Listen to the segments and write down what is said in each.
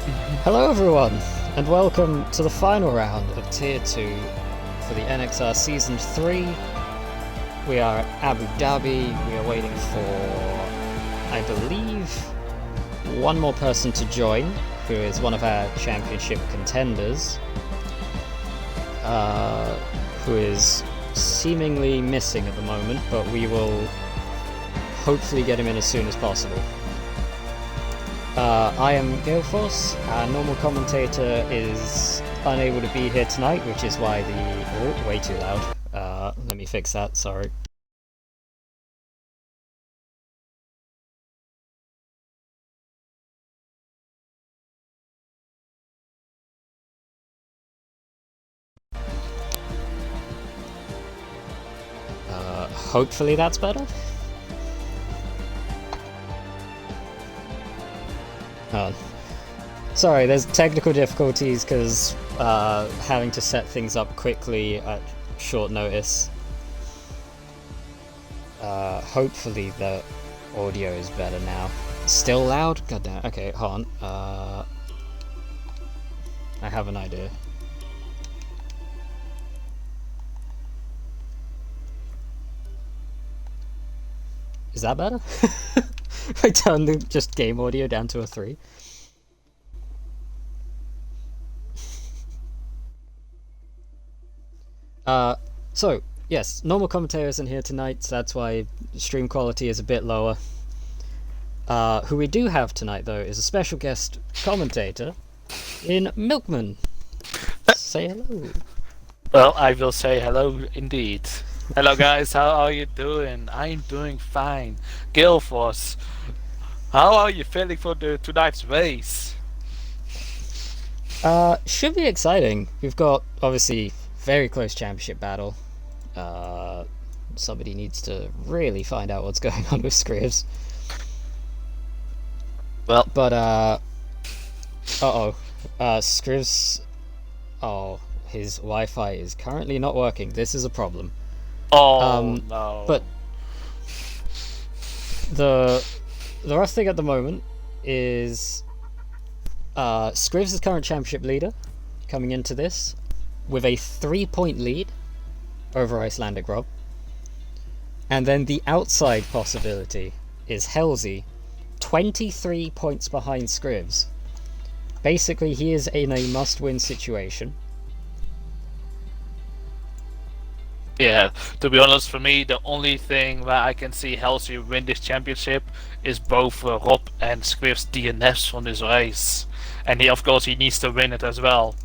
Hello everyone, and welcome to the final round of Tier 2 for the NXR Season 3. We are at Abu Dhabi. We are waiting for, I believe, one more person to join, who is one of our championship contenders, who is seemingly missing at the moment, but we will hopefully get him in as soon as possible. I am Galeforce. Our normal commentator is unable to be here tonight, which is why the... Oh, way too loud. Let me fix that, sorry. Hopefully that's better? Sorry, there's technical difficulties because having to set things up quickly at short notice. Hopefully the audio is better now. Still loud? God damn. Okay, hold on. I have an idea. Is that better? I turned the just game audio down to a 3. So, yes, normal commentator isn't here tonight, so that's why stream quality is a bit lower. Who we do have tonight, though, is a special guest commentator in Milkman. Say hello. Well, I will say hello indeed. Hello guys, how are you doing? I'm doing fine. Galeforce, how are you feeling for tonight's race? Should be exciting. We've got, obviously, very close championship battle. Somebody needs to really find out what's going on with Scrivs. Well, but Scrivs, his Wi-Fi is currently not working. This is a problem. No. But the rough thing at the moment is Scrivs is current championship leader coming into this with a 3-point lead over Icelandic Rob. And then the outside possibility is Halsey, 23 points behind Scrivs. Basically, he is in a must-win situation. Yeah, to be honest, for me, the only thing where I can see Halsey win this championship is both Rob and Scriv's DNFs from this race. And of course, he needs to win it as well.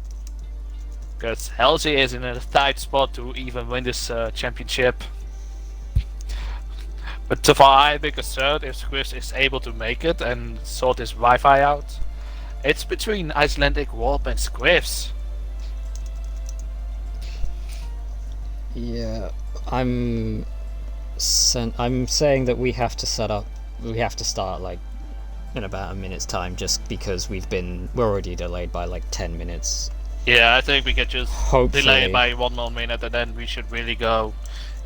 Because Halsey is in a tight spot to even win this championship. But so far, I think a third if Scrivs is able to make it and sort his Wi-Fi out. It's between Icelandic Warp and Scrivs. Yeah, I'm saying that we have to start like in about a minute's time, just because we're already delayed by like 10 minutes. Yeah, I think we can just delay it by 1 more minute and then we should really go.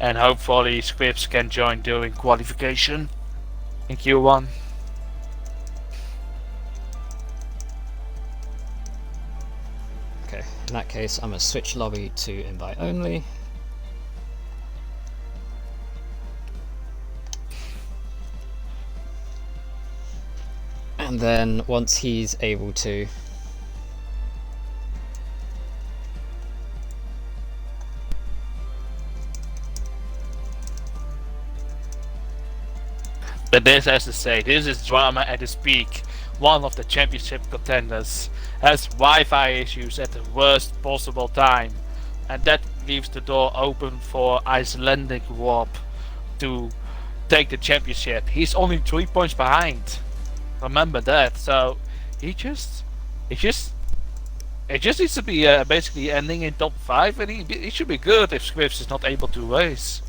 And hopefully Scripps can join during qualification in Q1. Okay, in that case I'm gonna switch lobby to invite only. And then once he's able to, but this has to say, this is drama at its peak. One of the championship contenders has Wi-Fi issues at the worst possible time, and that leaves the door open for Icelandic Warp to take the championship. He's only 3 points behind. Remember that. So it just needs to be basically ending in top 5, and he should be good if Scrivs is not able to race.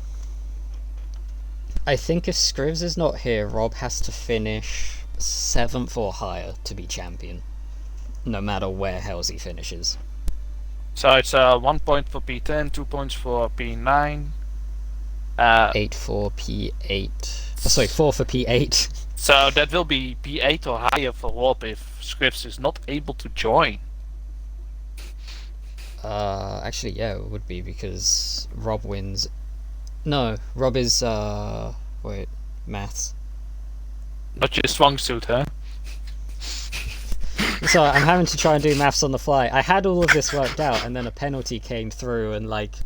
I think if Scrivs is not here, Rob has to finish 7th or higher to be champion, no matter where Halsey finishes. So it's 1 point for P10, 2 points for P9, 8 for P8. Sorry, 4 for P8. So that will be P8 or higher for Rob if Scripps is not able to join. Actually, yeah, it would be because Rob wins. No, Rob is wait, maths. Not your strong suit, huh? So I'm having to try and do maths on the fly. I had all of this worked out, and then a penalty came through, and like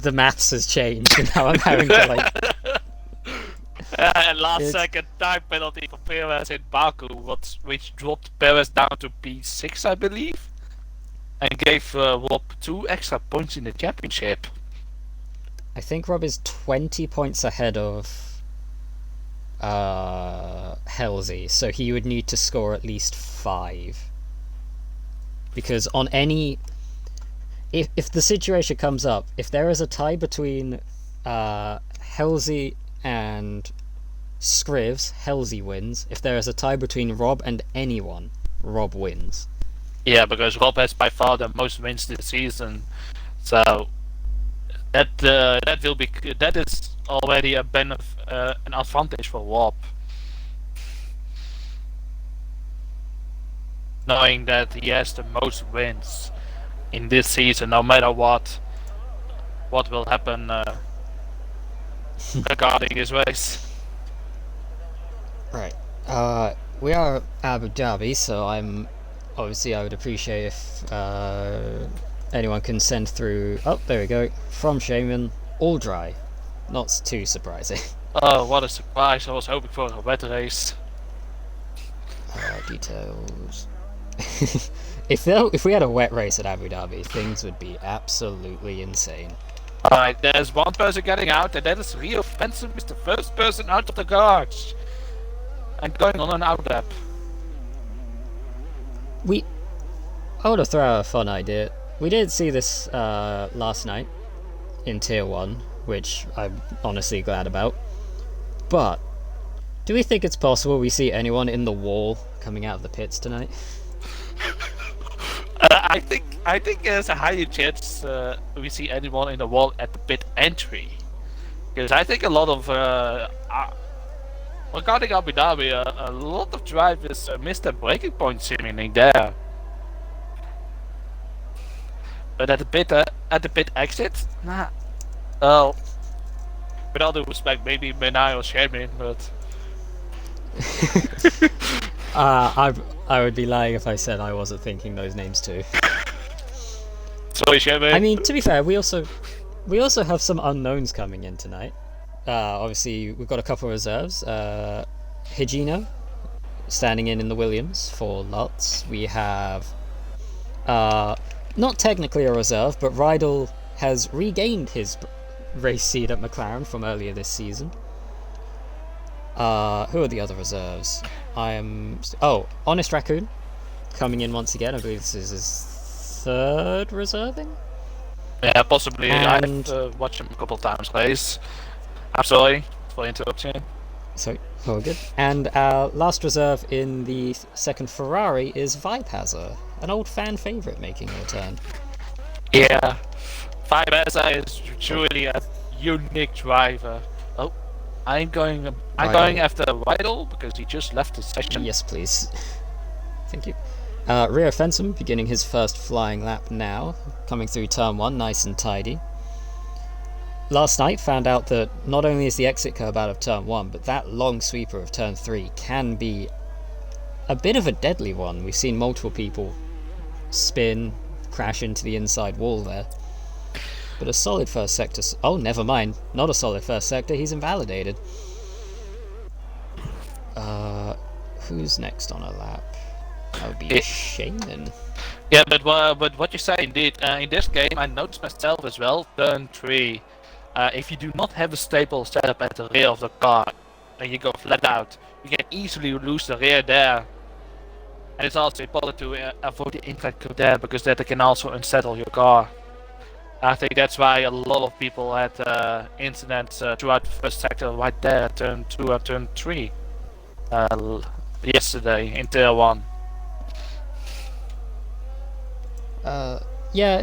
the maths has changed, and now I'm having to like. And last second time penalty for Perez in Baku, which dropped Perez down to P6, I believe, and gave Rob 2 extra points in the championship. I think Rob is 20 points ahead of Halsey, so he would need to score at least 5. Because on any... If the situation comes up, if there is a tie between Halsey and Scrivs, Halsey wins. If there is a tie between Rob and anyone, Rob wins. Yeah, because Rob has by far the most wins this season, so that is already an advantage for Rob, knowing that he has the most wins in this season, no matter what will happen regarding this race. Right. We are Abu Dhabi, so I would appreciate if anyone can send through. Oh, there we go. From Shaman, all dry. Not too surprising. Oh, what a surprise! I was hoping for a wet race. Details. If we had a wet race at Abu Dhabi, things would be absolutely insane. Alright, there's one person getting out, and that is Rio Fenson is the first person out of the garage and going on an out lap. I want to throw out a fun idea. We did see this last night in Tier 1, which I'm honestly glad about. But do we think it's possible we see anyone in the wall coming out of the pits tonight? I think there's a higher chance we see anyone in the wall at the pit entry, because I think a lot of regarding Abu Dhabi, a lot of drivers missed their braking point seemingly there. But at the pit exit, nah. Well, with all due respect, maybe Benai or Sherman, but I would be lying if I said I wasn't thinking those names too. Sorry, Sherman. I mean, to be fair, we also have some unknowns coming in tonight. Obviously, we've got a couple of reserves. Higino standing in the Williams for Lutz. We have not technically a reserve, but Rydell has regained his race seat at McLaren from earlier this season. Who are the other reserves? Honest Raccoon coming in once again. I believe this is his third reserving. Yeah, possibly. And I've watched him a couple of times race. I'm sorry for interrupting. So, all good. And our last reserve in the second Ferrari is Vipazza, an old fan favourite making a return. Yeah, Vipazza is truly a unique driver. Oh, I'm going after Rydell because he just left the session. Yes, please. Thank you. Rio Fensom beginning his first flying lap now, coming through turn 1, nice and tidy. Last night found out that not only is the exit curb out of turn 1, but that long sweeper of turn 3 can be a bit of a deadly one. We've seen multiple people spin, crash into the inside wall there. But a solid first sector... Oh, never mind. Not a solid first sector, he's invalidated. Who's next on a lap? That would be Shaman. Yeah, but what you say indeed. In this game, I noticed myself as well, turn 3. If you do not have a stable setup at the rear of the car, and you go flat out, you can easily lose the rear there. And it's also important to avoid the impact curve there, because that can also unsettle your car. I think that's why a lot of people had incidents throughout the first sector right there, turn 2 and turn 3, yesterday in Tier 1. Yeah,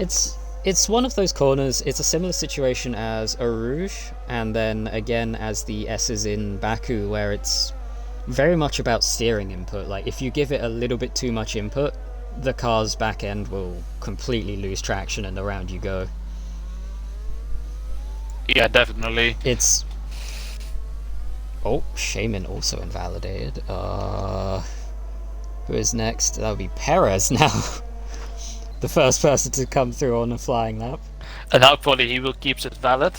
it's one of those corners. It's a similar situation as Eau Rouge, and then again as the S's in Baku, where it's very much about steering input. Like, if you give it a little bit too much input, the car's back end will completely lose traction and around you go. Yeah, definitely. It's... Oh, Shaman also invalidated. Who is next? That would be Perez now. The first person to come through on a flying lap. And hopefully he will keep it valid.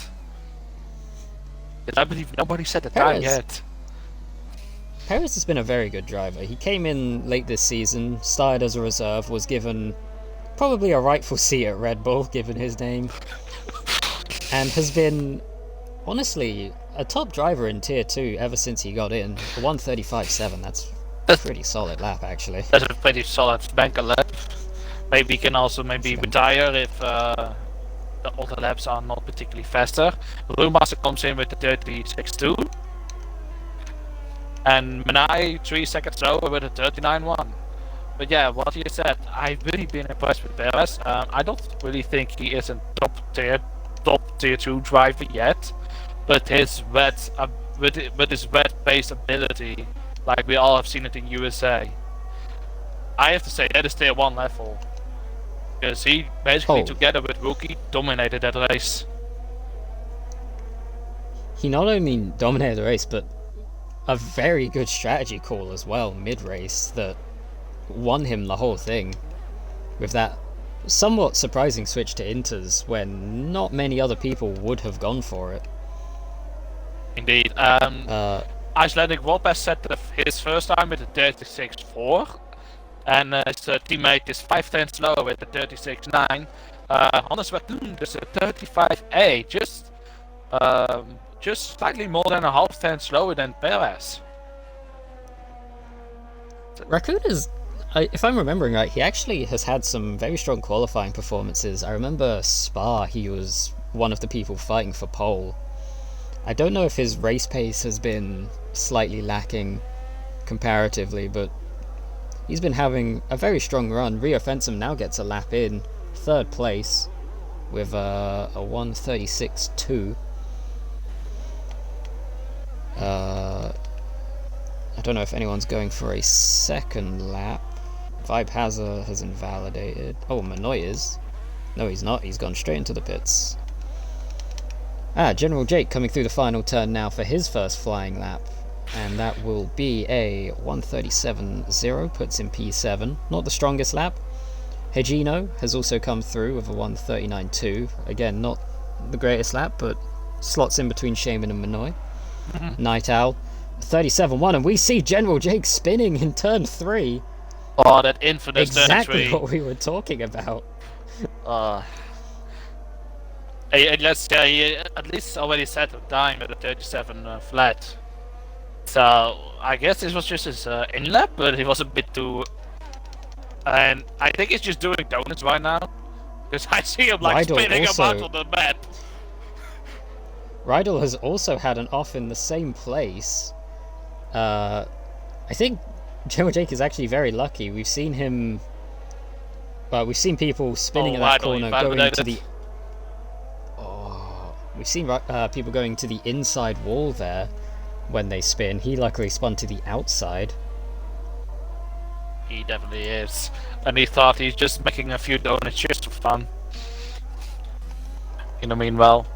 Because I believe nobody said the time yet. Perez has been a very good driver. He came in late this season, started as a reserve, was given probably a rightful seat at Red Bull, given his name, and has been, honestly, a top driver in Tier 2 ever since he got in. 1:35.7, that's a pretty solid lap, actually. That's a pretty solid banker lap. Maybe he can also retire if the other laps are not particularly faster. Brewmaster comes in with the 36.2. And Menai 3 seconds slower with a 39.1. But yeah, what you said, I've really been impressed with Perez. I don't really think he is a top tier 2 driver yet, but his with his red-based ability, like we all have seen it in USA, I have to say that is tier 1 level. Because he basically, together with Rookie, dominated that race. He not only dominated the race, but a very good strategy call as well mid-race that won him the whole thing, with that somewhat surprising switch to inters when not many other people would have gone for it. Indeed. Icelandic Warpass set his first time with a 36.4, and his teammate is 5 tenths slower with a 36.9. Honest Watoon is a 35.8, just slightly more than a half tenth slower than Perez. Raccoon is, if I'm remembering right, he actually has had some very strong qualifying performances. I remember Spa, he was one of the people fighting for pole. I don't know if his race pace has been slightly lacking comparatively, but he's been having a very strong run. Rio Fensum now gets a lap in, 3rd place, with a 1:36.2. I don't know if anyone's going for a second lap. Vibe has invalidated. Oh, Manoy is. No, he's not. He's gone straight into the pits. General Jake coming through the final turn now for his first flying lap. And that will be a 1:37.0, puts in P7. Not the strongest lap. Hegino has also come through with a 1:39.2. Again, not the greatest lap, but slots in between Shaman and Manoy. Night Owl, 37.1, and we see General Jake spinning in turn 3. Oh, that infamous exactly turn 3. What we were talking about. He at least already set a time at a 37 flat. So I guess this was just his in lap, but he was a bit too. And I think he's just doing donuts right now, because I see him like spinning about on the map. Rydell has also had an off in the same place. I think General Jake is actually very lucky. We've seen him. We've seen people spinning in that corner going to the. We've seen people going to the inside wall there when they spin. He luckily spun to the outside. He definitely is, and he thought he's just making a few donuts just for fun. In the meanwhile.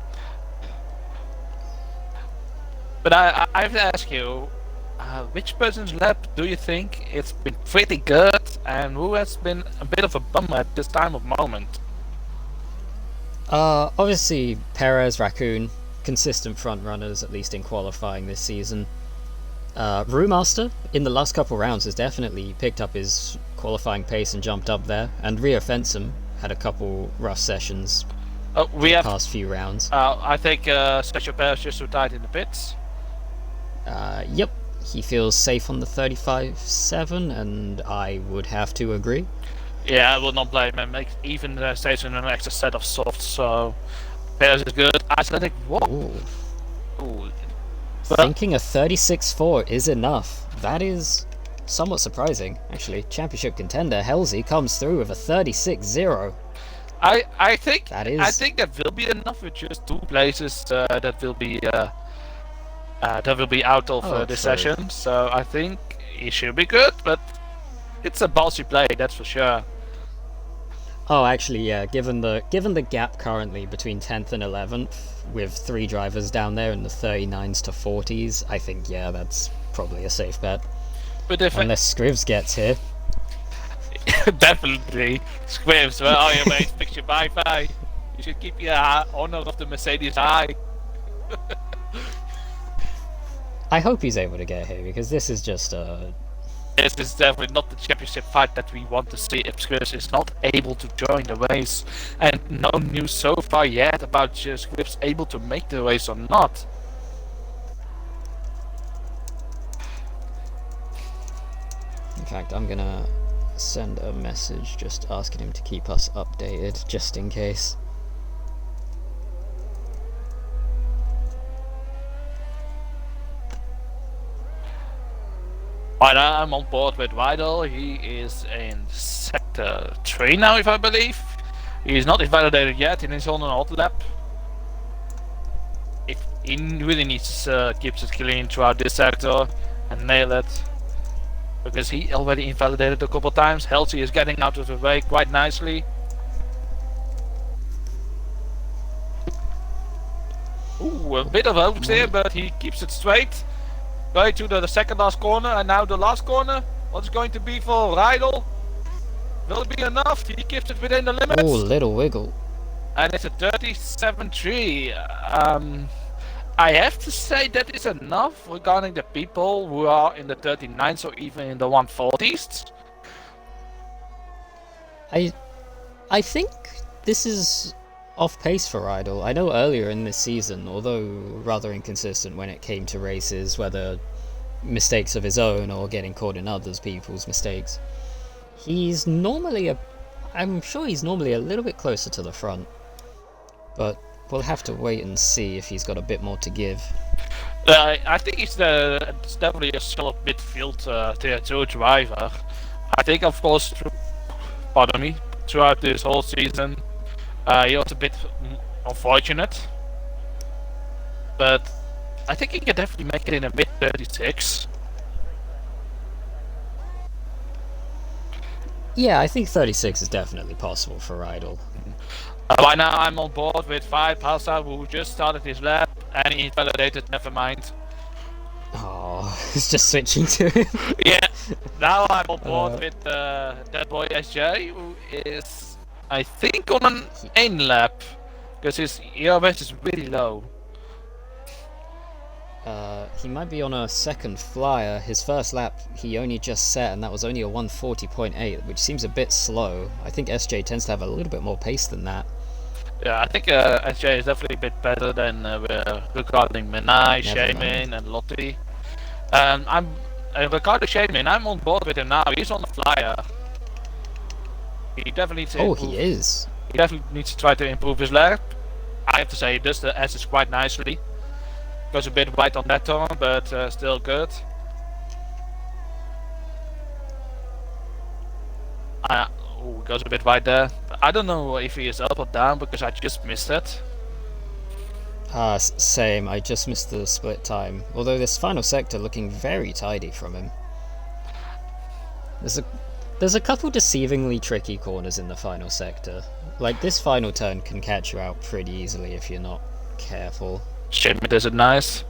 But I have to ask you, which person's lap do you think it's been pretty good, and who has been a bit of a bummer at this time of moment? Obviously Perez, Raccoon, consistent front runners, at least in qualifying this season. Brewmaster, in the last couple rounds, has definitely picked up his qualifying pace and jumped up there, and Rio Fensum had a couple rough sessions we have past few rounds. I think Special Perez just retired in the pits. Yep, he feels safe on the 35.7, and I would have to agree. Yeah, I will not blame him. Even stays in an extra set of softs, so Perez is good. Icelandic, what? Ooh. Thinking a 36.4 is enough. That is somewhat surprising, actually. Championship contender Halsey comes through with a 36.0. I think that will be enough with just 2 places. That will be That will be out of Oh, this true. session, so I think he should be good, but it's a ballsy play, that's for sure. Oh, actually, yeah. Given the gap currently between 10th and 11th, with 3 drivers down there in the 39s to 40s, I think that's probably a safe bet. But if Unless Scrivs gets here. definitely, Squibs, where are you, mate? Fix your Wi-Fi. You should keep your honor of the Mercedes high. I hope he's able to get here because this is just This is definitely not the championship fight that we want to see if Squibs is not able to join the race. And no news so far yet about Squibs able to make the race or not. In fact, I'm gonna send a message just asking him to keep us updated, just in case. Right now I'm on board with Vidal. He is in sector 3 now, if I believe. He is not invalidated yet, and he's on an hot lap. If he really needs to keep it clean throughout this sector and nail it. Because he already invalidated a couple times. Halsey is getting out of the way quite nicely. Ooh, a bit of hopes here, but he keeps it straight. Going to the second last corner, and now the last corner. What's going to be for Rydell? Will it be enough? He keeps it within the limits. Oh, little wiggle. And it's a 37.3. I have to say that is enough regarding the people who are in the 39s or even in the 140s. I think this is off pace for Rydell. I know earlier in this season, although rather inconsistent when it came to races, whether mistakes of his own or getting caught in others people's mistakes, I'm sure he's normally a little bit closer to the front, but we'll have to wait and see if he's got a bit more to give. I think it's definitely a solid midfield tier 2 driver. I think, of course, throughout this whole season, he was a bit unfortunate. But I think he can definitely make it in a mid 36. Yeah, I think 36 is definitely possible for Rydell. Right now I'm on board with Pasa, who just started his lap and he invalidated, never mind. Oh, it's just switching to him. Yeah, now I'm on board with that boy SJ, who is, I think, on an N lap, because his ERS is really low. He might be on a second flyer. His first lap he only just set, and that was only a 140.8, which seems a bit slow. I think SJ tends to have a little bit more pace than that. Yeah, I think SJ is definitely a bit better than regarding Menai, Never Shaman, and Lottie. I'm regarding Shaman, I'm on board with him now. He's on the flyer. He definitely needs to Oh, improve. he is. He definitely needs to try to improve his lap. I have to say, he does the S's quite nicely. Goes a bit wide on that turn, but still good. Goes a bit wide there. I don't know if he is up or down because I just missed it. Same. I just missed the split time. Although this final sector looking very tidy from him. There's a couple deceivingly tricky corners in the final sector. Like, this final turn can catch you out pretty easily if you're not careful. Shimmy does it nice.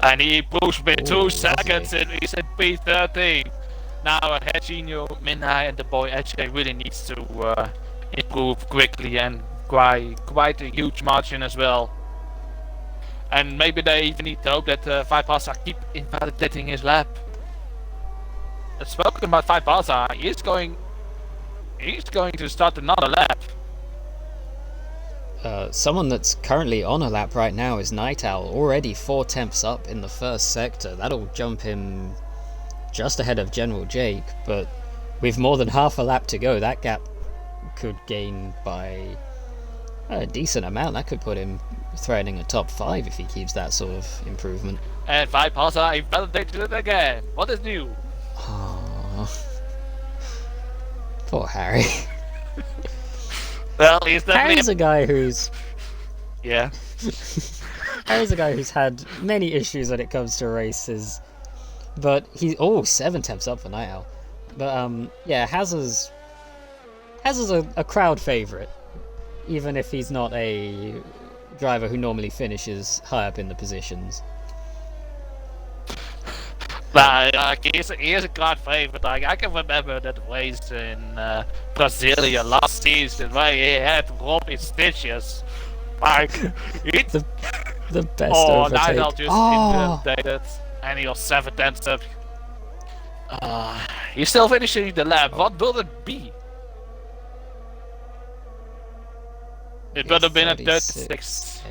And he pushed me 2 Ooh, seconds lovely. and he's at P13. Now Hedginho, Minhai and the boy HJ really needs to improve quickly and quite a huge margin as well. And maybe they even need to hope that Vipasa keep invalidating his lap. Spoken about Vipasa, he's going to start another lap. Someone that's currently on a lap right now is Night Owl, already 4 tenths up in the first sector. That'll jump him just ahead of General Jake, but with more than half a lap to go, that gap could gain by a decent amount. That could put him threatening a top 5 if he keeps that sort of improvement. And Vipasa invalidated it again. What is new? Oh, poor Harry. Well, he's definitely Harry's a guy who's... yeah. He's a guy who's had many issues when it comes to races, but he 7 temps up for Night Owl. But yeah, Hazard's a crowd favorite, even if he's not a driver who normally finishes high up in the positions. He is a crowd favorite. I can remember that race in Brasilia last season where he had Robbie Stitches. The best Night Owl overtake. just inundated, and he was 7 tenths up. He's still finishing the lap. What will it be? It would have been a 36.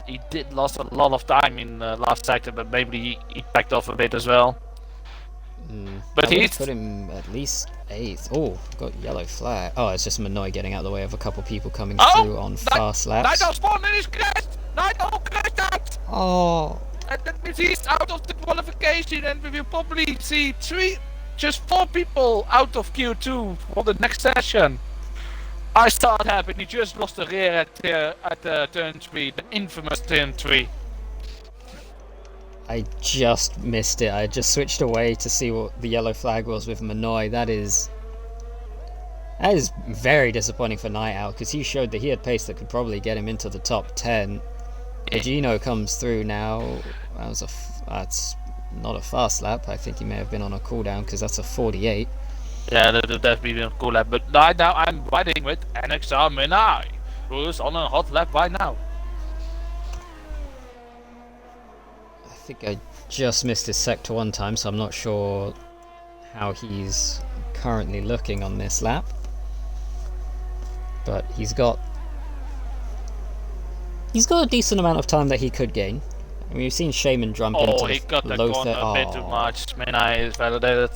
He did lost a lot of time in the last sector, but maybe he backed off a bit as well. But he's put him at least 8th. Oh, got yellow flag. Oh, it's just Manoy getting out of the way of a couple people coming through on fast laps. Night Owl spawned in his crashed! Night Owl crashed out! Oh. And that means he's out of the qualification, and we will probably see just 4 people out of Q2 for the next session. I saw it happen. He just lost the rear at turn 3, the infamous turn 3. I just missed it. I just switched away to see what the yellow flag was with Manoy. That is very disappointing for Night Owl, because he showed that he had pace that could probably get him into the top 10. Gino comes through now. That's not a fast lap. I think he may have been on a cooldown, because that's a 48. Yeah, that would definitely be a cool lap. But right now I'm riding with NXR Menai, who's on a hot lap right now. I think I just missed his sector 1 time, so I'm not sure how he's currently looking on this lap. But he's got a decent amount of time that he could gain. I mean, we've seen Shaman jump into he got the low corner a bit too much. Menai is validated.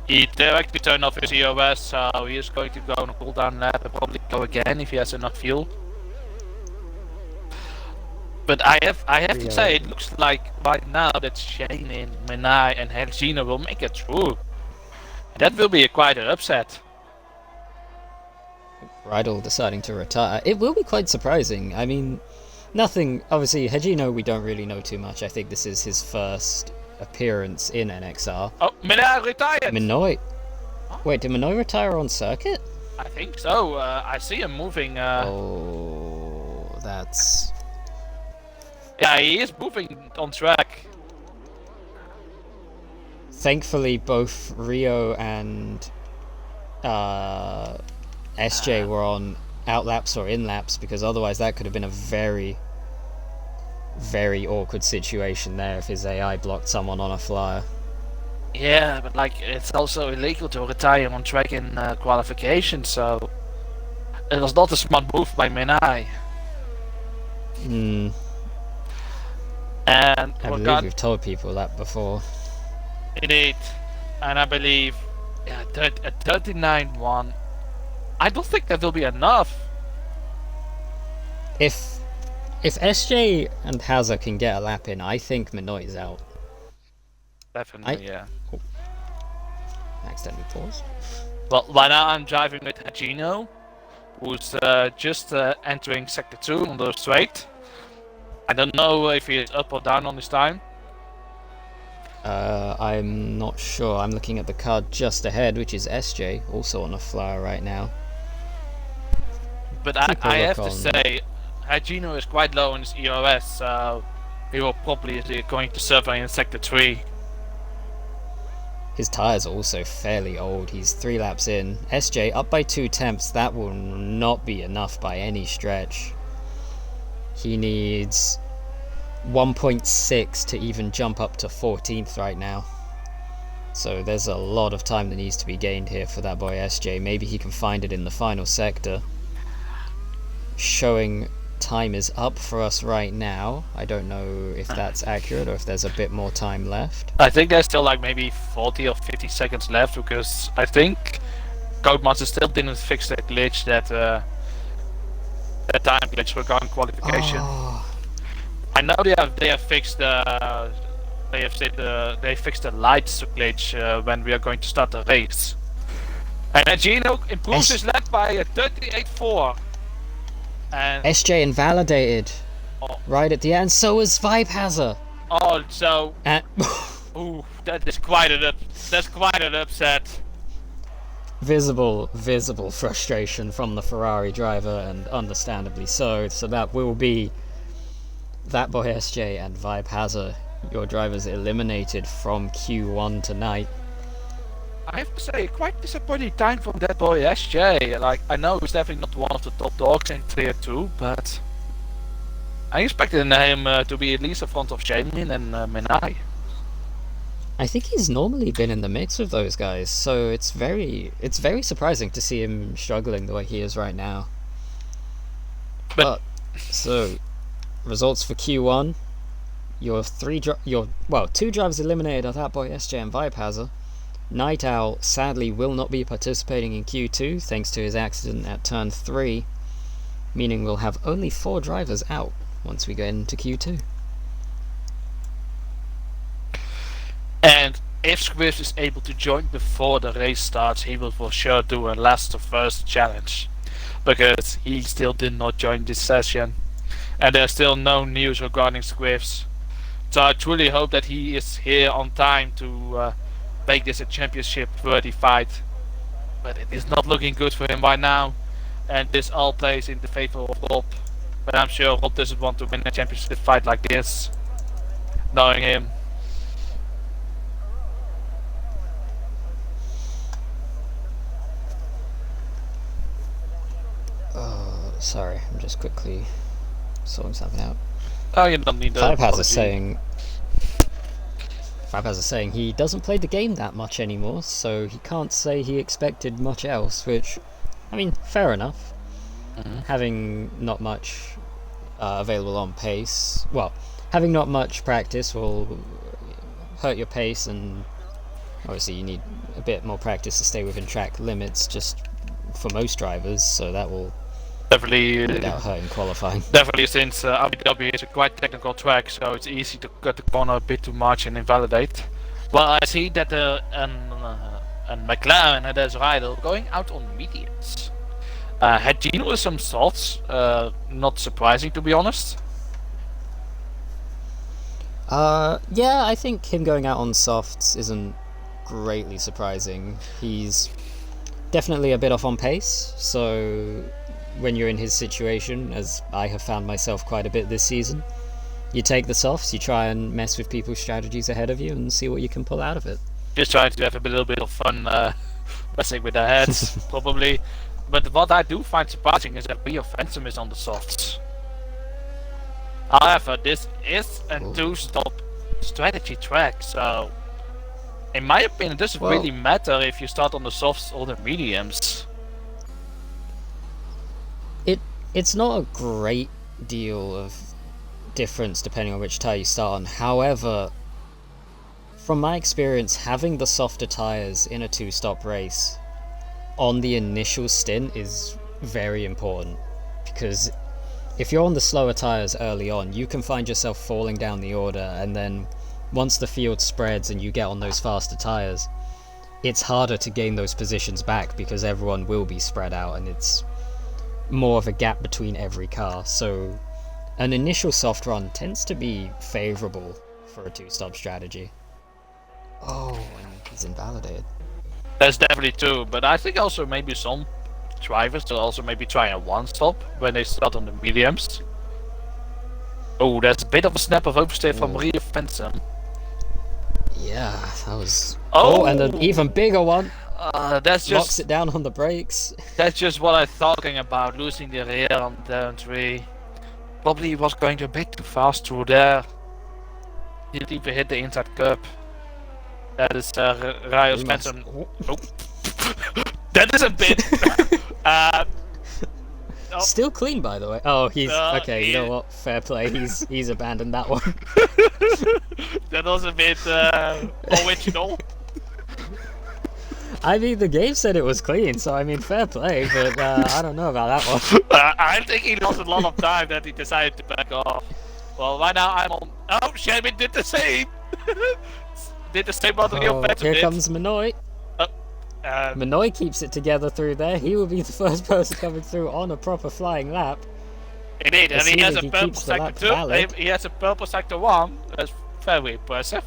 He directly turned off his EOS, so he is going to go on a cooldown lap and probably go again if he has enough fuel. But I have to say, it looks like right now that Shane, Menai and Helgina will make it through. That will be quite an upset. Rydell deciding to retire. It will be quite surprising. I mean, nothing. Obviously, Hejino we don't really know too much. I think this is his first appearance in NXR. Oh, Menai retired! Minoy. Wait, did Minoy retire on circuit? I think so. I see him moving. Oh, that's... Yeah, he is moving on track. Thankfully, both Rio and SJ were on outlaps or inlaps, because otherwise that could have been a very, very awkward situation there if his AI blocked someone on a flyer. Yeah, but like, it's also illegal to retire on track in qualification, so it was not a smart move by Menai. And I believe we've told people that before. Indeed, and I believe a 39-1. I don't think that will be enough. If SJ and Hazard can get a lap in, I think Minoy is out. Definitely, yeah. Oh. Accidentally paused. Well, right now I'm driving with Hagino, who's just entering Sector 2 on the straight. I don't know if he is up or down on his time. I'm not sure. I'm looking at the card just ahead, which is SJ, also on a flyer right now. But I have to say, Hagino is quite low in his EOS, so he will probably be going to suffer in Sector 3. His tyres are also fairly old. He's 3 laps in. SJ up by 2 temps. That will not be enough by any stretch. He needs 1.6 to even jump up to 14th right now. So there's a lot of time that needs to be gained here for that boy SJ. Maybe he can find it in the final sector. Showing time is up for us right now. I don't know if that's accurate or if there's a bit more time left. I think there's still like maybe 40 or 50 seconds left, because I think Codemaster still didn't fix that glitch, that time glitch regarding qualification. I know they have fixed they fixed the lights glitch when we are going to start the race. And Gino improves his lap by 38.4. And SJ invalidated oh, right at the end. So was Vibe Hazard. so And ooh, that's quite an upset. visible frustration from the Ferrari driver, and understandably so. So that will be that boy SJ and Vibe Hazard, your drivers eliminated from Q1 tonight. I have to say, quite disappointing time from that boy SJ. Like, I know he's definitely not one of the top dogs in Tier 2, but I expected him to be at least in front of Jamie and Minai. I think he's normally been in the mix with those guys, so it's very surprising to see him struggling the way he is right now. But so, results for Q1: two drivers eliminated are that boy SJ and Vibe Hazard. Night Owl sadly will not be participating in Q2 thanks to his accident at turn 3, meaning we'll have only 4 drivers out once we get into Q2. And if Swift is able to join before the race starts, he will for sure do a last to first challenge, because he still did not join this session, and there's still no news regarding Swift. So I truly hope that he is here on time to make this a championship worthy fight, but it is not looking good for him right now, and this all plays in the favor of Rob. But I'm sure Rob doesn't want to win a championship fight like this, knowing him. Sorry, I'm just quickly sorting something out. Oh, you don't need that. Five Hazard saying he doesn't play the game that much anymore, so he can't say he expected much else, which, I mean, fair enough. Having not much available on pace, having not much practice will hurt your pace, and obviously you need a bit more practice to stay within track limits just for most drivers, so that will definitely without hurting qualifying. Definitely, since Abu Dhabi is a quite technical track, so it's easy to cut the corner a bit too much and invalidate. Well, I see that and McLaren and his rider going out on mediums. Had Gino with some thoughts, not surprising to be honest. Yeah, I think him going out on softs isn't greatly surprising. He's definitely a bit off on pace, so when you're in his situation, as I have found myself quite a bit this season, you take the softs, you try and mess with people's strategies ahead of you and see what you can pull out of it. Just trying to have a little bit of fun messing with their heads, probably. But what I do find surprising is that Rio Phantom is on the softs. However, this is a two-stop strategy track, so in my opinion it doesn't really matter if you start on the softs or the mediums. It's not a great deal of difference depending on which tyre you start on. However, from my experience, having the softer tyres in a two-stop race on the initial stint is very important, because if you're on the slower tyres early on, you can find yourself falling down the order, and then once the field spreads and you get on those faster tyres, it's harder to gain those positions back because everyone will be spread out and it's more of a gap between every car. So an initial soft run tends to be favourable for a two-stop strategy. Oh, and he's invalidated. That's definitely true, but I think also maybe some drivers will also maybe try a one-stop when they start on the mediums. Oh, that's a bit of a snap of oversteer from Rio Phantom. Yeah, that was... Oh, and an even bigger one. That's just... Locks it down on the brakes. That's just what I'm talking about, losing the rear on turn 3. Probably was going a bit too fast through there. Didn't even hit the inside curb. That is Rio Phantom. Oh. That is a bit... Still clean, by the way. Oh, he's... okay, you know what? Fair play. He's abandoned that one. That was a bit original. I mean, the game said it was clean, so I mean, fair play, but I don't know about that one. I think he lost a lot of time that he decided to back off. Well, right now I'm on... Oh, Jammy did the same! Did the same on the Rio Phantom. Here comes Minoy. Minoy keeps it together through there. He will be the first person coming through on a proper flying lap. Indeed, and he has a Assuming he purple keeps the sector lap 2. valid. He has a purple sector 1. That's very impressive.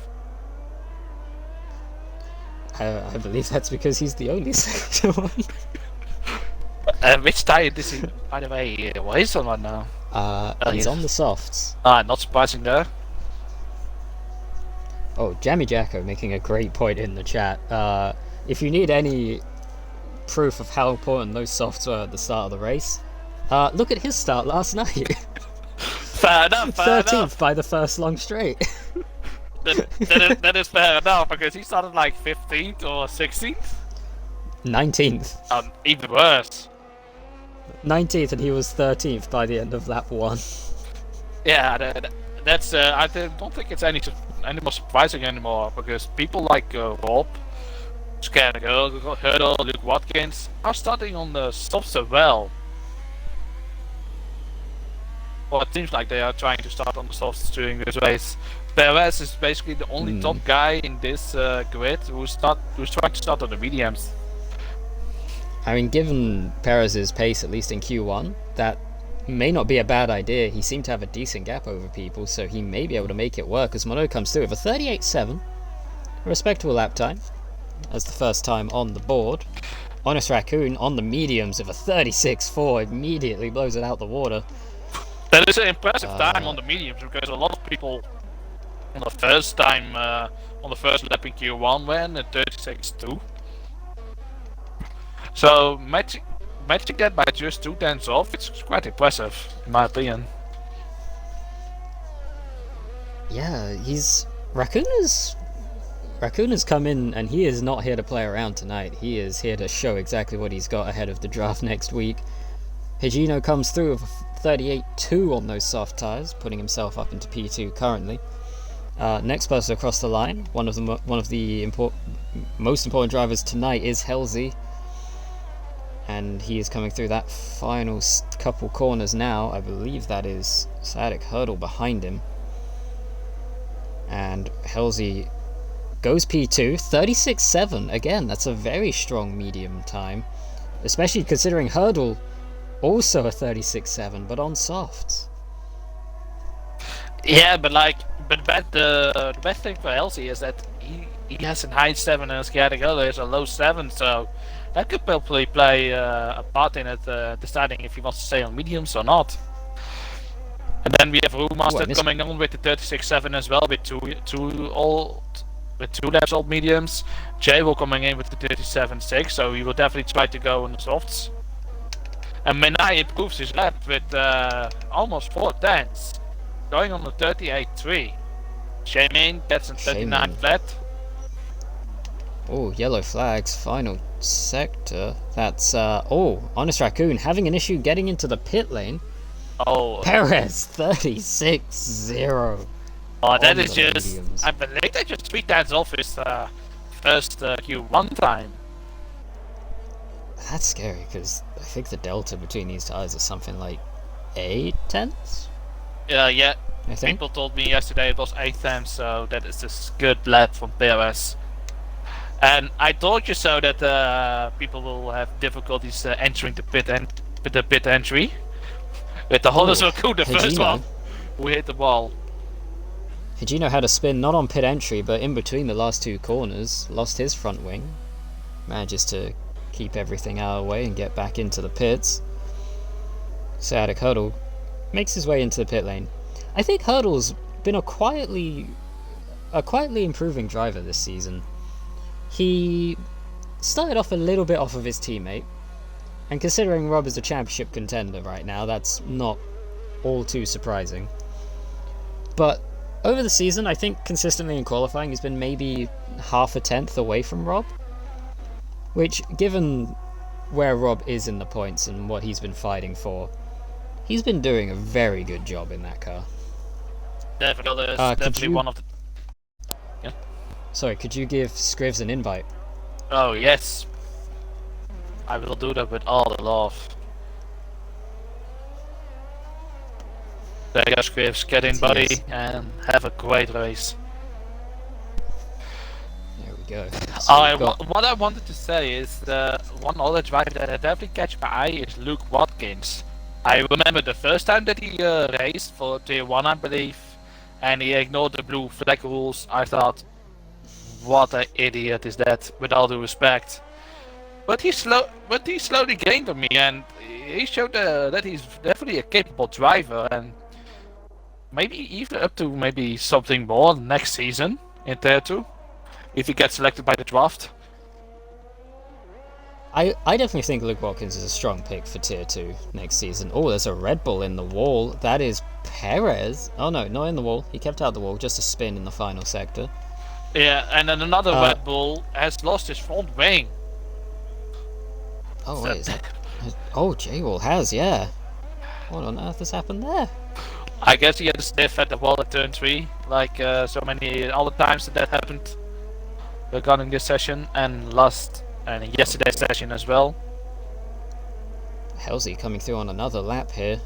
I believe that's because he's the only sector one. Which tire does he, by the way, what is on right now? He's on the softs. Not surprising there. Oh, Jammy Jacko making a great point in the chat. If you need any proof of how important those softs were at the start of the race, look at his start last night. Fair enough, fair 13th enough. by the first long straight. That is fair enough, because he started like 15th or 16th? 19th. Even worse. 19th, and he was 13th by the end of lap 1. Yeah, that's. I don't think it's any more surprising anymore, because people like Rob, Hurdle, Luke Watkins are starting on the softs so well. Well, it seems like they are trying to start on the softs during this race. Perez is basically the only top guy in this grid who's trying to start on the mediums. I mean, given Perez's pace, at least in Q1, that may not be a bad idea. He seemed to have a decent gap over people, so he may be able to make it work as Mono comes through with a 38.7. A respectable lap time, as the first time on the board. Honest Raccoon on the mediums with a 36.4 immediately blows it out the water. That is an impressive time on the mediums, because a lot of people on the first time, on the first lap in Q1 went at 36.2. So matching that by just 2 tenths off, it's quite impressive, in my opinion. Yeah, Raccoon has come in, and he is not here to play around tonight. He is here to show exactly what he's got ahead of the draft next week. Higino comes through with a 38.2 on those soft tyres, putting himself up into P2 currently. Next person across the line, one of the most important drivers tonight is Halsey, and he is coming through that final couple corners now. I believe that is Sadiq Hurdle behind him, and Halsey goes P2, 36.7. Again, that's a very strong medium time, especially considering Hurdle also a 36.7, but on softs. Yeah, but the best thing for Elsie is that he has a high 7 and Sciatico has a low 7, so that could probably play a part in it, deciding if he wants to stay on mediums or not. And then we have Roommaster coming on with the 36.7 as well, with two laps old mediums. Jay will coming in with the 37.6, so he will definitely try to go on the softs. And Menai improves his lap with almost 4 tenths, going on the 38.3. Jammy gets a 39 flat. Oh, yellow flags, final sector. That's, Honest Raccoon having an issue getting into the pit lane. Oh. Perez, 36.0. Oh, that is just, mediums. I believe that just 3 tenths off his first Q1 time. That's scary, because I think the delta between these tires is something like 8 tenths? Yeah. People told me yesterday it was 8 tenths, so that is just good lap from Perez. And I told you so that people will have difficulties entering the pit entry. With the Honda Circle, the first one, who hit the wall. Higino had a spin not on pit entry, but in between the last 2 corners, lost his front wing, manages to keep everything out of the way and get back into the pits. Sadiq Hurdle makes his way into the pit lane. I think Hurdle's been a quietly improving driver this season. He started off a little bit off of his teammate, and considering Rob is a championship contender right now, that's not all too surprising. But over the season, I think consistently in qualifying, he's been maybe half a tenth away from Rob, which, given where Rob is in the points and what he's been fighting for, he's been doing a very good job in that car. Definitely one of the... Yeah. Sorry, could you give Scrivs an invite? Oh, yes. I will do that with all the love. There you go, Scrivs. Get in, buddy, and have a great race. There we go. What I wanted to say is one other driver that I definitely catch my eye is Luke Watkins. I remember the first time that he raced for Tier 1, I believe, and he ignored the blue flag rules. I thought, what an idiot is that, with all due respect. But he slowly gained on me, and he showed that he's definitely a capable driver, and maybe even up to maybe something more next season in Tier 2, if he gets selected by the draft. I definitely think Luke Watkins is a strong pick for Tier 2 next season. Oh, there's a Red Bull in the wall. That is Perez. Oh no, not in the wall. He kept out the wall, just a spin in the final sector. Yeah, and then another Red Bull has lost his front wing. Oh, wait, is that... Oh, J-Wall has, yeah. What on earth has happened there? I guess he had a sniff at the wall at turn 3, like so many other times that happened regarding this session, and yesterday's session as well. Halsey coming through on another lap here.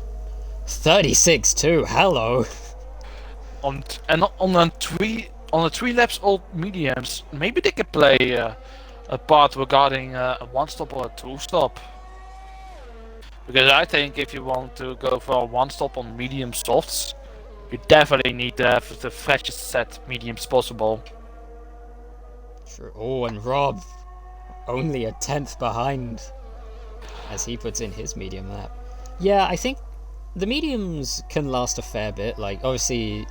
36-2, hello! On the 3 laps old mediums, maybe they could play a part regarding a 1-stop or a 2-stop. Because I think if you want to go for a 1-stop on medium softs, you definitely need to have the freshest set mediums possible. Sure. Oh, and Rob, only a 10th behind as he puts in his medium lap. Yeah, I think the mediums can last a fair bit. Like, obviously,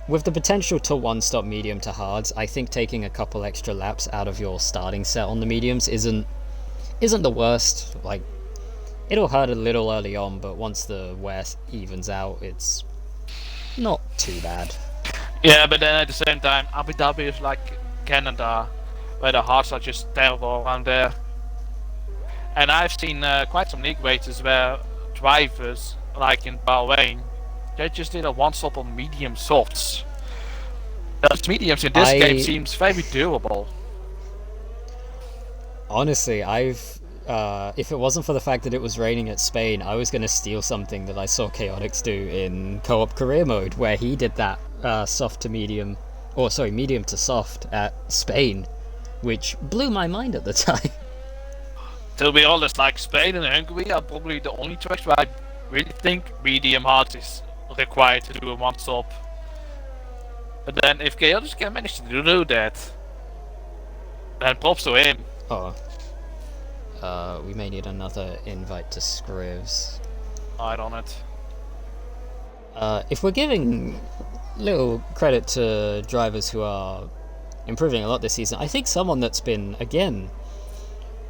with the potential to 1-stop medium to hards, I think taking a couple extra laps out of your starting set on the mediums isn't the worst. Like, it'll hurt a little early on, but once the wear evens out, it's not too bad. Yeah, but then at the same time, Abu Dhabi is like Canada, where the hards are just terrible around there. And I've seen quite some league races where drivers, like in Bahrain, they just did a 1-stop on medium softs. Those mediums in this game seems very durable. Honestly, if it wasn't for the fact that it was raining at Spain, I was going to steal something that I saw Chaotix do in co-op career mode, where he did that soft to medium, or sorry, medium to soft at Spain, which blew my mind at the time. To be honest, like Spain and Hungary are probably the only tracks where I really think medium hard is required to do a 1-stop. But then if Chaotix can manage to do that, then props to him. Oh. We may need another invite to Scrivs. Right on it. If we're giving little credit to drivers who are improving a lot this season, I think someone that's been, again,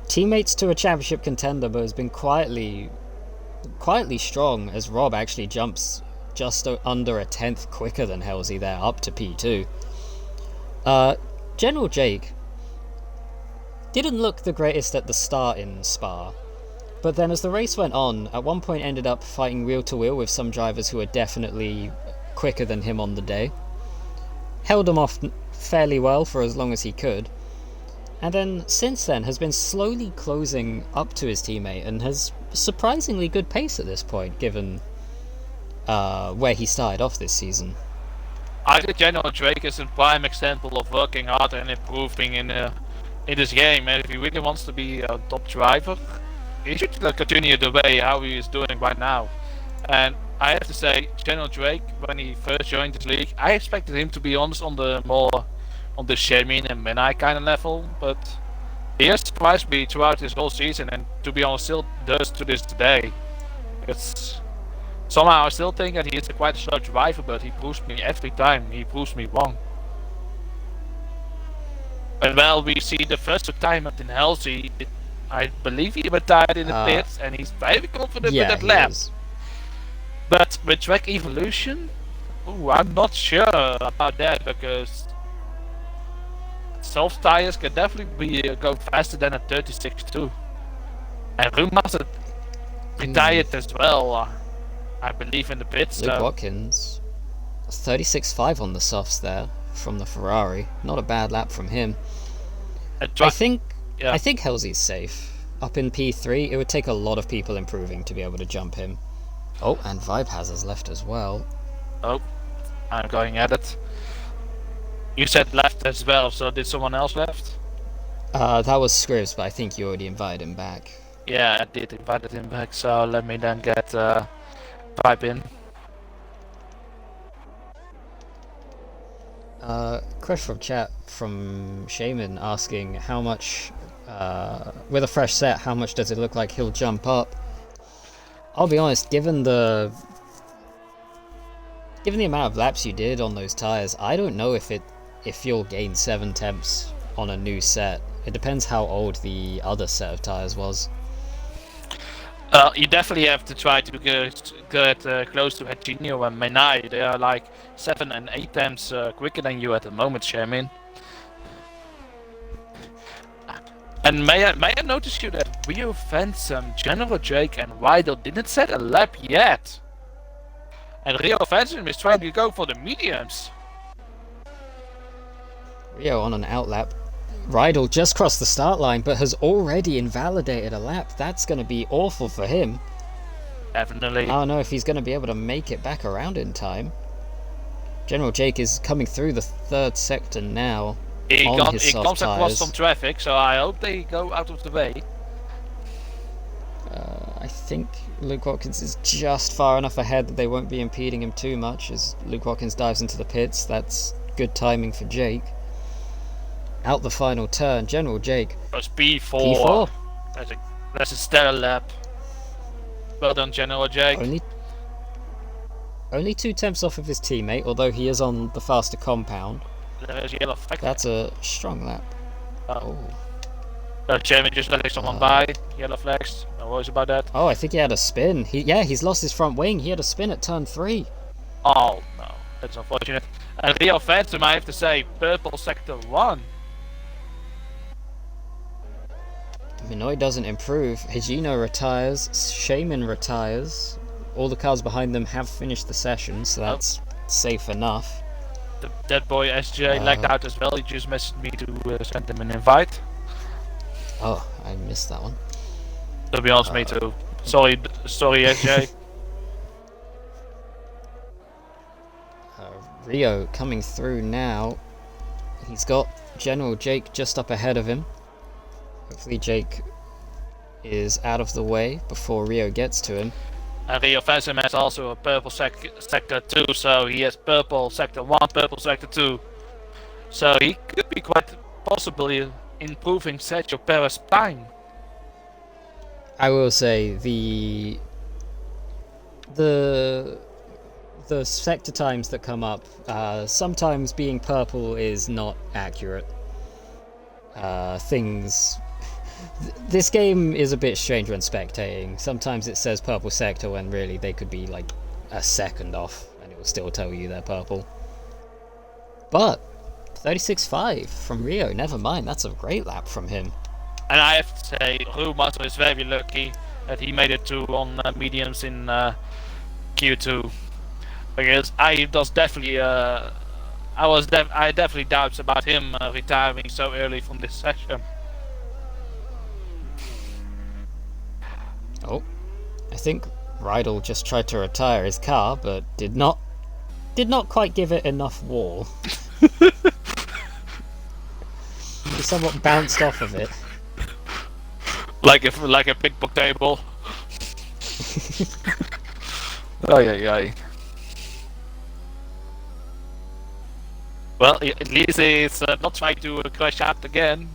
teammates to a championship contender, but has been quietly strong, as Rob actually jumps just under a 10th quicker than Halsey there, up to P2. General Jake didn't look the greatest at the start in Spa, but then as the race went on, at one point ended up fighting wheel to wheel with some drivers who were definitely quicker than him on the day. Held him off fairly well for as long as he could, and then since then has been slowly closing up to his teammate and has surprisingly good pace at this point, given where he started off this season. I think General Drake is a prime example of working hard and improving in this game, and if he really wants to be a top driver, he should continue the way how he is doing right now. And I have to say, General Drake, when he first joined this league, I expected him to be honest on the Jammy and Menai kind of level, but he has surprised me throughout this whole season, and to be honest, still does to this day. It's somehow I still think that he is quite a slow driver, but he proves me every time. He proves me wrong. And well, we see the first retirement in Halsey. I believe he retired in the pits, and he's very confident with that lap. But with track evolution, I'm not sure about that, because soft tires can definitely go faster than a 36.2. And Rumas retired as well, I believe, in the pits. Luke Watkins, 36.5 on the softs there from the Ferrari. Not a bad lap from him. I think Halsey's safe. Up in P3, it would take a lot of people improving to be able to jump him. Oh, and Vibe has us left as well. Oh, I'm going at it. You said left as well, so did someone else left? That was Scrivs, but I think you already invited him back. Yeah, I did invited him back, so let me then get pipe in. Question from chat from Shaman asking how much, with a fresh set, how much does it look like he'll jump up? I'll be honest, given the amount of laps you did on those tires, I don't know if you'll gain 7 temps on a new set. It depends how old the other set of tires was. You definitely have to try to get close to Eugenio and Menai. They are like 7 and 8 times quicker than you at the moment, Shaman. And may I notice you that Rio Phantom, General Jake, and Wido didn't set a lap yet. And Rio Phantom is trying to go for the mediums. Rio on an outlap. Rydell just crossed the start line, but has already invalidated a lap. That's going to be awful for him. Definitely. I don't know if he's going to be able to make it back around in time. General Jake is coming through the 3rd sector now. He comes across some traffic, so I hope they go out of the way. I think Luke Watkins is just far enough ahead that they won't be impeding him too much as Luke Watkins dives into the pits. That's good timing for Jake. Out the final turn, General Jake. That's P4. That's a stellar lap. Well done, General Jake. Only 2 temps off of his teammate, although he is on the faster compound. There's yellow flag. That's a strong lap. Oh. Jammy just letting someone by. Yellow flags. No worries about that. Oh, I think he had a spin. He's lost his front wing. He had a spin at turn 3. Oh, no. That's unfortunate. And Rio Phantom, I have to say, purple sector 1. Minoy doesn't improve. Higino retires. Shaman retires. All the cars behind them have finished the session, so that's safe enough. That boy SJ lagged out as well. He just messaged me to send him an invite. Oh, I missed that one. To be honest, me too. Sorry, SJ. Rio coming through now. He's got General Jake just up ahead of him. Hopefully Jake is out of the way before Rio gets to him. And Rio Phantom has also a purple sector 2, so he has purple sector 1, purple sector 2. So he could be quite possibly improving Sergio Perez's time. I will say the sector times that come up, sometimes being purple is not accurate. This game is a bit strange when spectating. Sometimes it says purple sector when really they could be like a second off and it will still tell you they're purple. But 36.5 from Rio, never mind, that's a great lap from him. And I have to say, Rumato is very lucky that he made it to on mediums in Q2. Because I definitely doubts about him retiring so early from this session. Oh, I think Rydell just tried to retire his car, but did not quite give it enough wall. He somewhat bounced off of it. Like a ping pong table. Ay. Well, at least he's not trying to crash out again.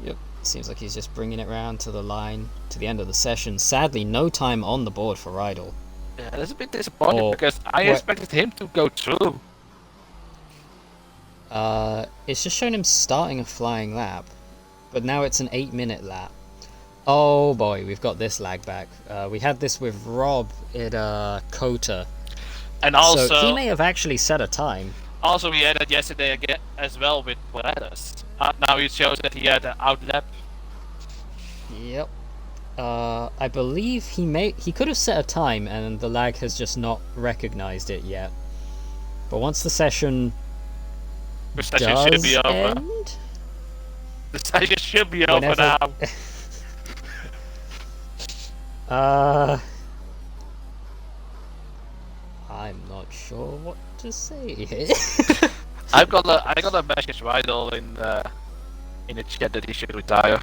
Yep, seems like he's just bringing it round to the line, to the end of the session. Sadly, no time on the board for Rydell. Yeah, that's a bit disappointing because I expected him to go through. It's just shown him starting a flying lap, but now it's an 8-minute lap. Oh boy, we've got this lag back. We had this with Rob at Kota. And also, so he may have actually set a time. Also, we had it yesterday again as well with Paredes. Now it shows that he had an outlap. Yep. I believe he could have set a time and the lag has just not recognized it yet. But once the session should be over. End? The session should be over now. I'm not sure what to say here. I got a message right in the chat that he should retire.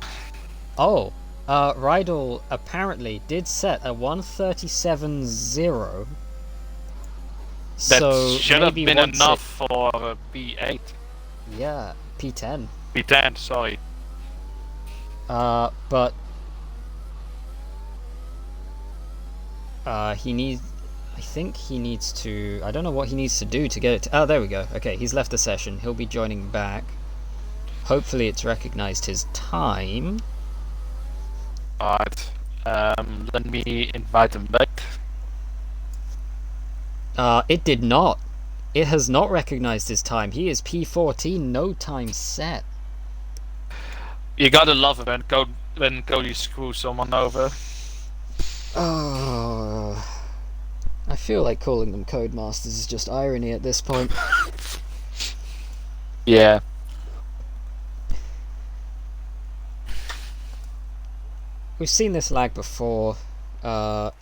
Oh, Rydell apparently did set a 137.0. That So should have maybe been once enough for P8. Yeah, P10. P10, sorry. But he needs. I think he needs to. I don't know what he needs to do to get it. Oh, there we go. Okay, he's left the session. He'll be joining back. Hopefully, it's recognized his time. Alright. Let me invite him back. It did not. It has not recognized his time. He is P14, no time set. You gotta love it when Cody screws someone over. Oh, I feel like calling them Codemasters is just irony at this point. Yeah. We've seen this lag before. But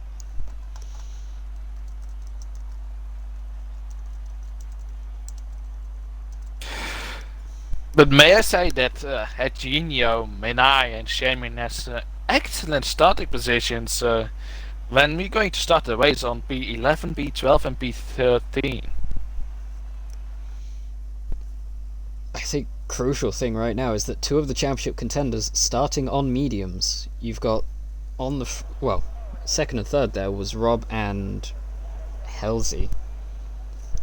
may I say that Eugenio, Menai and Jammy has excellent starting positions when we're going to start the race on P11, P12 and P13. I think crucial thing right now is that two of the championship contenders starting on mediums. You've got on the second and third there was Rob and Halsey,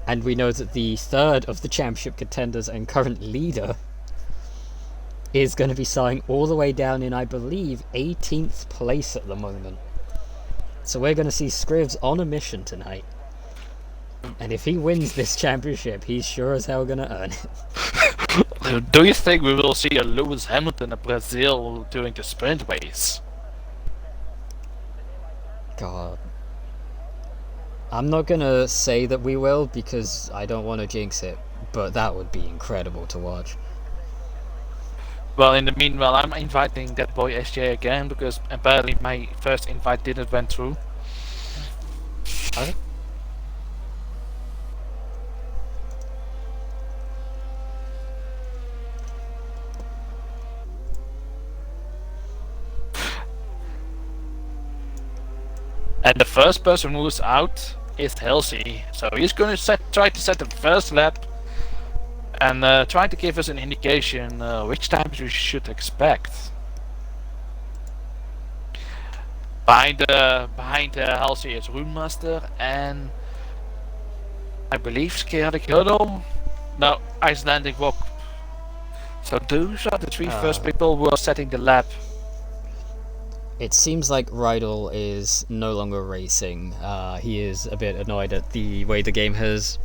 and we know that the third of the championship contenders and current leader is going to be starting all the way down in, I believe, 18th place at the moment. So we're going to see Scrivs on a mission tonight. And if he wins this championship, he's sure as hell going to earn it. Do you think we will see a Lewis Hamilton in Brazil during the sprint race? God. I'm not going to say that we will because I don't want to jinx it, but that would be incredible to watch. Well, in the meanwhile, I'm inviting that boy SJ again because apparently my first invite didn't went through. Okay. And the first person who is out is Halsey, so he's going to try to set the first lap and try to give us an indication which times we should expect. Behind Halsey is Runemaster and I believe Chaotic Hurdle. No, Icelandic Rock. So those are the three first people who are setting the lap. It seems like Rydell is no longer racing. He is a bit annoyed at the way the game has...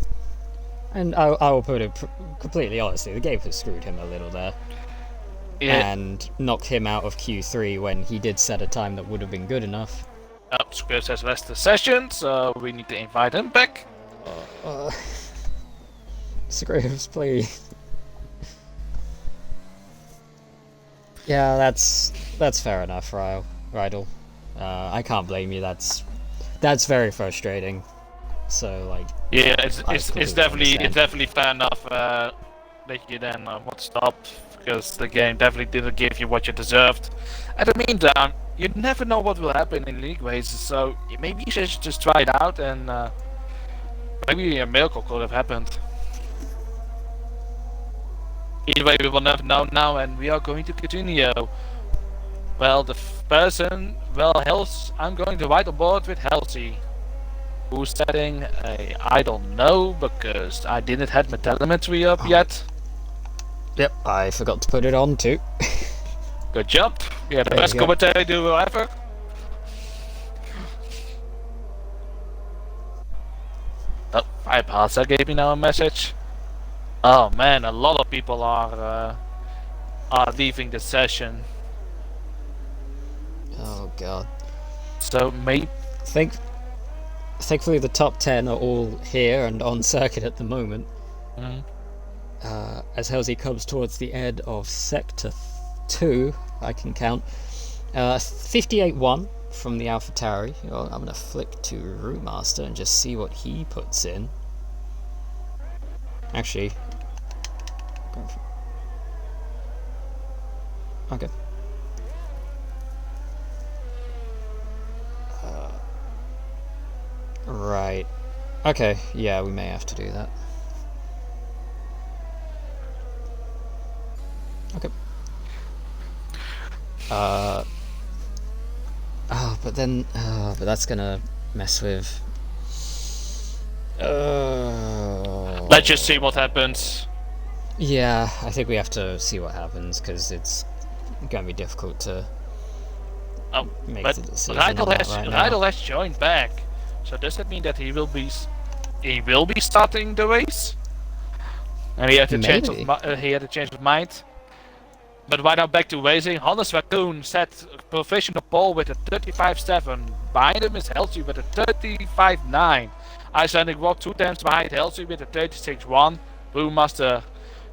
And I will put it completely honestly, the game has screwed him a little there. Yeah. And knocked him out of Q3 when he did set a time that would have been good enough. Scripps has left the session, so we need to invite him back. Scripps, please. Yeah, that's fair enough, Rydell. I can't blame you. That's very frustrating. So like. Yeah, it's definitely fair enough that you then want to stop because the game definitely didn't give you what you deserved. At the meantime, you never know what will happen in league races, so maybe you should just try it out and maybe a miracle could have happened. Either way, we will never know now, and we are going to continue. Well, I'm going to ride on board with Halsey. Who's setting I don't know, because I didn't have my telemetry up yet. Yep, I forgot to put it on too. Good job. Yeah, the best commentary duo ever. Oh, Firepass gave me now a message. Oh man, a lot of people are leaving the session. Oh god. So maybe thankfully the top 10 are all here and on circuit at the moment. As Halsey comes towards the end of Sector 2, I can count. 58-1 from the AlphaTauri. I'm going to flick to Brewmaster and just see what he puts in. Actually... Okay. Right. Okay, yeah, we may have to do that. Okay. But then, but that's gonna mess with. Let's just see what happens. Yeah, I think we have to see what happens because it's gonna be difficult to make the decision. Rydell has joined back, so does that mean that he will be starting the race? And he had a change of mind. But right now back to racing. Hannes Raccoon set provisional pole with a 35.7. Behind him is Helsi with a 35.9. Icelandic Rock 2 times behind Helsi with a 36.1. Brewmaster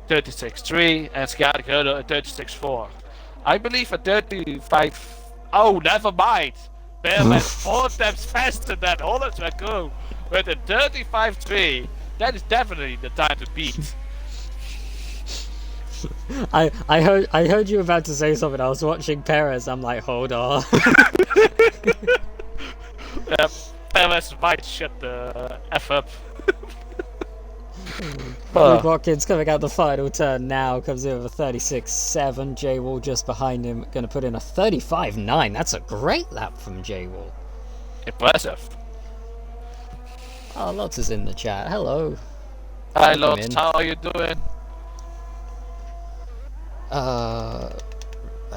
36.3 and Scharik Hurdle a 36.4. I believe a 35. Oh, never mind. Bear went 4 times faster than Hannes Raccoon with a 35.3. That is definitely the time to beat. I heard you were about to say something. I was watching Perez. I'm like, hold on. Perez might shut the F up. Luke Watkins coming out the final turn now comes in with a 36.7. J Wall just behind him, going to put in a 35.9. That's a great lap from J Wall. Impressive. Oh, Lots is in the chat. Hello. Hi, Lots. How are you doing? I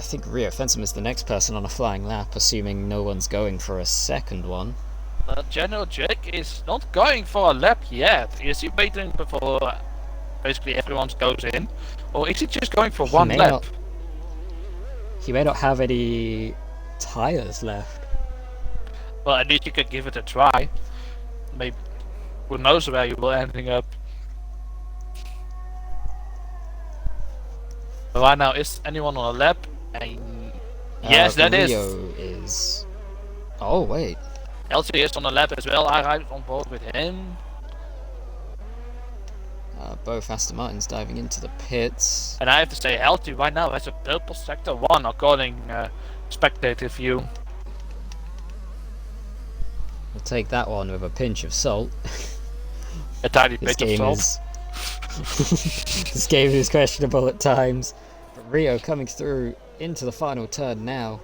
think Rio Fensom is the next person on a flying lap, assuming no one's going for a second one. General Jack is not going for a lap yet. Is he waiting before basically everyone goes in? Or is he just going for one lap? He may not have any tyres left. Well, at least you could give it a try. Maybe, who knows where you will ending up. But right now, is anyone on a lap? Yes, that Rio is. Oh, wait. LC is on a lap as well. I ride on board with him. Both Aston Martins diving into the pits. And I have to say, LT right now has a purple sector 1 according spectator view. We'll take that one with a pinch of salt. A tiny pinch of salt. This game is questionable at times. But Rio coming through into the final turn now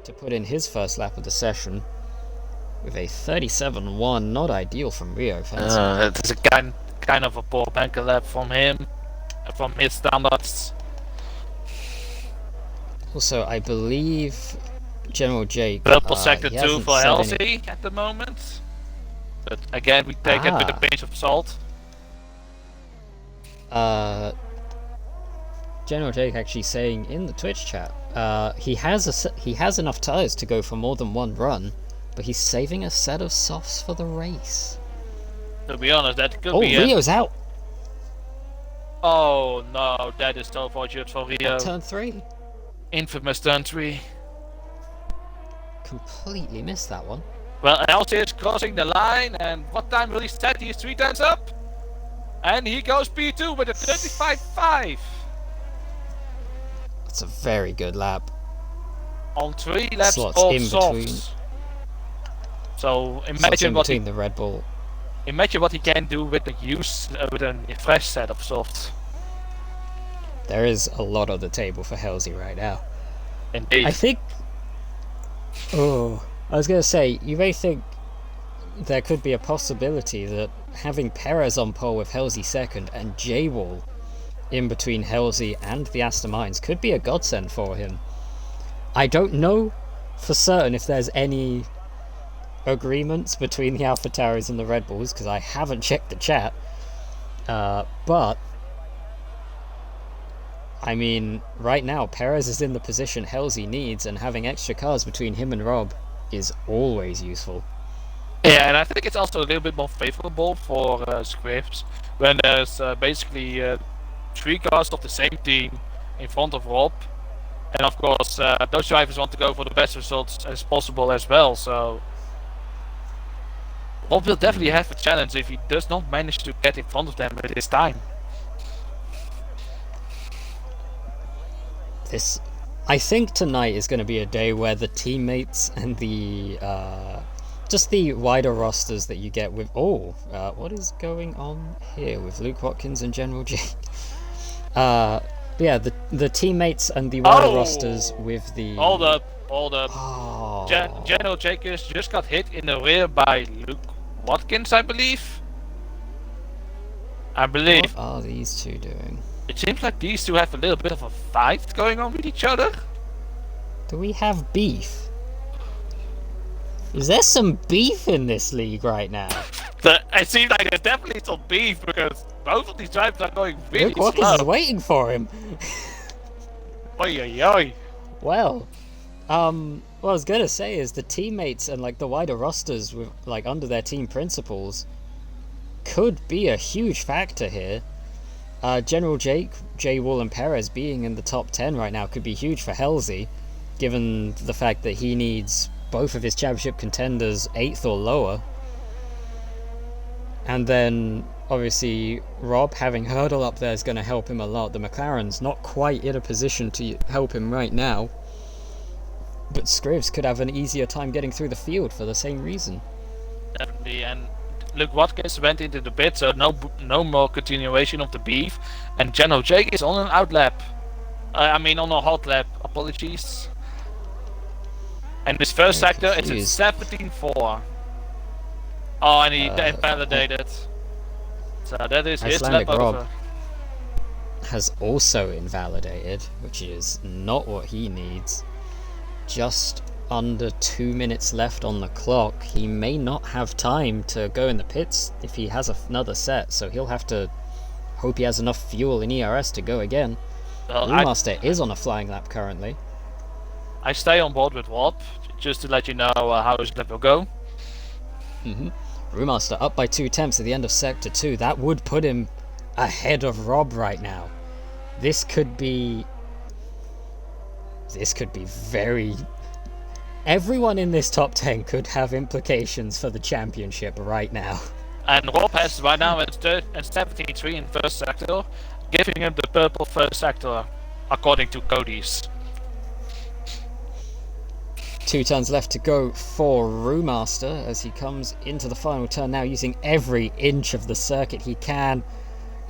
to put in his first lap of the session with a 37.1. Not ideal from Rio Fensom. It's a kind of a poor banker lap from him, from his standards. Also, I believe General Jake. Purple sector 2 for Halsey at the moment. But again, we take it with a pinch of salt. General Jake actually saying in the Twitch chat, he has enough tires to go for more than one run, but he's saving a set of softs for the race. To be honest, that could be. Oh, Rio's out. Oh no, that is so fortunate for Rio. Turn 3. Infamous turn 3. Completely missed that one. Well, Elsie is crossing the line, and what time will he set? He's 3 times up, and he goes P2 with a 35.5. That's a very good lap. On 3 laps Slots all in softs. between. So imagine between the Red Bull. Imagine what he can do with the with a fresh set of softs. There is a lot on the table for Halsey right now. Indeed. I think. Oh, I was going to say, you may think there could be a possibility that having Perez on pole with Halsey second and J-Wall in between Halsey and the Aston Martins could be a godsend for him. I don't know for certain if there's any agreements between the AlphaTauris and the Red Bulls because I haven't checked the chat. But I mean, right now Perez is in the position Halsey needs, and having extra cars between him and Rob is always useful. Yeah, and I think it's also a little bit more favorable for Scripps when there's basically 3 cars of the same team in front of Rob, and of course those drivers want to go for the best results as possible as well. So Rob will definitely have a challenge if he does not manage to get in front of them with his time. I think tonight is going to be a day where the teammates and the just the wider rosters that you get with... what is going on here with Luke Watkins and General Jake? Yeah, the teammates and the wider rosters with the... Hold up. Oh. General Jacko just got hit in the rear by Luke Watkins, I believe. What are these two doing? It seems like these two have a little bit of a fight going on with each other. Do we have beef? Is there some beef in this league right now? It seems like there's definitely some beef because both of these drivers are going really Luke Watkins slow. is waiting for him. Oi, oi, oi. Well, what I was gonna say is the teammates and like the wider rosters with like under their team principals could be a huge factor here. General Jake, J. Wall, and Perez being in the top 10 right now could be huge for Halsey, given the fact that he needs both of his championship contenders 8th or lower. And then, obviously, Rob having Hurdle up there is going to help him a lot. The McLaren's not quite in a position to help him right now, but Scrivs could have an easier time getting through the field for the same reason. Definitely, and Luke Watkins went into the pit, so no more continuation of the beef. And General Jake is on an out lap. On a hot lap. Apologies. And his first sector is at 17.4. Oh, and he invalidated. So that is his lap Rob over. Has also invalidated, which is not what he needs. Just under 2 minutes left on the clock. He may not have time to go in the pits if he has another set, so he'll have to hope he has enough fuel in ERS to go again. Well, Brewmaster is on a flying lap currently. I stay on board with Rob, just to let you know how his lap will go. Brewmaster up by 2 tenths at the end of Sector 2. That would put him ahead of Rob right now. This could be very... Everyone in this top 10 could have implications for the championship right now. And Rob has right now at 73 in first sector, giving him the purple first sector, according to Cody's. 2 turns left to go for Brewmaster as he comes into the final turn now, using every inch of the circuit he can,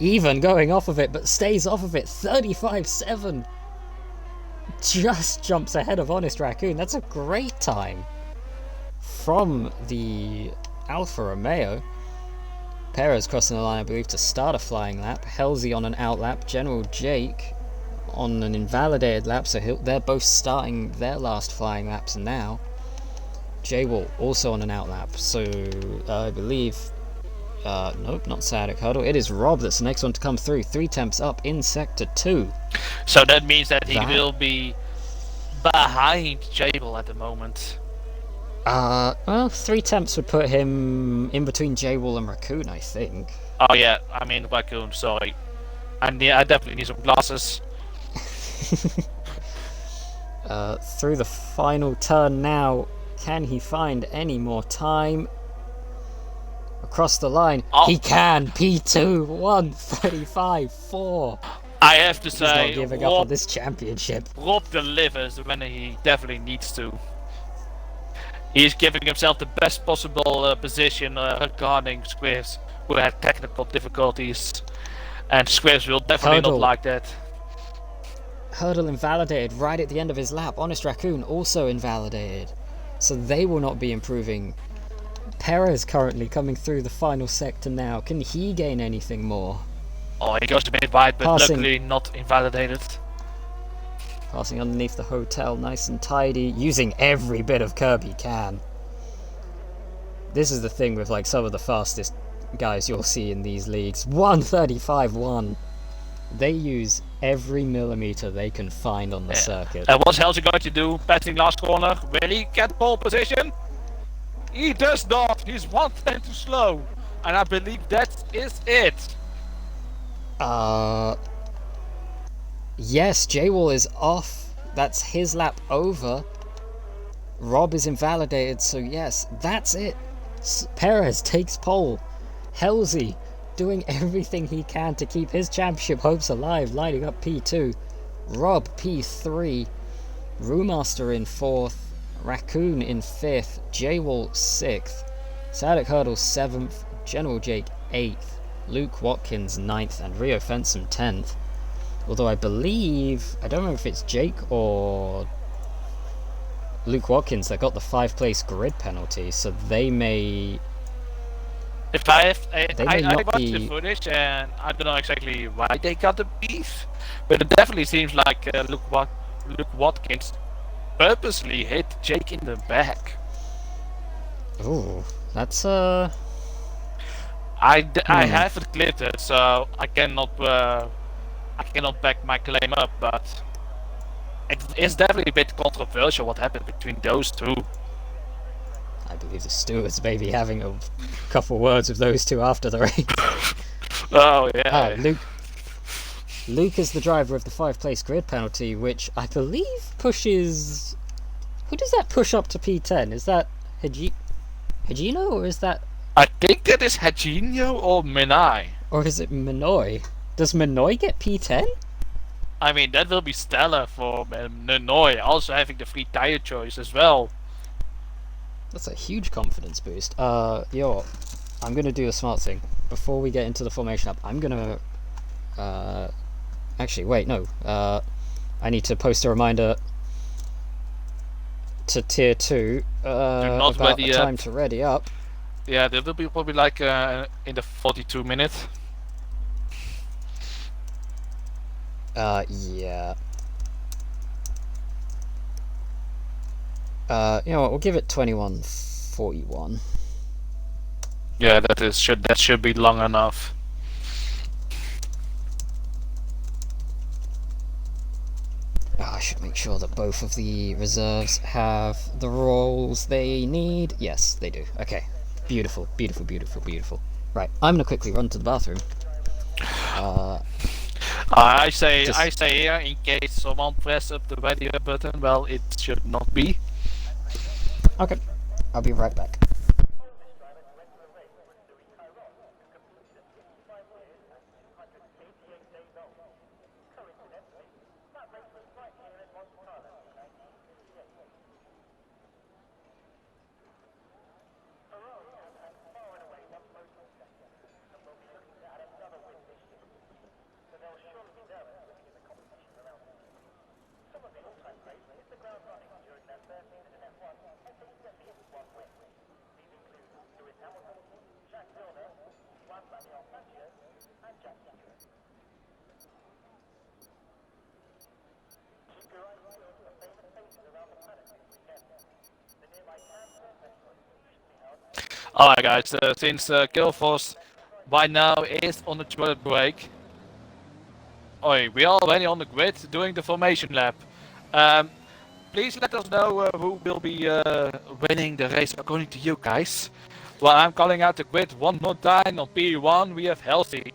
even going off of it, but stays off of it. 35.7. Just jumps ahead of Honest Raccoon. That's a great time from the Alfa Romeo. Perez crossing the line, I believe, to start a flying lap. Halsey on an out lap. General Jake on an invalidated lap, so they're both starting their last flying laps now. J-Wall also on an out lap, so I believe... nope, not Sadek Huddle. It is Rob that's the next one to come through. 3 temps up in Sector 2. So that means that he will be behind J-Wall at the moment. Well, 3 temps would put him in between J-Wall and Raccoon, I think. Oh yeah, I mean Raccoon, sorry. And yeah, I definitely need some glasses. Through the final turn now. Can he find any more time? Across the line, he can. P2, 1:35.4. I have to He's say, not giving up on this championship. Rob delivers when he definitely needs to. He's giving himself the best possible position regarding Squiffs, who had technical difficulties, and Squiffs will definitely not like that. Hurdle invalidated right at the end of his lap. Honest Raccoon also invalidated, so they will not be improving. Perez currently coming through the final sector now. Can he gain anything more? Oh, he goes a bit wide, but luckily not invalidated. Passing underneath the hotel, nice and tidy, using every bit of curb he can. This is the thing with like some of the fastest guys you'll see in these leagues. 1:35.1. They use every millimeter they can find on the circuit. And what's Halsey going to do? Passing last corner. Will he get pole position? He does not. He's 1 tenth too slow. And I believe that is it. Yes, J-Wall is off. That's his lap over. Rob is invalidated, so yes, that's it. Perez takes pole. Halsey doing everything he can to keep his championship hopes alive, lighting up P2. Rob P3. Brewmaster in 4th. Raccoon in 5th, J-Wall 6th, Sadek Hurdle 7th, General Jake 8th, Luke Watkins 9th, and Rio Fensom 10th. Although I believe, I don't know if it's Jake or Luke Watkins that got the 5th place grid penalty, so they may... If I watched the footage, and I don't know exactly why they got the beef, but it definitely seems like Luke Watkins purposely hit Jake in the back. Ooh, that's I haven't clipped it, so I cannot back my claim up, but it is definitely a bit controversial what happened between those two. I believe the stewards may be having a couple words with those two after the race. Oh yeah. Luke is the driver of the 5th place grid penalty, which I believe pushes... Who does that push up to P10? Is that Higino, or is that... I think that is Hagino or Minai. Or is it Minoy? Does Minoy get P10? I mean, that will be stellar for Minoy, also having the free tire choice as well. That's a huge confidence boost. I'm gonna do a smart thing. Before we get into the formation up, I'm gonna... Actually, wait, no. I need to post a reminder to Tier 2 about the time to ready up. Yeah, there will be probably like in the 42 minutes. Yeah. You know what, we'll give it 21:41. Yeah, that should be long enough. I should make sure that both of the reserves have the roles they need. Yes, they do. Okay. Beautiful, beautiful, beautiful, beautiful. Right, I'm gonna quickly run to the bathroom. I say here, in case someone press up the ready button, well, it should not be. Okay, I'll be right back. Alright guys, since Killforce by now is on the toilet break. We are already on the grid doing the formation lap. Please let us know who will be winning the race according to you guys. Well, I'm calling out the grid one more time. On P1 we have Halsey,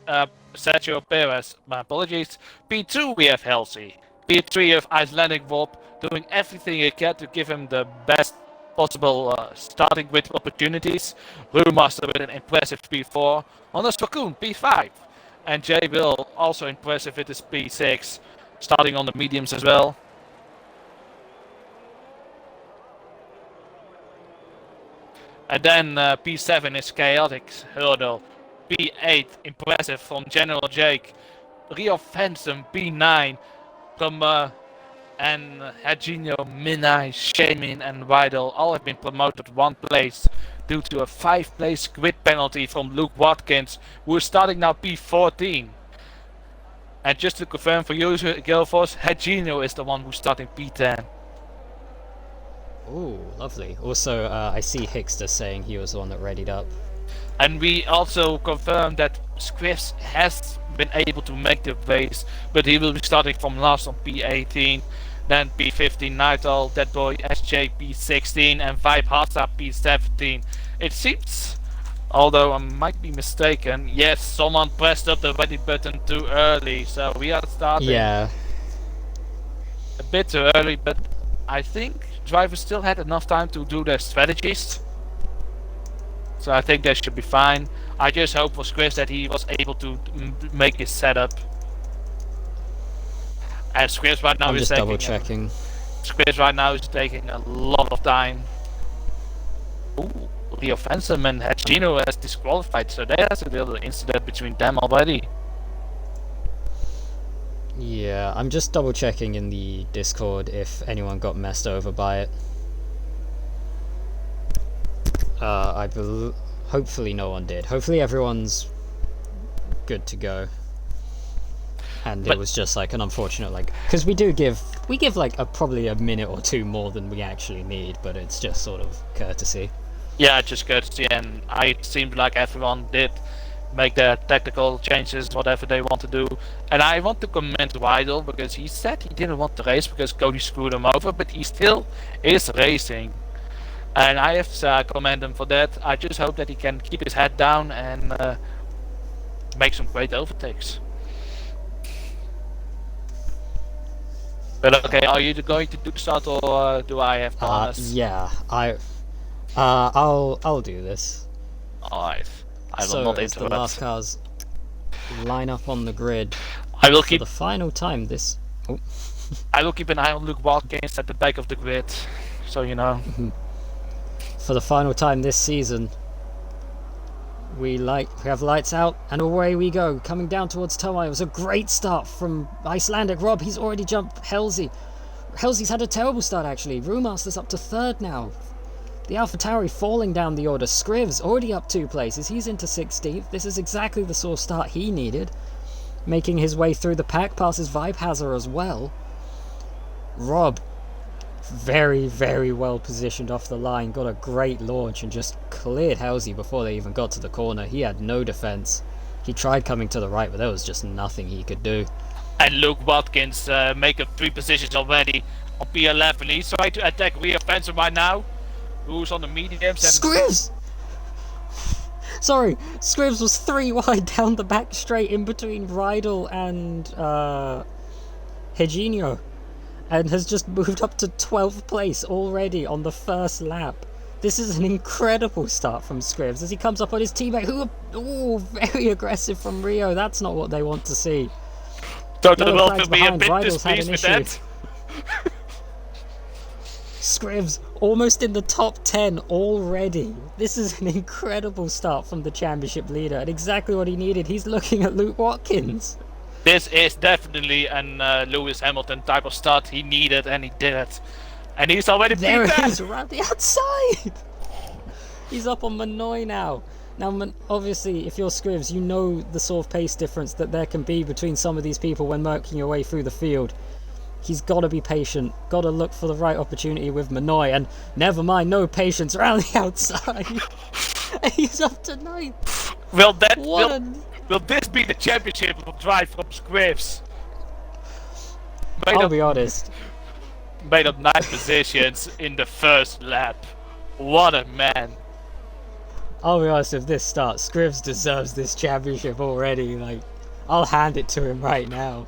Sergio Perez, my apologies. P2 we have Halsey. P3 we have Icelandic Bob doing everything he can to give him the best possible starting grid opportunities. Brewmaster with an impressive P4. Honest Raccoon P5. And Jay Will also impressive with his P6. Starting on the mediums as well. And then P7 is Chaotic Hurdle. P8 impressive from General Jake. Rio Phantom P9 from and Hagino, Minai, Shamin and Weidel all have been promoted one place due to a 5th place grid penalty from Luke Watkins, who is starting now P14. And just to confirm for you, Gilforce, Hagino is the one who's starting P10. Ooh, lovely. Also, I see Hickster saying he was the one that readied up. And we also confirmed that Scripps has been able to make the race, but he will be starting from last on P18, then P15 Nightal, Dead Boy SJ P16 and Vibe Hasa P17. It seems, although I might be mistaken, yes, someone pressed up the ready button too early, so we are starting a bit too early, but I think drivers still had enough time to do their strategies. So I think that should be fine. I just hope for Squish that he was able to make his setup. And Squish right now I'm is just double checking. Squares right now is taking a lot of time. Ooh, Leo Fensom and Hachino has disqualified, so there's a little incident between them already. Yeah, I'm just double checking in the Discord if anyone got messed over by it. Hopefully no one did. Hopefully everyone's good to go. And it was just like an unfortunate, like, because we give like probably a minute or two more than we actually need, but it's just sort of courtesy. Yeah, just courtesy, and it seemed like everyone did make their tactical changes, whatever they want to do. And I want to commend Weidel, because he said he didn't want to race because Cody screwed him over, but he still is racing. And I have to commend him for that. I just hope that he can keep his head down and make some great overtakes. But okay, are you going to do the start, or do I have bonus? Yeah, I'll do this. Alright, I will So not as the interrupt. last cars line up on the grid I will for keep the final time this. I will keep an eye on Luke Watkins at the back of the grid, so you know. For the final time this season, we have lights out and away we go, coming down towards Toei. It was a great start from Icelandic Rob. He's already jumped Halsey. Halsey's had a terrible start actually. Brewmaster's up to third now. The AlphaTauri falling down the order. Scrivs already up 2 places. He's into 16th. This is exactly the sort of start he needed. Making his way through the pack, passes Viphazer as well. Rob, very, very well positioned off the line. Got a great launch and just cleared Halsey before they even got to the corner. He had no defense. He tried coming to the right, but there was just nothing he could do. And Luke Watkins make up 3 positions already on P11. He's trying to attack rear fencer right now. Who's on the mediums? And Scrivs! Sorry, Scrivs was 3 wide down the back straight in between Rydell and Heginio, and has just moved up to 12th place already on the first lap. This is an incredible start from Scrivs as he comes up on his teammate, who very aggressive from Rio. That's not what they want to see. Total Yellow will flags be a behind. bit Rydell's had displeased an with issue. that. Scrivs almost in the top 10 already. This is an incredible start from the championship leader and exactly what he needed. He's looking at Luke Watkins. This is definitely an Lewis Hamilton type of start he needed, and he did it. And he's already There beat it that. is, around the outside. He's up on Manoy now. Now, obviously, if you're Scrivs, you know the sort of pace difference that there can be between some of these people when working your way through the field. He's got to be patient, got to look for the right opportunity with Manoy, and never mind, no patience around the outside. He's up to 9th. Will this be the championship drive from Scrivs? I'll be honest. Made up 9 positions in the first lap. What a man. I'll be honest with this start. Scrivs deserves this championship already. Like, I'll hand it to him right now.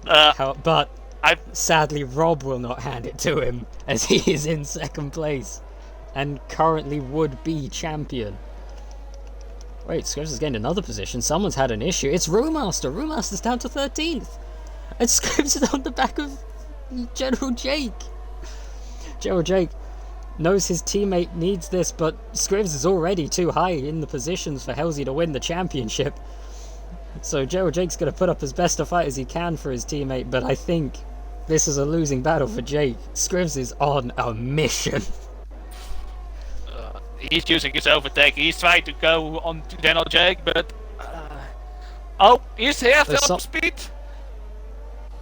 But sadly, Rob will not hand it to him as he is in 2nd place and currently would be champion. Wait, Scrivs has gained another position. Someone's had an issue. It's Remaster. Remaster's down to 13th. And Scrivs is on the back of General Jake. General Jake knows his teammate needs this, but Scrivs is already too high in the positions for Halsey to win the championship. So General Jake's going to put up as best a fight as he can for his teammate, but I think this is a losing battle for Jake. Scrivs is on a mission. He's using his overtake. He's trying to go on to General Jake, but oh, he's here still up speed.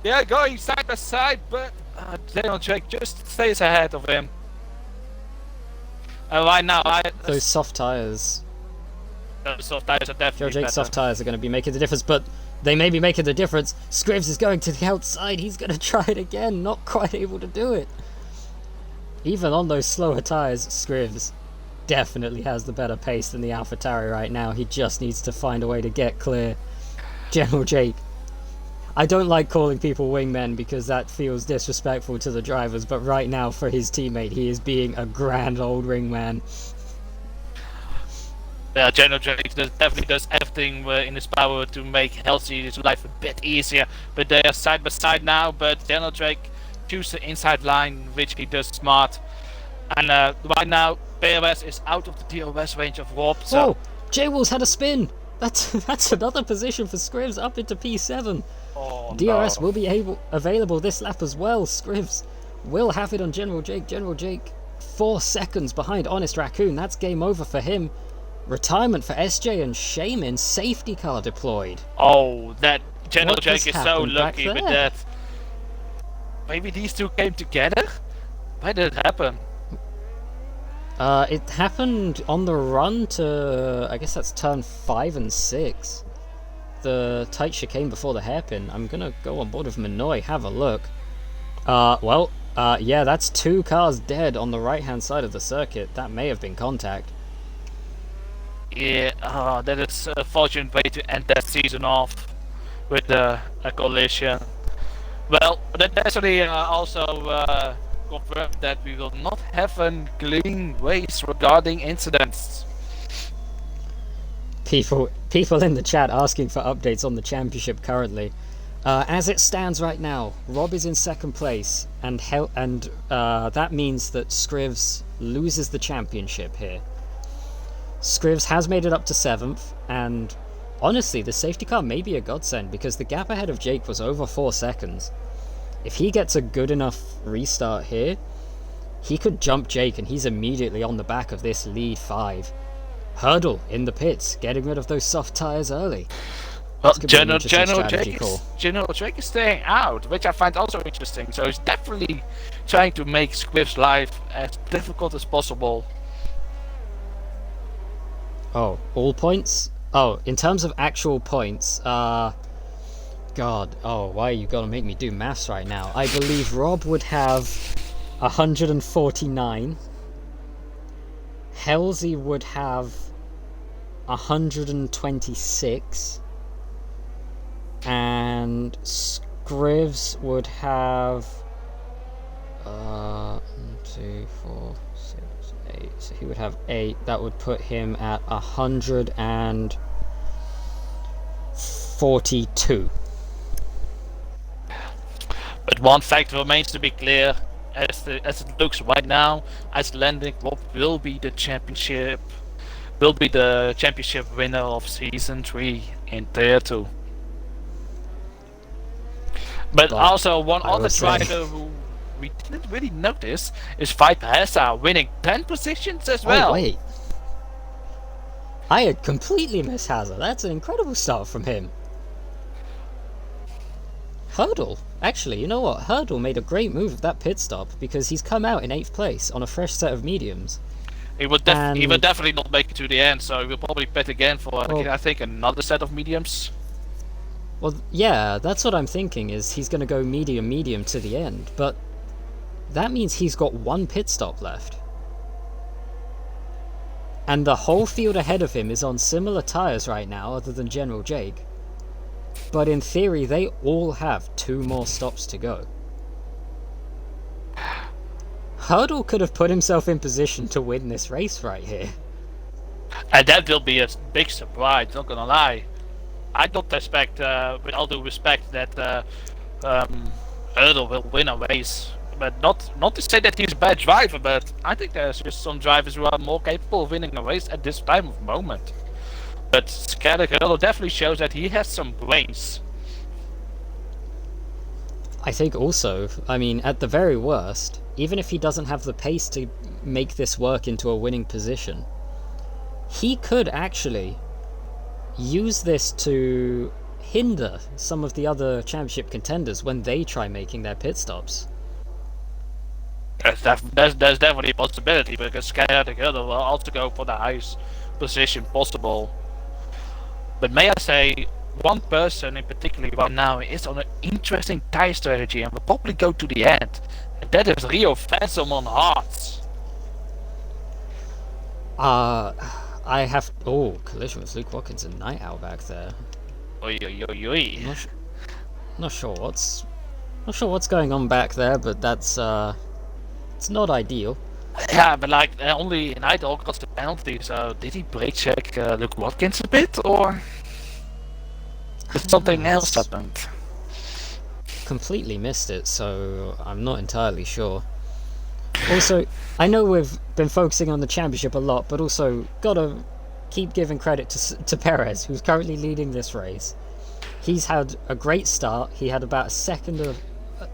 They're going side by side, but General Jake just stays ahead of him. Right now, those soft tires. Those soft tires are definitely General Jake's better. soft tires are going to be making the difference, but they may be making the difference. Scrivs is going to the outside. He's going to try it again. Not quite able to do it. Even on those slower tires, Scrivs definitely has the better pace than the AlphaTauri right now. He just needs to find a way to get clear. General Jake. I don't like calling people wingmen because that feels disrespectful to the drivers, but right now for his teammate, he is being a grand old wingman. Yeah, General Jake definitely does everything in his power to make Halsey's life a bit easier, but they are side by side now, but General Jake choose the inside line, which he does smart. And right now, POS is out of the DOS range of Rob. So Oh, J-Wolves had a spin. That's another position for Scrivs up into P7. DRS will be available this lap as well. Scrivs will have it on General Jake. General Jake 4 seconds behind Honest Raccoon. That's game over for him. Retirement for SJ and Shaman. Safety car deployed. Oh, that General What Jake has is so happened back lucky with there? that. Maybe these two came together? Why did it happen? It happened on the run to, I guess that's turn 5 and 6. The tight chicane before the hairpin. I'm gonna go on board with Minoy, have a look. Yeah, that's 2 cars dead on the right-hand side of the circuit. That may have been contact. Yeah, that is a fortunate way to end that season off with a collision. Well, that actually also confirmed that we will not have a clean race regarding incidents. People in the chat asking for updates on the championship currently. As it stands right now, Rob is in 2nd place, and that means that Scrivs loses the championship here. Scrivs has made it up to 7th, and honestly, the safety car may be a godsend because the gap ahead of Jake was over 4 seconds. If he gets a good enough restart here, he could jump Jake and he's immediately on the back of this lead 5. Hurdle in the pits, getting rid of those soft tyres early. Well, General Jake is staying out, which I find also interesting. So he's definitely trying to make Squift's life as difficult as possible. Oh, all points? Oh, in terms of actual points, God, why you gotta make me do maths right now? I believe Rob would have 149. Halsey would have 126. And Scrivs would have 1, 2, 4, 6, 8. So he would have 8. That would put him at 142. But one fact remains to be clear: as it looks right now, Icelandic Rob will be the championship winner of season 3 in Tier 2. But also one other driver who we didn't really notice is Viper Hessa winning 10 positions as well. Oh wait, I had completely missed Hazard. That's an incredible start from him. Hurdle, actually, you know what? Hurdle made a great move with that pit stop because he's come out in 8th place on a fresh set of mediums. He will definitely not make it to the end, so he will probably pit again for I think another set of mediums. Well, yeah, that's what I'm thinking, is he's going to go medium to the end, but that means he's got 1 pit stop left. And the whole field ahead of him is on similar tyres right now, other than General Jake. But in theory, they all have 2 more stops to go. Hurdle could have put himself in position to win this race right here. And that will be a big surprise, not gonna lie. I don't expect, with all due respect, that Hurdle will win a race. But not to say that he's a bad driver, but I think there's just some drivers who are more capable of winning a race at this time of moment. But Hurdle definitely shows that he has some brains. I think also, I mean, at the very worst, even if he doesn't have the pace to make this work into a winning position, he could actually use this to hinder some of the other championship contenders when they try making their pit stops. There's definitely a possibility, because Hurdle will also go for the highest position possible. But may I say, one person in particular right now is on an interesting tire strategy and will probably go to the end. And that is Rio Phantom on Hearts. I have... Oh, collision with Luke Watkins and Night Owl back there. Oi, oi, oi, oi. Not sure what's going on back there, but that's it's not ideal. Yeah, but like only Night Owl got the penalty, so did he brake check Luke Watkins a bit, or did something else happened? completely missed it, so I'm not entirely sure. Also, I know we've been focusing on the championship a lot, but also gotta keep giving credit to Perez, who's currently leading this race. He's had a great start. He had about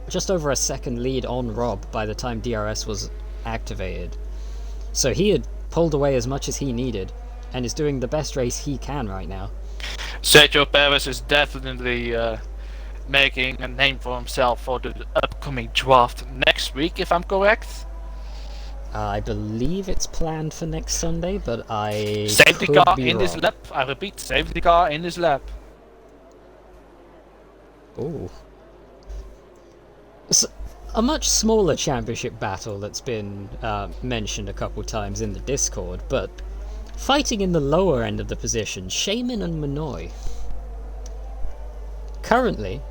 just over a second lead on Rob by the time DRS was activated. So he had pulled away as much as he needed, and is doing the best race he can right now. Sergio Perez is definitely making a name for himself for the upcoming draft next week, if I'm correct. I believe it's planned for next Sunday, but I Safety could car be in wrong. this lap. I repeat, safety car in this lap. Ooh. A much smaller championship battle that's been mentioned a couple times in the Discord, but fighting in the lower end of the position, Shaman and Manoy. Currently,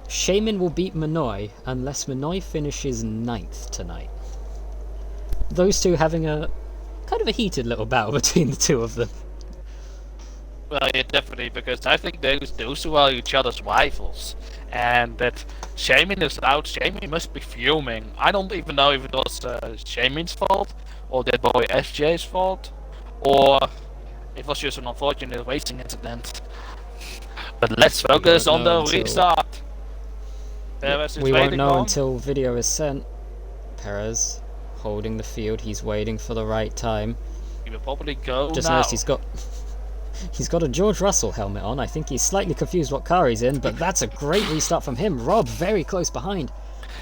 Shaman will beat Manoy unless Manoy finishes 9th tonight. Those two having a kind of a heated little battle between the two of them. Well, yeah, definitely, because I think those two are each other's rivals, and that Shaman is out. Shaman must be fuming. I don't even know if it was Shaman's fault, or that boy SJ's fault, or it was just an unfortunate racing incident. But let's focus on the restart. Perez is We won't waiting know on. until video is sent. Perez holding the field. He's waiting for the right time. He will probably go Just now. noticed he's got a George Russell helmet on. I think he's slightly confused what car he's in, but that's a great restart from him. Rob very close behind.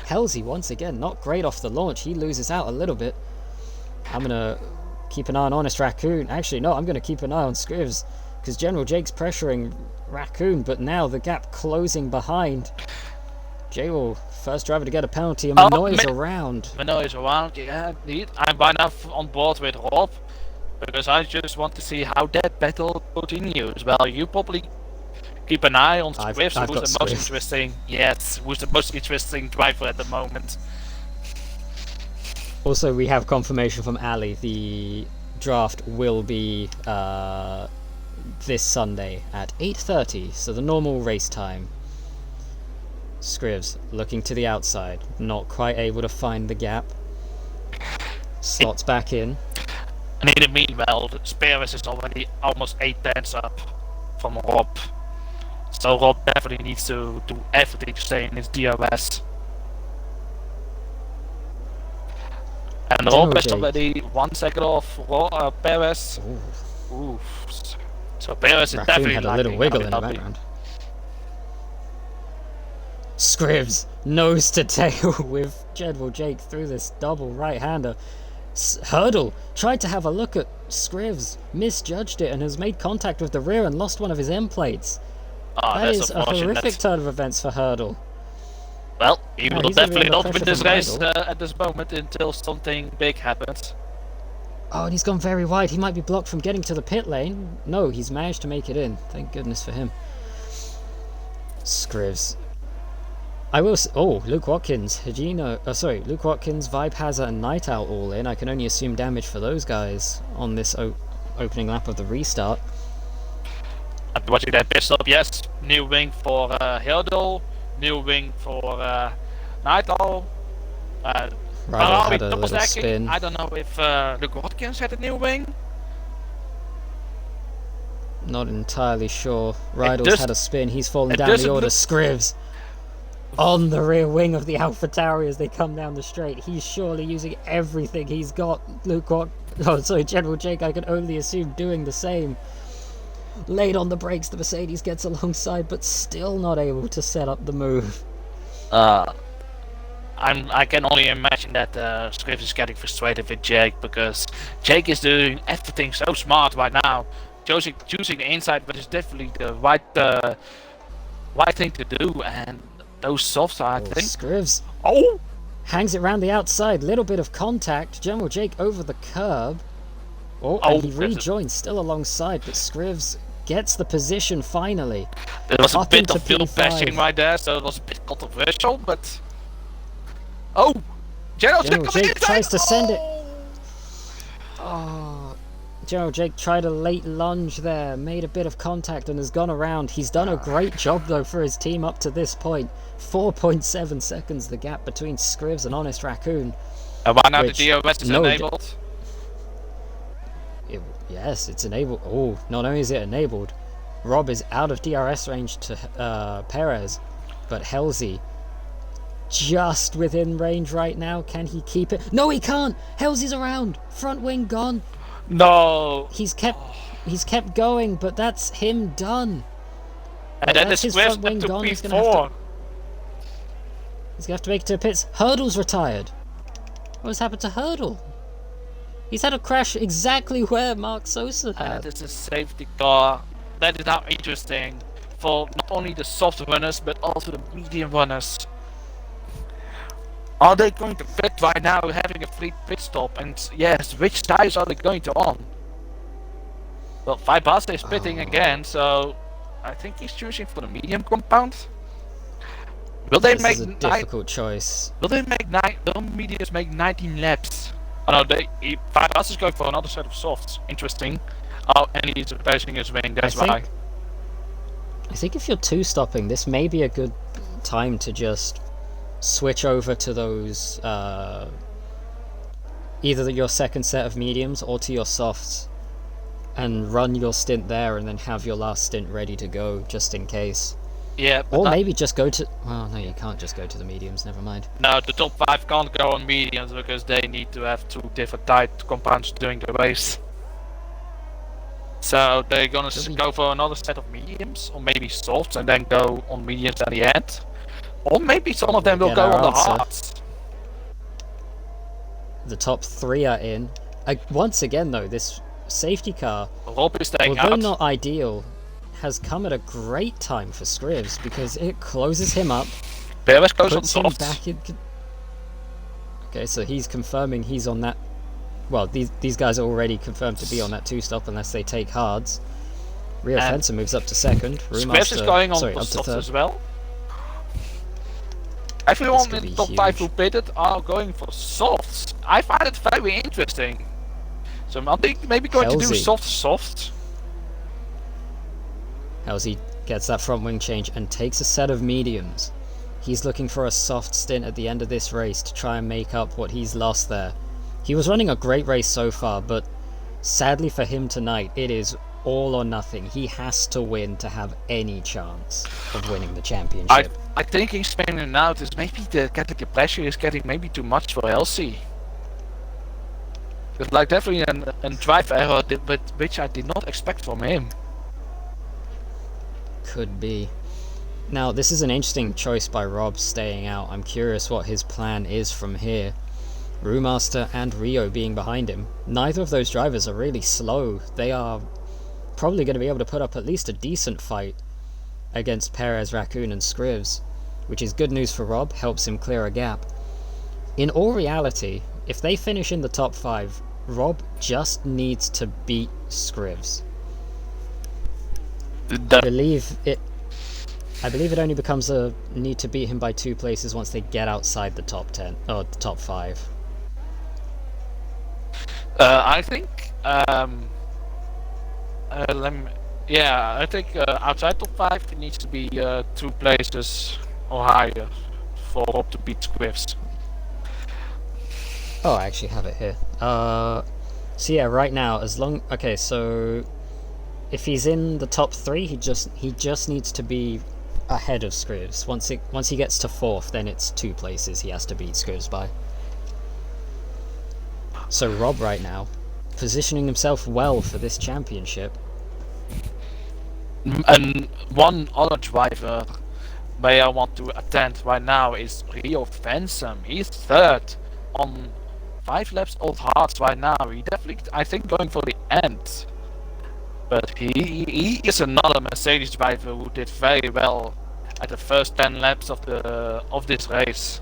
Halsey once again not great off the launch. He loses out a little bit. I'm gonna keep an eye on Honest Raccoon. Actually, no, I'm gonna keep an eye on Scrivs, because General Jake's pressuring Raccoon, but now the gap closing behind. Jay will first driver to get a penalty, and Manoy's around. Manoy is around, yeah, indeed. I'm by now on board with Rob, because I just want to see how that battle continues. Well, you probably keep an eye on Swift, I've who's got the most Swift. interesting. Yes, who's the most interesting driver at the moment. Also, we have confirmation from Ali. The draft will be this Sunday at 8:30, so the normal race time. Scrivs looking to the outside, not quite able to find the gap. Slots back in. And in the meanwhile, Perez is already almost 8 tenths up from Rob. So Rob definitely needs to do everything to stay in his DRS. And Rob is already 1 second off Perez. Ooh. So Perez is Raccoon definitely had a little wiggle in the background. Scrivs nose to tail with General Jake through this double right-hander. Hurdle tried to have a look at Scrivs, misjudged it, and has made contact with the rear and lost one of his end plates. That is a horrific turn of events for Hurdle. Well, he will definitely not win this race Idle. at this moment until something big happens. Oh, and he's gone very wide. He might be blocked from getting to the pit lane. No, he's managed to make it in. Thank goodness for him. Scrivs. Luke Watkins, Luke Watkins, Vibe Hazard, and Night Owl all in. I can only assume damage for those guys on this opening lap of the restart. I'm watching that pit stop, yes. New wing for Hildel, new wing for Night Owl. Rydell had a little spin. I don't know if Luke Watkins had a new wing. Not entirely sure. Rydell's had a spin. He's fallen down the order. Scrivs on the rear wing of the Alpha Tauri as they come down the straight. He's surely using everything he's got. General Jake, I can only assume, doing the same. Late on the brakes, the Mercedes gets alongside, but still not able to set up the move. I can only imagine that Scrivs is getting frustrated with Jake, because Jake is doing everything so smart right now. Choosing the inside, but it's definitely the right thing to do, and those softs are, I think. Scrivs Oh! hangs it round the outside, little bit of contact. General Jake over the curb. And he rejoins, still alongside, but Scrivs gets the position finally. There was a Up bit into of field P5. bashing right there, so it was a bit controversial, but... Oh! General Jake tries to send it. Oh! Jake tried a late lunge there, made a bit of contact and has gone around. He's done a great job though for his team up to this point. 4.7 seconds the gap between Scrivs and Honest Raccoon. And why now the DOS is enabled? Yes, it's enabled. Oh, not only is it enabled, Rob is out of DRS range to Perez, but Halsey just within range right now. Can he keep it? No, he can't. Halsey's around. Front wing gone. No. He's kept going, but that's him done. And then his front wing gone. He's gonna have to make it to pits. Hurdle's retired. What has happened to Hurdle? He's had a crash exactly where Mark Sosa had. That is a safety car. That is now interesting for not only the soft runners but also the medium runners. Are they going to pit right now, having a free pit stop? And yes, which tires are they going to on? Well, Vibasta is pitting again, so I think he's choosing for the medium compound. Will they make a difficult choice? Will they make the mediums make 19 laps? Oh no, Vibasta is going for another set of softs. Interesting. Oh, and he's replacing his wing. That's why. I think if you're two-stopping, this may be a good time to just switch over to those either your second set of mediums or to your softs and run your stint there and then have your last stint ready to go just in case. Yeah, or maybe just go to... Well, no, you can't just go to the mediums, never mind. No, the top 5 can't go on mediums because they need to have 2 different tire compounds during the race. So they're gonna go for another set of mediums or maybe softs and then go on mediums at the end. Or maybe some of them will go on the hards. The top 3 are in. Once again though, this safety car, Rob is staying although out. not ideal, has come at a great time for Scrivs because it closes him up, Perez goes on puts him soft. back in... Okay, so he's confirming he's on that... Well, these guys are already confirmed to be on that 2-stop unless they take hards. Rio Fencer moves up to second. Scrivs is going on for soft as well. Everyone in the top 5 who pitted are going for softs. I find it very interesting. So I think maybe going to do soft. Halsey gets that front wing change and takes a set of mediums. He's looking for a soft stint at the end of this race to try and make up what he's lost there. He was running a great race so far, but sadly for him tonight, it is all or nothing. He has to win to have any chance of winning the championship. I think he's spinning out. Is maybe the pressure is getting maybe too much for Halsey. It's like definitely a drive error, but which I did not expect from him. Could be. Now, this is an interesting choice by Rob staying out. I'm curious what his plan is from here. Brewmaster and Rio being behind him. Neither of those drivers are really slow. They are probably going to be able to put up at least a decent fight against Perez, Raccoon and Scrivs, which is good news for Rob, helps him clear a gap. In all reality, if they finish in the top 5, Rob just needs to beat Scrivs. I believe it only becomes a need to beat him by 2 places once they get outside the top 10 or the top 5. I think I think outside top 5 it needs to be 2 places or higher for Rob to beat Scrivs. Oh, I actually have it here. So yeah, right now, so if he's in the top 3, he just needs to be ahead of Scrivs. Once he gets to 4th, then it's 2 places he has to beat Scrivs by. So Rob right now, positioning himself well for this championship. And one other driver may I want to attend right now is Rio Fencer. He's 3rd on 5 laps old hards right now. He definitely, I think, going for the end. But he is another Mercedes driver who did very well at the first 10 laps of this race.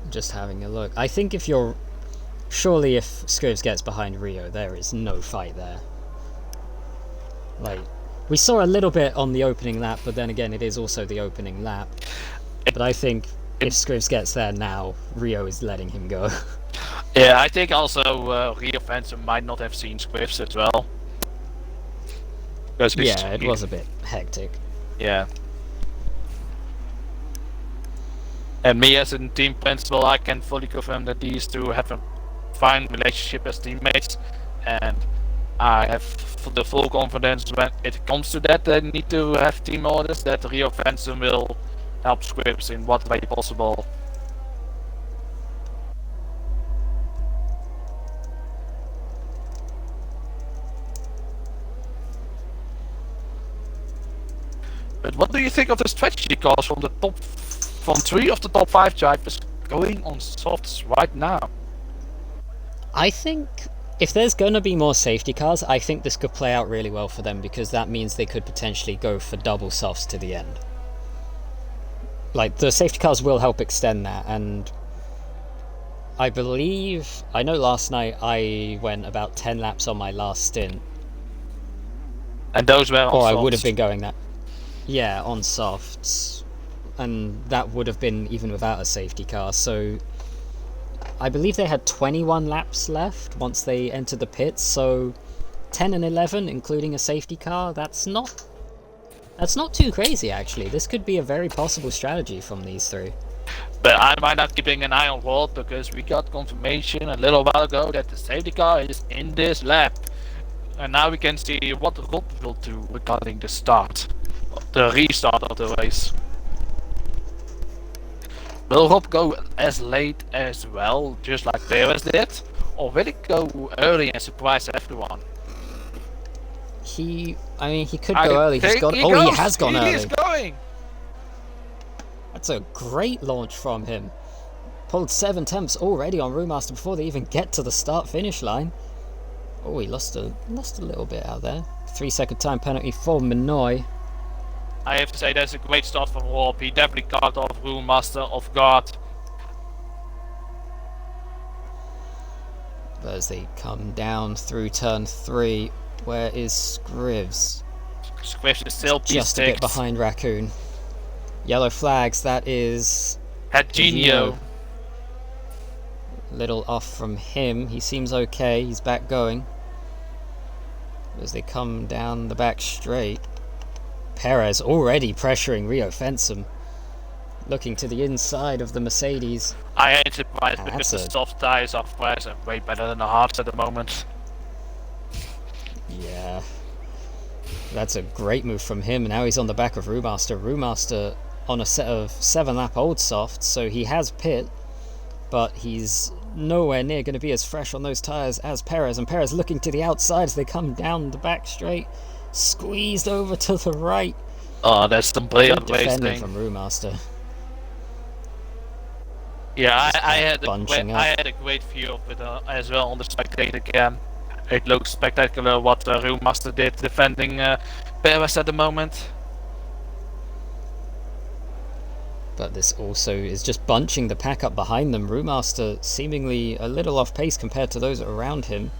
Just having a look. I think if Scrivs gets behind Rio, there is no fight there. Like, we saw a little bit on the opening lap, but then again, it is also the opening lap. But I think if Scrivs gets there now, Rio is letting him go. Yeah, I think also Rio Phantom might not have seen Scripps as well. Yeah, it was a bit hectic. Yeah. And me as a team principal, I can fully confirm that these two have a fine relationship as teammates, and I have the full confidence when it comes to that they need to have team orders that Rio Phantom will help Scripps in what way possible. But what do you think of the strategy calls from from 3 of the top 5 drivers going on softs right now? I think if there's gonna be more safety cars, I think this could play out really well for them, because that means they could potentially go for double softs to the end. Like, the safety cars will help extend that, and I know last night I went about 10 laps on my last stint. And those were on Or softs. I would have been going that. Yeah, on softs. And that would have been even without a safety car, so I believe they had 21 laps left once they entered the pits, so 10 and 11, including a safety car, that's not too crazy, actually. This could be a very possible strategy from these three. But I might not keeping an eye on Walt, because we got confirmation a little while ago that the safety car is in this lap. And now we can see what Rob will do regarding the restart of the race. Will Rob go as late as well, just like Perez did? Or will it go early and surprise everyone? He could go early. He has gone early. He is going! That's a great launch from him. Pulled 7 temps already on Brewmaster before they even get to the start-finish line. Oh, he lost a little bit out there. 3-second time penalty for Minoy. I have to say that's a great start from Rob. He definitely caught off Brewmaster off guard. But as they come down through turn 3, where is Scrivs? Scrivs is still just a bit behind Raccoon. Yellow flags, that is Genio. Little off from him. He seems okay. He's back going. As they come down the back straight, Perez already pressuring Rio Fensum, looking to the inside of the Mercedes. I ain't surprised, because the soft tires are way better than the hards at the moment. Yeah, that's a great move from him. Now he's on the back of Brewmaster. Brewmaster on a set of 7-lap old softs, so he has pit, but he's nowhere near going to be as fresh on those tyres as Perez. And Perez looking to the outside as they come down the back straight, squeezed over to the right. Oh, that's some brilliant defending from Brewmaster. Yeah, I had a great view of it as well on the spectator cam. It looks spectacular what Brewmaster did defending Perez at the moment. But this also is just bunching the pack up behind them. Brewmaster seemingly a little off pace compared to those around him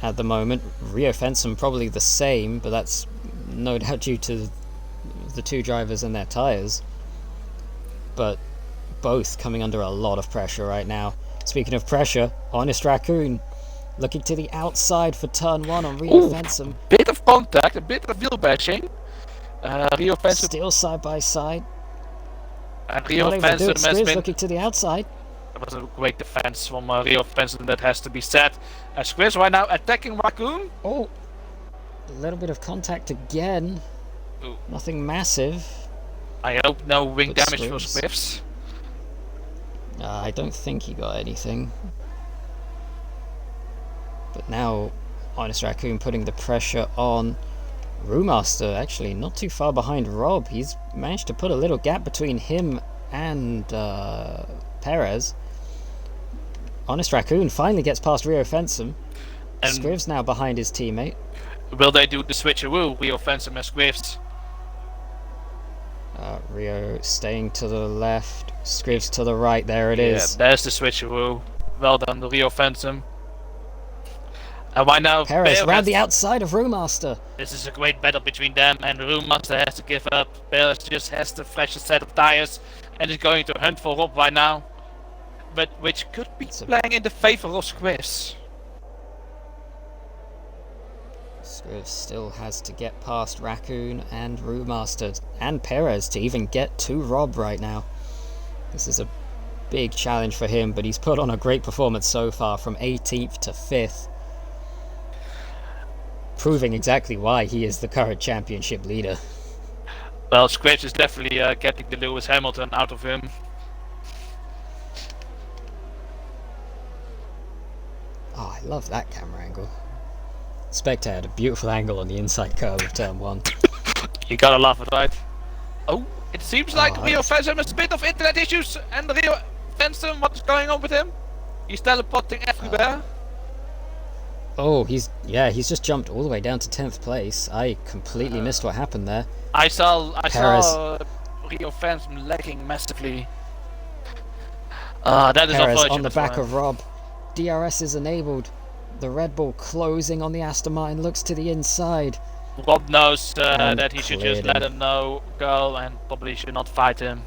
at the moment. Rio Fensum probably the same, but that's no doubt due to the two drivers and their tyres. But both coming under a lot of pressure right now. Speaking of pressure, Honest Raccoon looking to the outside for turn 1 on Rio Fensum. Bit of contact, a bit of wheel bashing. Rio Fensum still side by side. And Rio Fensum has been looking to the outside. That was a great defense from Rio Fensum, that has to be said. And Squiz right now attacking Raccoon. Oh, a little bit of contact again. Ooh. Nothing massive. I hope no wing damage for Squiz. I don't think he got anything. But now, Honest Raccoon putting the pressure on Brewmaster, actually not too far behind Rob. He's managed to put a little gap between him and Perez. Honest Raccoon finally gets past Rio Fensum. And Scrivs now behind his teammate. Will they do the switcheroo, Rio Fensum and Scrivs? Rio staying to the left, Scrivs to the right, there it is. Yeah, there's the switcheroo. Well done, the Rio Fensum. And why now Perez around the outside of Brewmaster. This is a great battle between them, and Brewmaster has to give up. Perez just has the freshest set of tires and is going to hunt for Rob right now. but which could be It's a- playing in the favor of Squiz. Scriv still has to get past Raccoon and Brewmaster and Perez to even get to Rob right now. This is a big challenge for him, but he's put on a great performance so far from 18th to 5th. Proving exactly why he is the current championship leader. Well, Squiz is definitely getting the Lewis Hamilton out of him. Oh, I love that camera angle. Spectre had a beautiful angle on the inside curve of turn 1. You gotta love it, right? Oh, it seems like Oh, Rio Phantom has a bit of internet issues, and Rio Phantom, what's going on with him? He's teleporting everywhere. Oh, he's just jumped all the way down to 10th place. I completely missed what happened there. I saw Perez. Rio Phantom lagging massively. That is Perez unfortunate on the back for him. of Rob. DRS is enabled. The Red Bull closing on the Aston Martin, looks to the inside. Rob knows And that he should cleared just let him. him know, go, and probably should not fight him.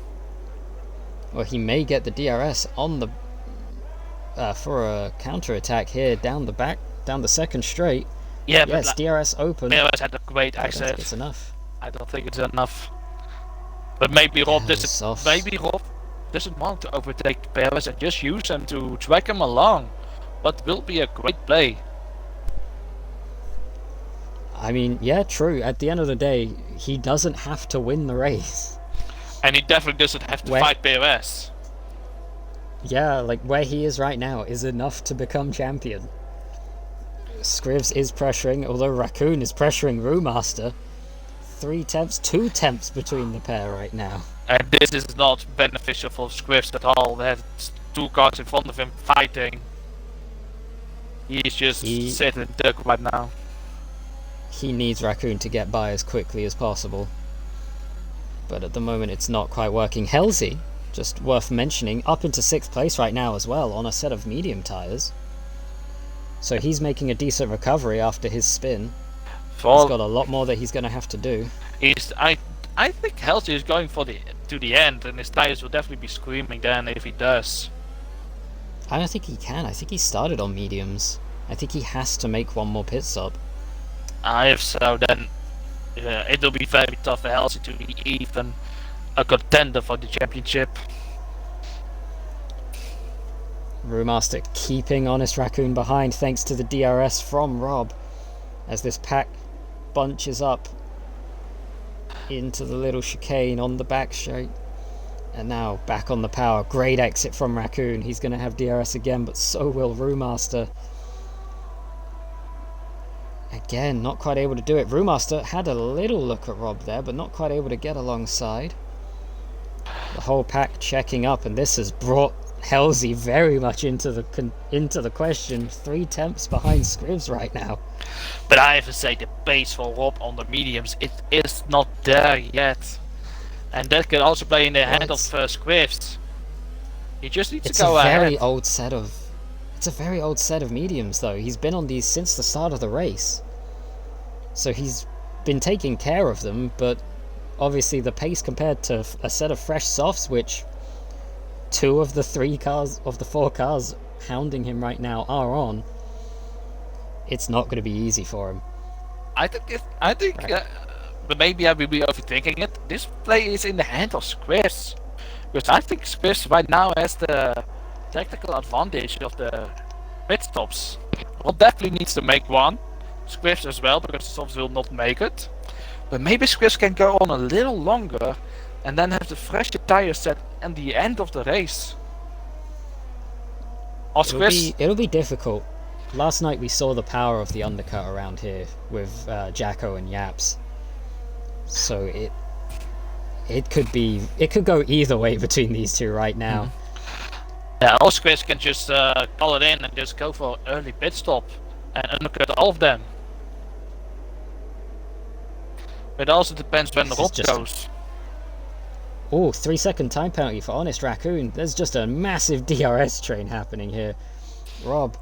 Well, he may get the DRS on the for a counter attack here down the back, down the second straight. Yeah, Yes, but DRS open. Perez had a great I don't think access. it's enough. I don't think it's enough. But maybe Rob Yeah, doesn't. soft. Maybe Rob doesn't want to overtake Perez and just use him to drag him along. What will be a great play. I mean, yeah, true. At the end of the day, he doesn't have to win the race. And he definitely doesn't have to Where- fight Perez. Yeah, like where he is right now is enough to become champion. Scrivs is pressuring, although Raccoon is pressuring Brewmaster. 2 tenths between the pair right now. And this is not beneficial for Squift at all. There's 2 cars in front of him fighting. He's just sitting duck right now. He needs Raccoon to get by as quickly as possible. But at the moment it's not quite working. Halsey, just worth mentioning, up into 6th place right now as well on a set of medium tyres. So he's making a decent recovery after his spin. He's got a lot more that he's going to have to do. I think Halsey is going for to the end, and his tires will definitely be screaming then if he does. I don't think he can. I think he started on mediums. I think he has to make one more pit stop. If so, then it will be very tough for Halsey to be even a contender for the championship. Brewmaster keeping Honest Raccoon behind thanks to the DRS from Rob as this pack bunches up into the little chicane on the back straight. And now back on the power. Great exit from Raccoon. He's going to have DRS again, but so will Brewmaster. Again, not quite able to do it. Brewmaster had a little look at Rob there, but not quite able to get alongside. The whole pack checking up, and this has brought Halsey very much into the question. 3 tenths behind Scrivs right now. But I have to say, the pace for Rob on the mediums, it is not there yet. And that can also play in the hand of Squift. He just needs to go ahead. It's a very old set of mediums though. He's been on these since the start of the race. So he's been taking care of them, but obviously the pace compared to a set of fresh softs, which 2 of the 4 cars hounding him right now are on, it's not going to be easy for him. I think but maybe I will be overthinking it. This play is in the hand of Squift. Because I think Squift right now has the tactical advantage of the pit stops. Rob definitely needs to make one. Squift as well, because the stops will not make it. But maybe Squift can go on a little longer and then have the fresh tire set at the end of the race. Or It'll be difficult. Last night we saw the power of the undercut around here with Jacko and Yaps. So it could go either way between these two right now. Yeah, or Squift can just call it in and just go for early pit stop and undercut all of them. But it also depends when Rob goes. Oh, 3-second time penalty for Honest Raccoon. There's just a massive DRS train happening here. Rob.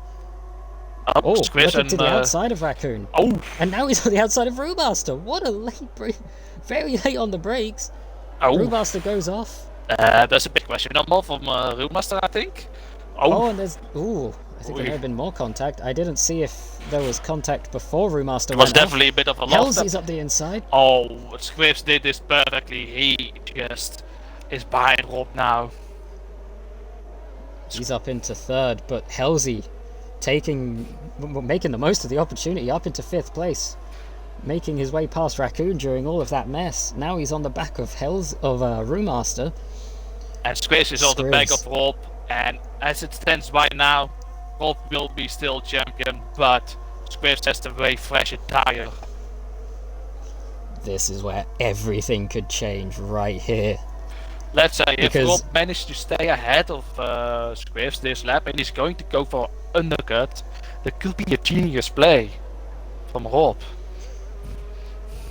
Oh, looking to the outside of Raccoon. Oh! And now he's on the outside of Brewmaster. What a late break. Very late on the brakes. Oh. Brewmaster goes off. That's a big question number from Brewmaster, I think. Oh, and there's... Ooh, I think there Oy. may have been more contact. I didn't see if there was contact before Brewmaster It was went off. definitely a bit of a loss. Halsey's up the inside. Oh, Scripps did this perfectly. He just is behind Rob now. He's up into third, but Halsey making the most of the opportunity, up into 5th place, making his way past Raccoon during all of that mess. Now he's on the back of Brewmaster. And Scripps is on the back of Rob. And as it stands right now, Rob will be still champion, but Scripps has the way fresher tire. This is where everything could change right here. Let's say if Because- Rob managed to stay ahead of Scripps this lap and he's going to go for undercut, that could be a genius play from Rob.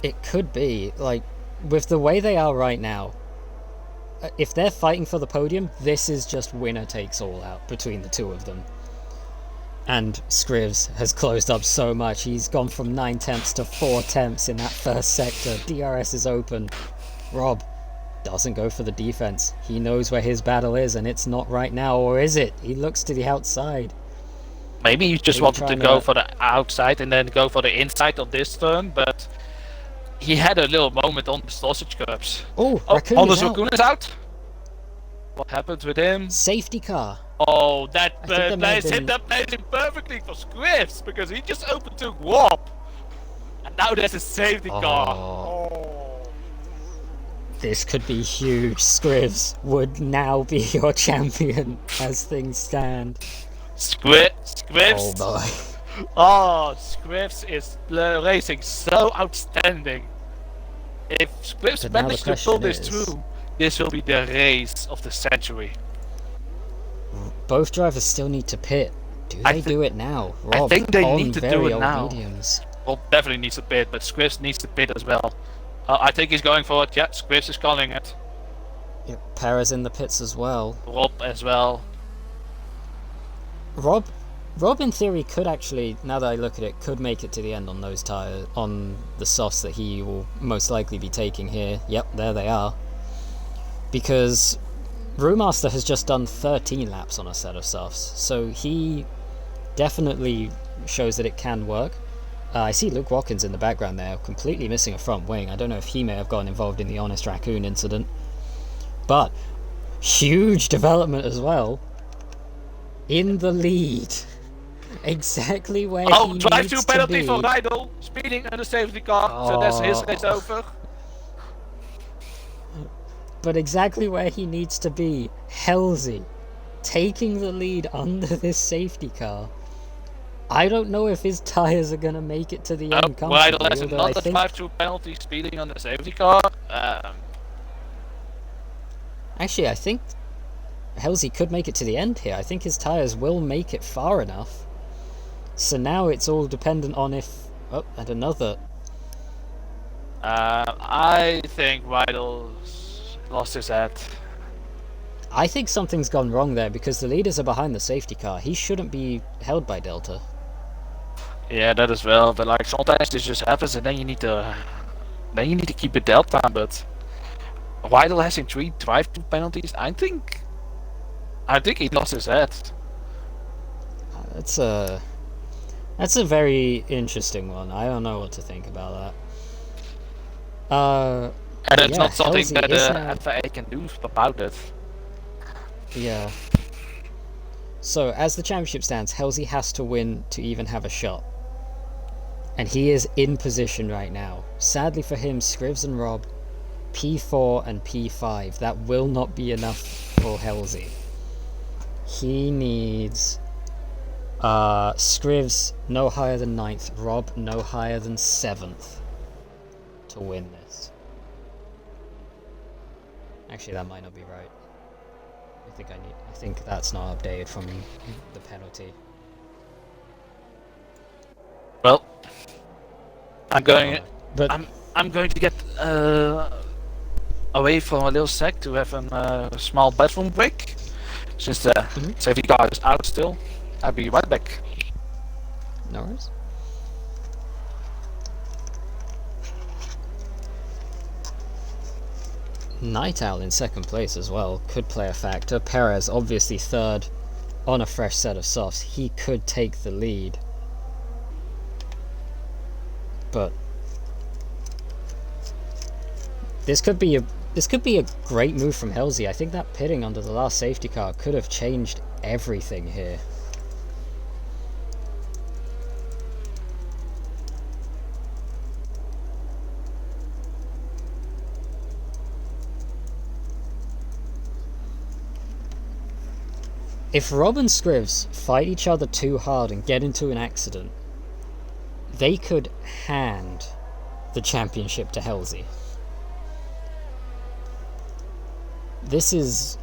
It could be, like, with the way they are right now, if they're fighting for the podium, this is just winner takes all out between the two of them. And Scrivs has closed up so much. He's gone from 9 tenths to 4 tenths in that first sector. DRS is open. Rob doesn't go for the defense. He knows where his battle is, and it's not right now, or is it? He looks to the outside. Maybe he just Maybe wanted to trying go to- for the outside and then go for the inside on this turn, but he had a little moment on the sausage curbs. Oh, Oh, Raccoon Honda's is out. Raccoon is out. What happened with him? Safety car. Oh, that I think there may have plays him. been- That plays him perfectly for Scripps because he just overtook Rob, and now there's a safety car. Oh. This could be huge. Scrivs would now be your champion as things stand. Scripps. Oh boy. Oh, Scripps is racing so outstanding. If Scripps But now the manages to pull question this is- through, this will be the race of the century. Both drivers still need to pit. Do I they thi- do it now? I Rob think they on need to do very it old now. mediums. Rob definitely needs to pit, but Scripps needs to pit as well. I think he's going for it. Yeah, Scripps is calling it. Yep, Perez in the pits as well. Rob as well. Rob in theory could actually, now that I look at it, could make it to the end on those tires, on the softs that he will most likely be taking here. Yep, there they are. Because Brewmaster has just done 13 laps on a set of softs, so he definitely shows that it can work. I see Luke Watkins in the background there, completely missing a front wing. I don't know if he may have gotten involved in the Honest Raccoon incident. But, huge development as well. In the lead. Exactly where he Oh, drive needs through penalty to be. for Rydell, speeding under safety car, so that's his race over. But exactly where he needs to be. Halsey, taking the lead under this safety car. I don't know if his tyres are going to make it to the end comfortably, Rydell has although I another think... drive through penalty, speeding under safety car. Actually, I think Halsey could make it to the end here. I think his tyres will make it far enough. So now it's all dependent on if... Oh, and another... I think Rydell's lost his head. I think something's gone wrong there because the leaders are behind the safety car. He shouldn't be held by Delta. Yeah, that as well. But like sometimes this just happens, and then you need to keep it Delta. But Rydell has in 3 drive-through penalties. I think he lost his head. That's a very interesting one. I don't know what to think about that. And it's yeah, not something Halsey that is the now- FIA can do about it. Yeah. So, as the championship stands, Halsey has to win to even have a shot. And he is in position right now. Sadly for him, Scrivs and Rob, P4 and P5. That will not be enough for Halsey. He needs... Scrivs no higher than 9th, Rob no higher than 7th to win this. Actually, that might not be right. I think that's not updated from the penalty. Well, I'm going to get away from a little sec to have a small bathroom break. Since the safety car is out still, I'll be right back. No worries. Night Owl in second place as well could play a factor. Perez obviously third, on a fresh set of softs, he could take the lead. But this could be a great move from Halsey. I think that pitting under the last safety car could have changed everything here. If Rob and Scrivs fight each other too hard and get into an accident, they could hand the championship to Halsey. This is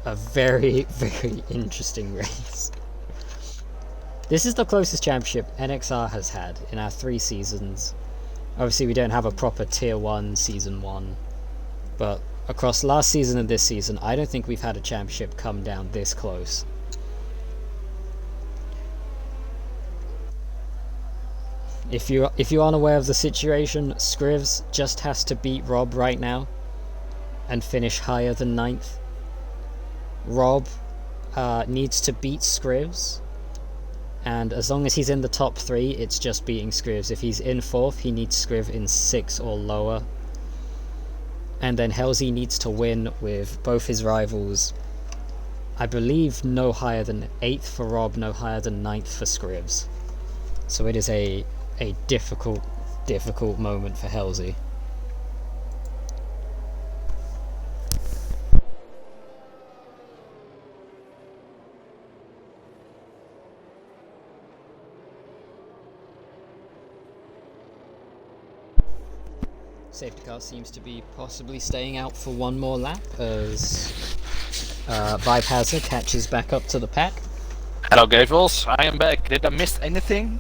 a very, very interesting race. This is the closest championship NXR has had in our 3 seasons. Obviously we don't have a proper tier 1 season 1, but across last season and this season, I don't think we've had a championship come down this close. If you aren't aware of the situation, Scrivs just has to beat Rob right now and finish higher than 9th. Rob needs to beat Scrivs, and as long as he's in the top 3, it's just beating Scrivs. If he's in 4th, he needs Scriv in 6 or lower. And then Halsey needs to win with both his rivals. I believe no higher than 8th for Rob, no higher than 9th for Scrivs. So it is a difficult moment for Halsey. Safety car seems to be possibly staying out for one more lap as Vibe Hazard catches back up to the pack. Hello Gavels, I am back. Did I miss anything?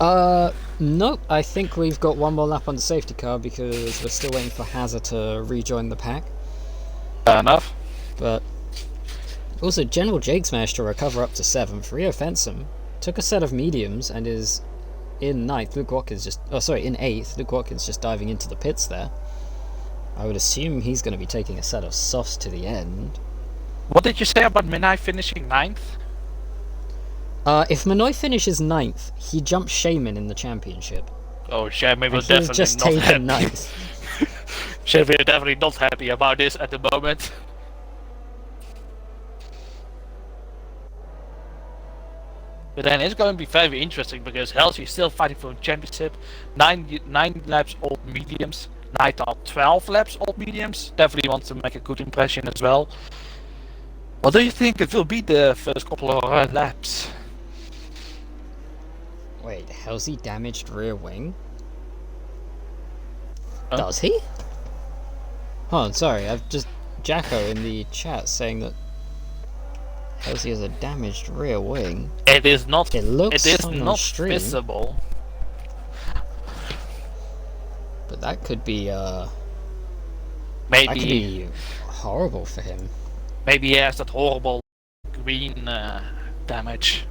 Nope, I think we've got one more lap on the safety car because we're still waiting for Hazard to rejoin the pack. Fair enough. But also, General Jake's managed to recover up to 7th. Rio Fensom took a set of mediums and is in 9th. In 8th. Luke Watkins just diving into the pits there. I would assume he's going to be taking a set of softs to the end. What did you say about Minai finishing 9th? If Minoy finishes 9th, he jumps Shaman in the championship. Oh, Jammy will He's definitely just not taken happy. 9th. Jammy is definitely not happy about this at the moment. But then it's going to be very interesting because Halsey is still fighting for a championship. 9 laps old mediums. Nightal 12 laps old mediums. Definitely wants to make a good impression as well. What do you think it will be the first couple of laps? Wait, Halsey damaged rear wing? Huh? Does he? Oh, sorry, I've just... Jacko in the chat saying that Halsey has a damaged rear wing. It is not. It looks It is fine on not stream, visible. but that could be that could Maybe be horrible for him. maybe he has that horrible green damage.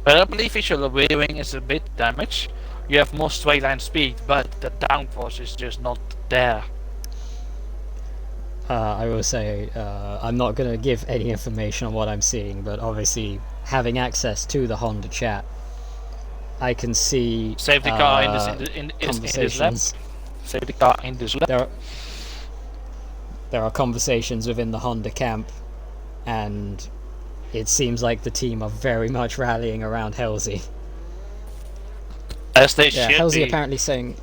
But I believe visual rear wing is a bit damaged. You have more straight line speed, but the downforce is just not there. I will say, I'm not going to give any information on what I'm seeing, but obviously having access to the Honda chat, I can see Safety car in this lap. conversations. Safety car in this lap. There are conversations within the Honda camp, and it seems like the team are very much rallying around Halsey. As they Yeah, should Halsey be. apparently saying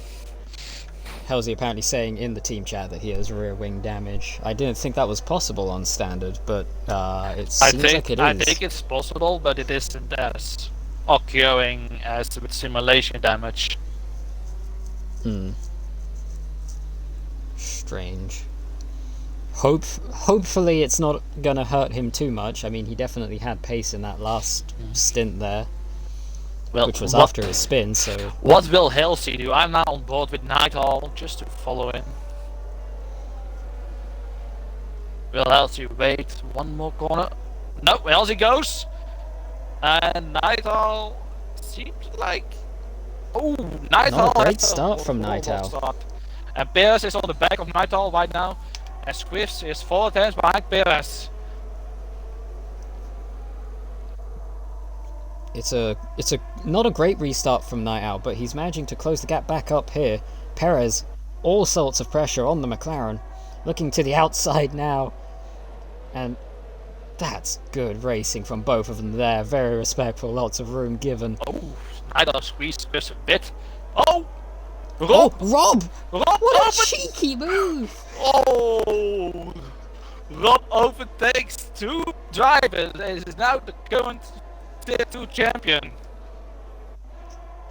in the team chat that he has rear wing damage. I didn't think that was possible on standard, but it seems like it is. I think it's possible, but it isn't as occurring as with simulation damage. Strange. Hopefully it's not gonna hurt him too much. I mean, he definitely had pace in that last stint there, Well, which was after his spin, so... What will Halsey do? I'm now on board with Nighthall just to follow him. Will Halsey wait one more corner? No, Halsey goes! And Nighthall seems like... Oh, Nighthall! Not a great start from horrible Nighthall. start. And Pierce is on the back of Nighthall right now. as Swift is 4 attempts behind Perez. It's a not a great restart from Night Owl, but he's managing to close the gap back up here. Perez, all sorts of pressure on the McLaren, looking to the outside now, and that's good racing from both of them there. Very respectful, lots of room given. Oh, Night Owl squeezed just a bit. Oh! Rob! Rob! Rob What a cheeky move! Oh! Rob overtakes 2 drivers and is now the current Tier 2 champion.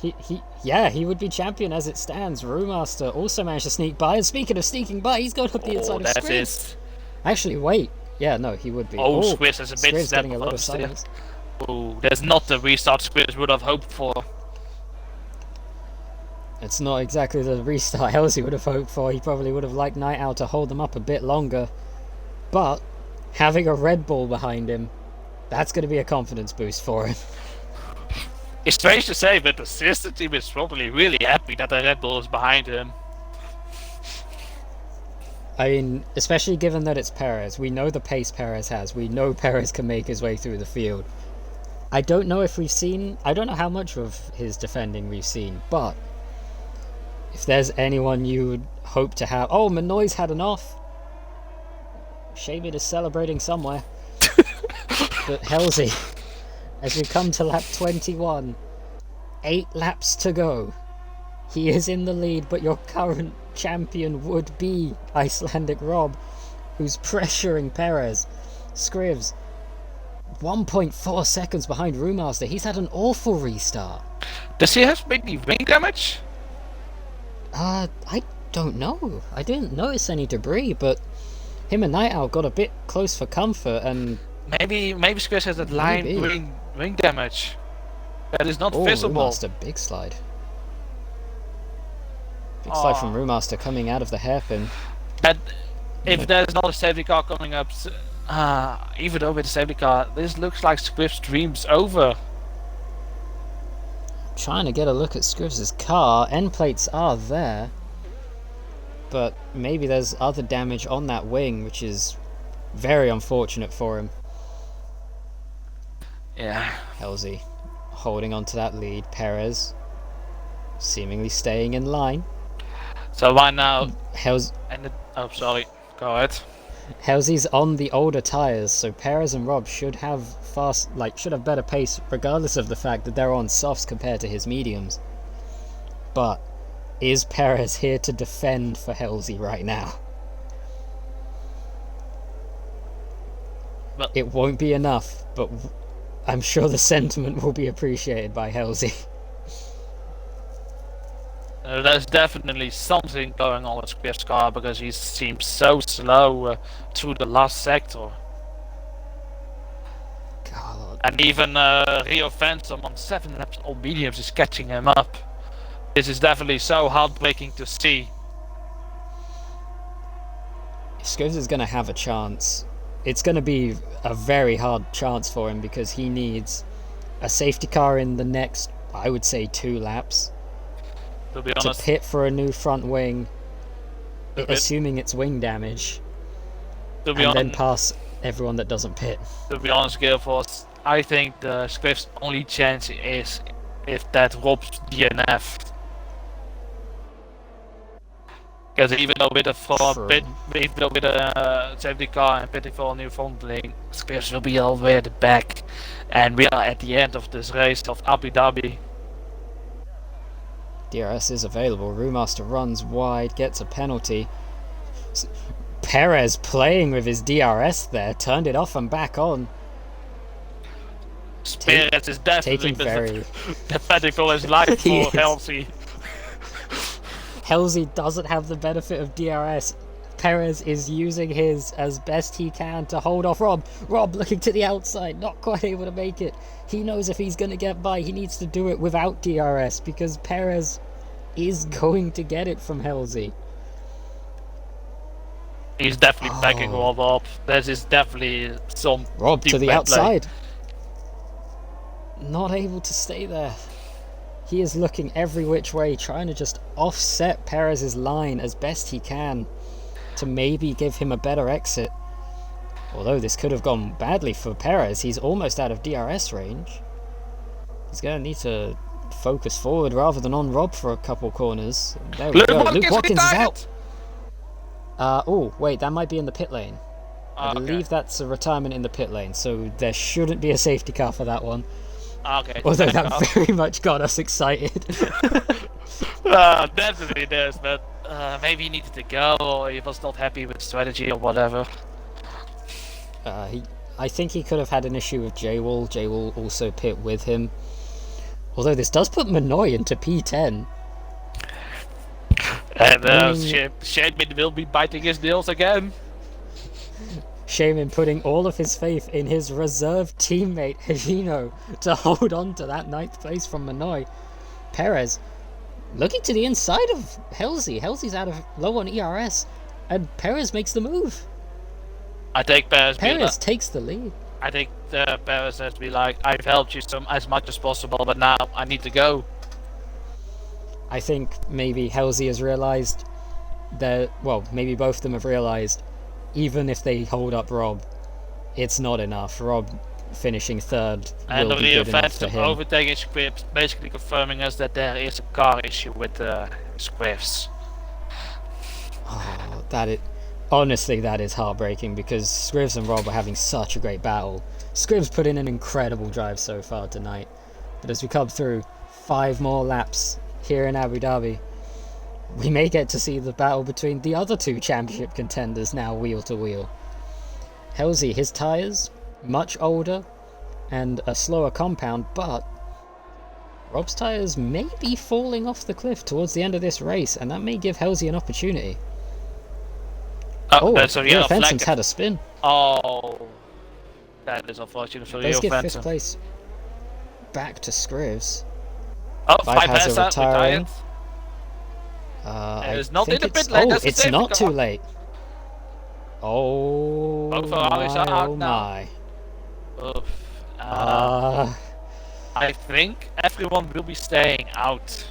He would be champion as it stands. Brewmaster also managed to sneak by, and speaking of sneaking by, he's going up the inside of Scrivs. Actually, wait. Yeah, no, he would be. Oh, Scrivs is a bit Scrivs getting a lot of silence. Oh, there's not the restart Scrivs would have hoped for. It's not exactly the restart Halsey would have hoped for. He probably would have liked Night Owl to hold them up a bit longer. But having a Red Bull behind him, that's going to be a confidence boost for him. It's strange to say, but the sister team is probably really happy that the Red Bull is behind him. I mean, especially given that it's Perez. We know the pace Perez has. We know Perez can make his way through the field. I don't know how much of his defending we've seen, but if there's anyone you would hope to have... Oh, Manoy's had an off. Shavit is celebrating somewhere. But Halsey, as we come to lap 21, 8 laps to go. He is in the lead, but your current champion would be Icelandic Rob, who's pressuring Perez. Scrivs, 1.4 seconds behind Brewmaster. He's had an awful restart. Does he have maybe wing damage? I don't know. I didn't notice any debris, but him and Night Owl got a bit close for comfort, and maybe Scrivs has that line wing damage that is not visible. Brewmaster, big slide. Big slide from Brewmaster coming out of the hairpin. And if there's not a safety car coming up, even though with the safety car, this looks like Scriv's dream's over. Trying to get a look at Scrivs' car. End plates are there, but maybe there's other damage on that wing, which is very unfortunate for him. Yeah. Halsey holding on to that lead. Perez seemingly staying in line. So why now? Oh, sorry. Go ahead. Halsey's on the older tyres, so Perez and Rob should have better pace, regardless of the fact that they're on softs compared to his mediums. But is Perez here to defend for Halsey right now? Well, it won't be enough, but I'm sure the sentiment will be appreciated by Halsey. There's definitely something going on with Scriv's car because he seems so slow through the last sector. God. And even Rio Phantom on 7 laps on mediums is catching him up. This is definitely so heartbreaking to see. If Scrivs is going to have a chance, it's going to be a very hard chance for him because he needs a safety car in the next, I would say, 2 laps. To be honest, to pit for a new front wing, assuming it's wing damage, and then pass everyone that doesn't pit. To be honest, Guilford, I think the Scriv's only chance is if that Rob's DNF. Because even though with a safety car and pitting for a new front wing, Scrivs will be all the way at the back, and we are at the end of this race of Abu Dhabi. DRS is available. Brewmaster runs wide, gets a penalty. Perez playing with his DRS there, turned it off and back on. Perez is definitely defending for his life for Halsey. Halsey doesn't have the benefit of DRS. Perez is using his as best he can to hold off Rob. Rob looking to the outside, not quite able to make it. He knows if he's going to get by, he needs to do it without DRS because Perez is going to get it from Halsey. He's definitely backing Rob up. This is definitely some Rob to the outside. Not able to stay there. He is looking every which way, trying to just offset Perez's line as best he can. to maybe give him a better exit. Although this could have gone badly for Perez, he's almost out of DRS range. He's going to need to focus forward rather than on Rob for a couple corners. There we go. Luke Watkins is out. Oh, wait, that might be in the pit lane. I believe that's a retirement in the pit lane, so there shouldn't be a safety car for that one. Okay. Although that very much got us excited. Definitely does, but maybe he needed to go, or he was not happy with strategy or whatever. I think he could have had an issue with J-Wall. J-Wall also pit with him. Although this does put Manoy into P10. And Shaman will be biting his nails again. Shaman putting all of his faith in his reserve teammate Higino to hold on to that 9th place from Manoy. Perez looking to the inside of Halsey. Halsey's low on ERS, and Perez makes the move. I think Perez takes the lead. I think Perez has to be like, I've helped you as much as possible, but now I need to go. I think maybe Halsey has realised that, well, maybe both of them have realised, even if they hold up Rob, it's not enough. Rob finishing 3rd and will be good enough for him. Overtaking Scripps, basically confirming us that there is a car issue with Scripps. Oh, honestly, that is heartbreaking, because Scrivs and Rob are having such a great battle. Scrivs put in an incredible drive so far tonight, but as we come through 5 more laps here in Abu Dhabi, we may get to see the battle between the other 2 championship contenders now wheel to wheel. Halsey, his tyres, much older and a slower compound, but Rob's tyres may be falling off the cliff towards the end of this race, and that may give Halsey an opportunity. That's a yellow flag. Fenson's had a spin. Oh, that is unfortunate for Let's Leo give Fenson. 5th place back to Scrivs. Oh, Vibe has has a retiring. It's not in the pit lane. Oh, it's not too late. Oh, Both Ferraris are out my. Oof. I think everyone will be staying out.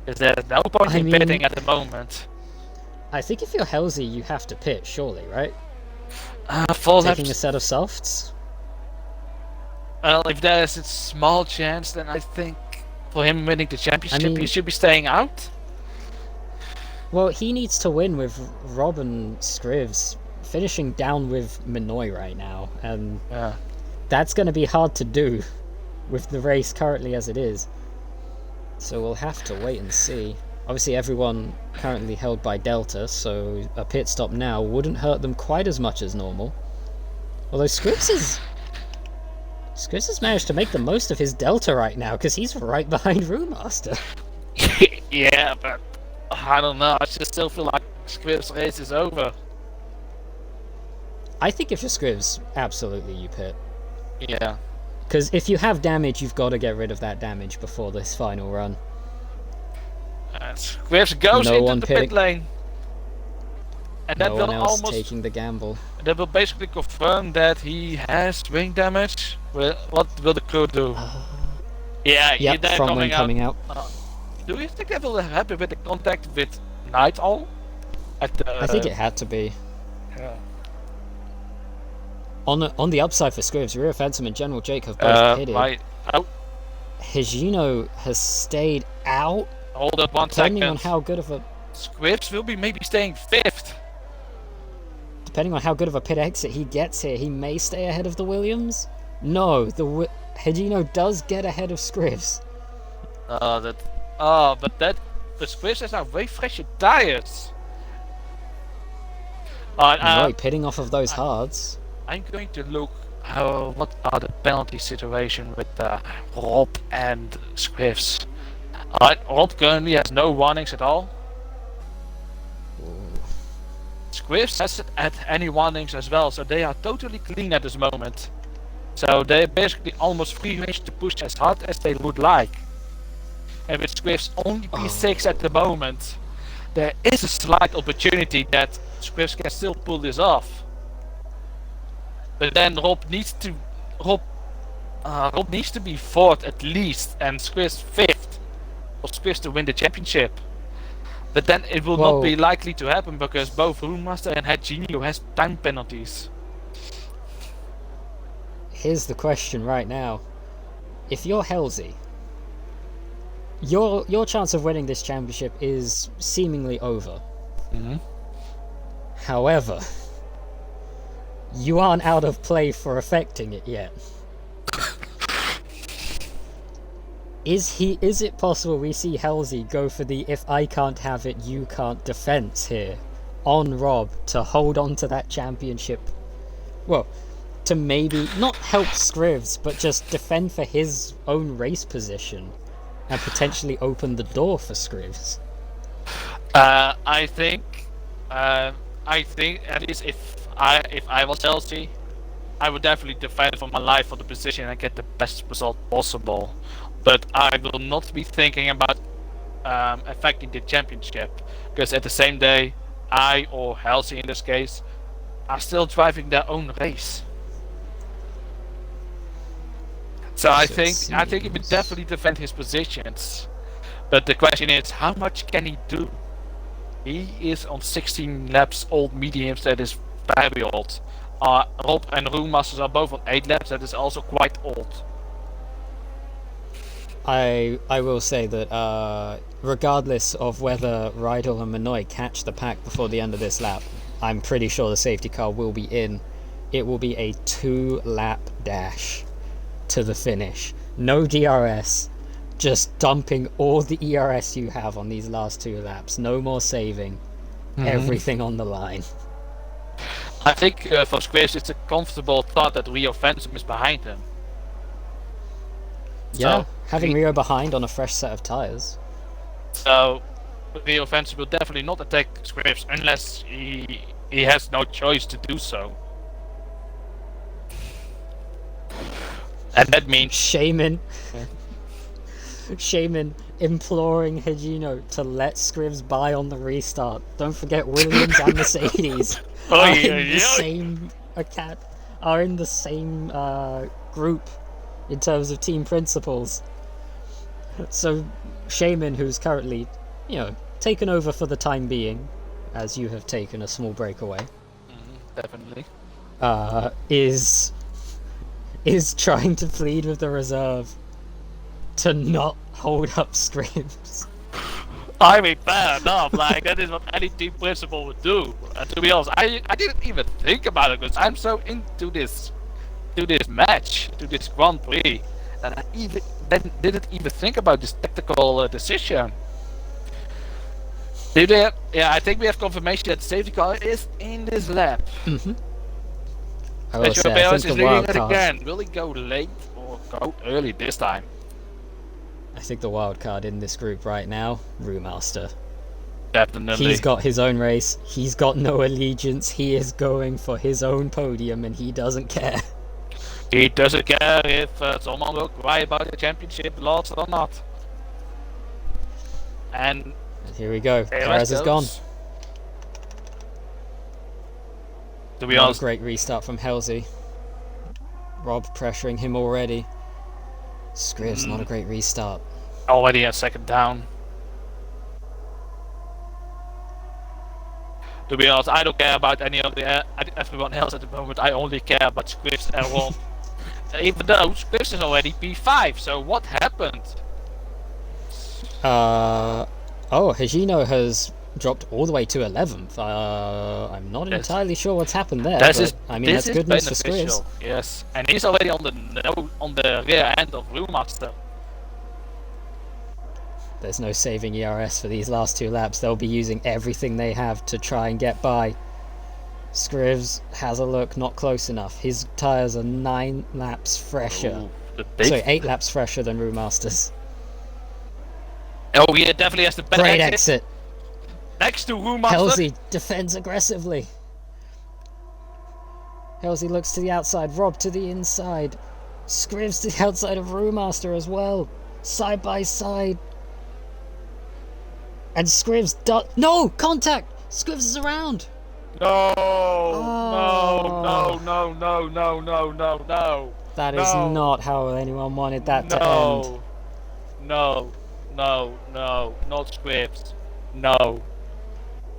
Because there's no point in pitting at the moment. I think if you're Halsey, you have to pit, surely, right? Taking a set of softs? Well, if there is a small chance, then I think for him winning the championship, he should be staying out. Well, he needs to win with Rob and Scrivs finishing down with Manoy right now, and that's going to be hard to do with the race currently as it is. So we'll have to wait and see. Obviously everyone currently held by Delta, so a pit stop now wouldn't hurt them quite as much as normal. Although Scripps has managed to make the most of his Delta right now, because he's right behind Brewmaster. Yeah, but I don't know, I just still feel like Scripps' race is over. I think if you're Scripps, absolutely you pit. Yeah. Because if you have damage, you've got to get rid of that damage before this final run. Scripps goes into the pit lane. And that will almost taking the gamble. That will basically confirm that he has wing damage. Well, what will the crew do? Yep, from wing coming out. Do you think that will happen with the contact with Night Owl? I think it had to be. Yeah. On the upside for Scripps, Rear Phantom and General Jake have both pitted. Higino has stayed out. Hold up 1 second. Depending on how good of a... Scripps will be maybe staying 5th. Depending on how good of a pit exit he gets here, he may stay ahead of the Williams. No, Higino does get ahead of Scripps. But the Scripps has now way fresher tires. Pitting off of those hards. I'm going to look what are the penalty situation with Rob and Scripps. Rob currently has no warnings at all. Scripps hasn't had any warnings as well, so they are totally clean at this moment. So they're basically almost free range to push as hard as they would like. And with Scripps only P6 at the moment, there is a slight opportunity that Scripps can still pull this off. But then Rob needs to be 4th at least, and Scripps 5th for Scripps to win the championship. But then it will Well- not be likely to happen because both Roommaster and Hajinio has time penalties. Here's the question right now. If you're Halsey, your chance of winning this championship is seemingly over. Mm-hmm. However, you aren't out of play for affecting it yet. Is it possible we see Halsey go for the "if I can't have it, you can't" defense here on Rob to hold on to that championship? Well, to maybe not help Scrivs, but just defend for his own race position and potentially open the door for Scrivs. I think at least if I was Chelsea, I would definitely defend for my life for the position and get the best result possible. But I will not be thinking about affecting the championship, because at the same day, I or Halsey in this case are still driving their own race. So I think he would definitely defend his positions. But the question is, how much can he do? He is on 16 laps old mediums, that is very old. Rob and Roomasters are both on 8 laps, that is also quite old. I will say that regardless of whether Rydell and Minoy catch the pack before the end of this lap, I'm pretty sure the safety car will be in. It will be a 2-lap dash to the finish. No DRS, just dumping all the ERS you have on these last 2 laps. No more saving. Everything on the line. I think for Squares it's a comfortable thought that Rio Phantom is behind him. Yeah, So, having Rio behind on a fresh set of tyres. So Rio Phantom will definitely not attack Scripps unless he has no choice to do so. And that means Shaman imploring Higino to let Scrivs buy on the restart. Don't forget Williams and Mercedes are in the same group in terms of team principles. So Shaman, who's currently, taken over for the time being, as you have taken a small break away, definitely. is trying to plead with the reserve to not hold up Scrivs. I mean, fair enough. Like, that is what any team principal would do. To be honest, I didn't even think about it because I'm so into this match, to this Grand Prix, that I didn't even think about this tactical decision. I think we have confirmation that the safety car is in this lap. I will say, I think is the wild leading it card. again. Will he go late or go early this time? I think the wild card in this group right now, Brewmaster. Definitely. He's got his own race. He's got no allegiance. He is going for his own podium, and he doesn't care. He doesn't care if someone will cry about the championship loss or not. And Here we go. Perez Perez is gone. goes. To be Not a honest, great restart from Halsey. Rob pressuring him already. Scrivs, not a great restart. already a second down. To be honest, I don't care about any of everyone else at the moment. I only care about Scripps and Rob. Even though Scripps is already P5, so what happened? Higino has dropped all the way to 11th. I'm not Yes. entirely sure what's happened there. This but, is that's good news for Scrivs. beneficial. Yes, and he's already on the rear end of Brewmaster. There's no saving ERS for these last 2 laps. They'll be using everything they have to try and get by. Scrivs has a look, not close enough. His tyres are 9 laps fresher. Sorry, 8 laps fresher than Brewmaster's. Oh, he definitely has the better Great exit. exit. Next to Brewmaster. Halsey defends aggressively. Halsey looks to the outside, Rob to the inside. Scrivs to the outside of Brewmaster as well. Side by side. And Scrivs does... No! Contact! Scrivs is around! No, Oh. no. That is No. not how anyone wanted that to end. No, not Scripps. No.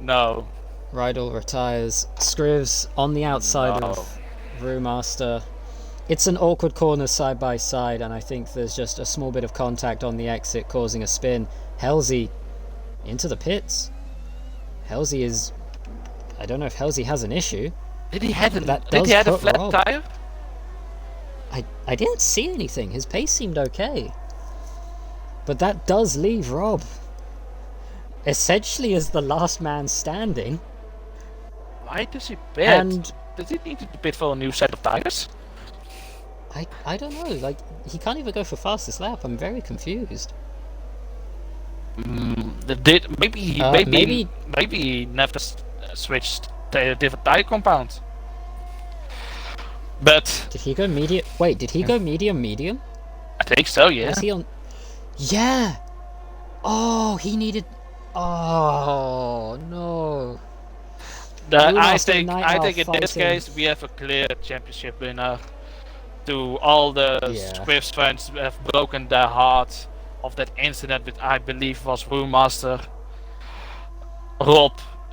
No. Rydell retires. Scrivs on the outside No. of Brewmaster. It's an awkward corner side by side, and I think there's just a small bit of contact on the exit causing a spin. Halsey into the pits. Halsey is... I don't know if Halsey has an issue. Did he have That a put flat Rob. tire? I didn't see anything. His pace seemed okay. But that does leave Rob essentially as the last man standing. Why does he bid? And Does he need to bid for a new set of tires? I don't know. Like, he can't even go for fastest lap. I'm very confused. Maybe he never switched to a different tire compound. But Did he go medium? Wait, did he go medium? I think so, yeah. Was he on? Yeah. Oh, he needed. Oh no. I Brewmaster think Night in Owl this fighting. case we have a clear championship winner. To all the Yeah. Swift fans who have broken their heart of that incident, which I believe was Brewmaster. Rob,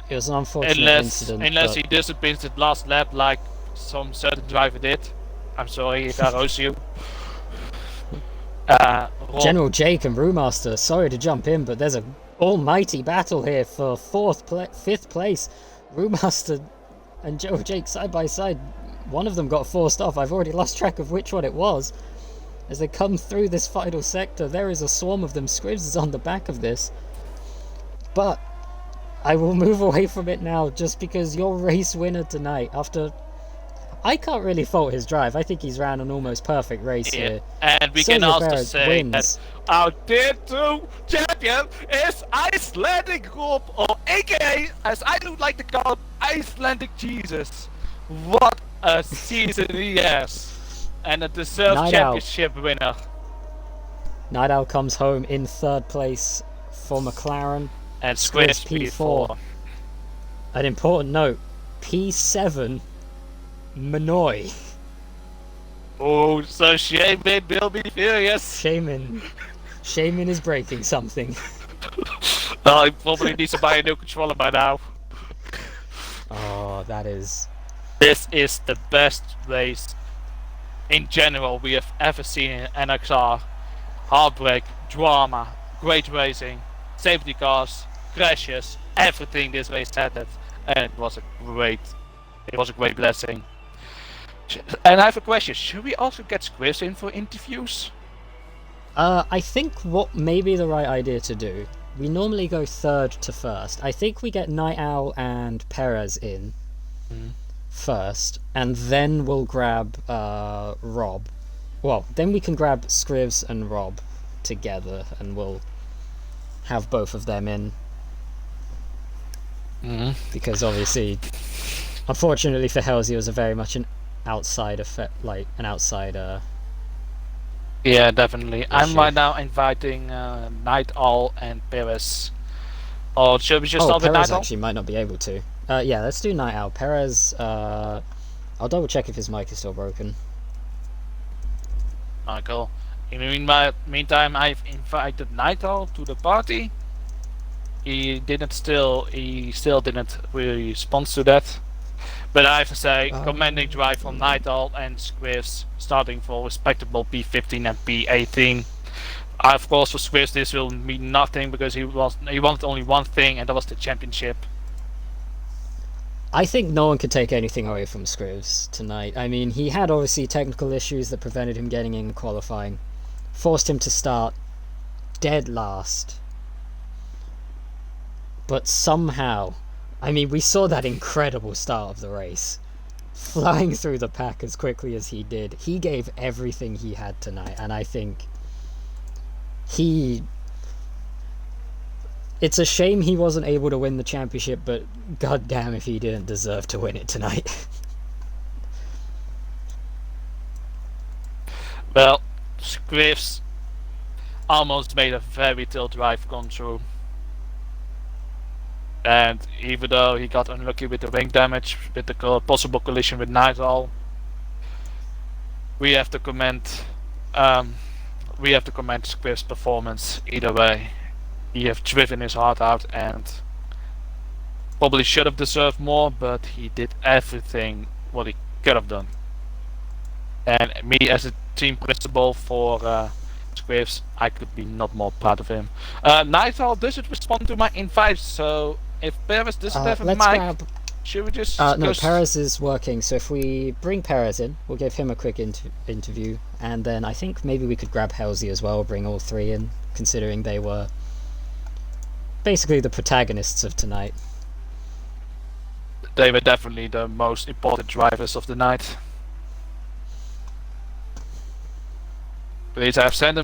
It was an unfortunate incident. unless but he disappears the last lap like some certain driver did. I'm sorry if I roast you. Rob, General Jake and Brewmaster. Sorry to jump in, but there's a almighty battle here for fifth place. Brewmaster and General Jake side by side. One of them got forced off. I've already lost track of which one it was. As they come through this final sector, there is a swarm of them. Scribs is on the back of this. But I will move away from it now just because your race winner tonight, after... I can't really fault his drive. I think he's ran an almost perfect race here. and we can Silvio also Barrett say wins. that our tier 2 champion is Icelandic Rob, or aka, as I do like to call him, Icelandic Jesus. What a season he has! And a deserved Night championship winner. Night Owl comes home in third place for McLaren. And Squiz Squiz P4. P4. An important note, P7 Manoy. Oh, so Shaman will be furious. Shaman is breaking something. Well, he probably needs to buy a new controller by now. Oh, that is... This is the best race in general we have ever seen in NXR. Heartbreak, drama, great racing, safety cars, crashes, everything this race had it. And it was a great blessing. And I have a question, should we also get Squiz in for interviews? I think what may be the right idea to do, we normally go third to first. I think we get Night Owl and Perez in first, and then we'll grab Rob. Well, then we can grab Scrivs and Rob together, and we'll have both of them in. Because obviously, unfortunately for Halsey, it was a very much an outside effect, like an outsider. Yeah, definitely. I'm Issue. right now inviting Night Owl and Perez. Or should we just Oh, start with Perez Night Owl? actually might not be able to. Yeah, let's do Night Owl. Perez, I'll double check if his mic is still broken. Alright, cool. In the meantime, I've invited Night Owl to the party. He still didn't really respond to that. But I have to say, commanding drive from Night Owl and Squiz, starting for respectable P15 and P18. Of course, for Squiz this will mean nothing because he wanted only one thing, and that was the championship. I think no one could take anything away from Scrivs tonight. I mean, he had obviously technical issues that prevented him getting in qualifying, forced him to start dead last. But somehow, I mean, we saw that incredible start of the race. Flying through the pack as quickly as he did. He gave everything he had tonight, and I think it's a shame he wasn't able to win the championship, but goddamn if he didn't deserve to win it tonight. Well, Squiz almost made a fairy tale drive come true. And even though he got unlucky with the wing damage, with the possible collision with Night Owl, we have to commend Squiv's performance either way. he have driven his heart out and probably should have deserved more, but he did everything what he could have done. And me as a team principal for Scripps, I could be not more proud of him. Nigel doesn't respond to my invite, so if Perez doesn't have a let's mic, grab. should we just No, Perez is working, so if we bring Perez in, we'll give him a quick interview, and then I think maybe we could grab Halsey as well, bring all three in, considering they were basically the protagonists of tonight. They were definitely the most important drivers of the night. Please, I've sent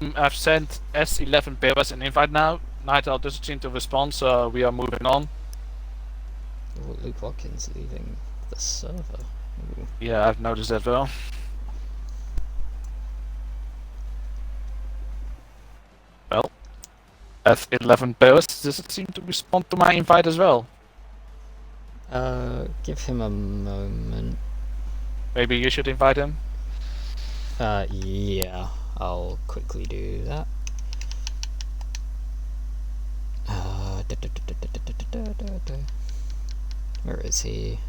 S11 Perez an invite now. Nigel doesn't seem to respond, so we are moving on. Ooh, Luke Watkins leaving the server. Ooh. Yeah, I've noticed that well. Well, F11 Perez doesn't seem to respond to my invite as well. Give him a moment. Maybe you should invite him. Yeah, I'll quickly do that. Where is he?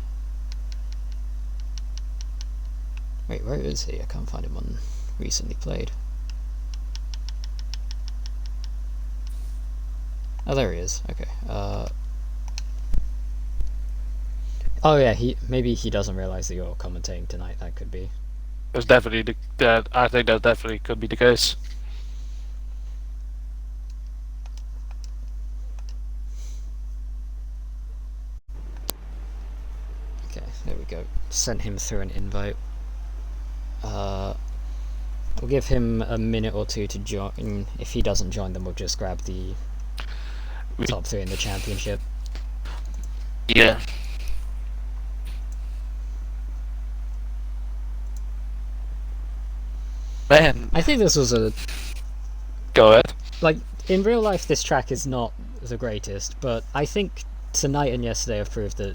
Wait, where is he? I can't find him on recently played. Oh, there he is. Okay. Oh yeah, maybe he doesn't realize that you're commentating tonight. That could be. That's definitely I think that definitely could be the case. Okay, there we go. Sent him through an invite. We'll give him a minute or two to join. If he doesn't join, then we'll just grab the top three in the championship. Yeah. Man. I think this was a... Go ahead. Like, in real life, this track is not the greatest, but I think tonight and yesterday have proved that,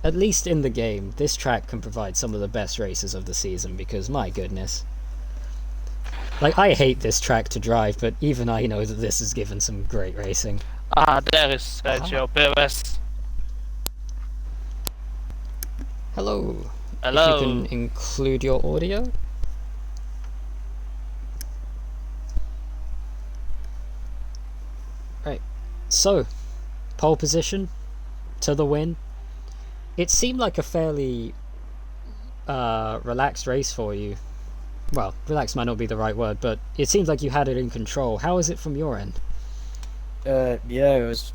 at least in the game, this track can provide some of the best races of the season, because, my goodness. Like, I hate this track to drive, but even I know that this has given some great racing. There is Sergio Perez. Hello. Hello. If you can include your audio. Right. So, pole position to the win. It seemed like a fairly relaxed race for you. Well, relaxed might not be the right word, but it seems like you had it in control. How is it from your end? Yeah, it was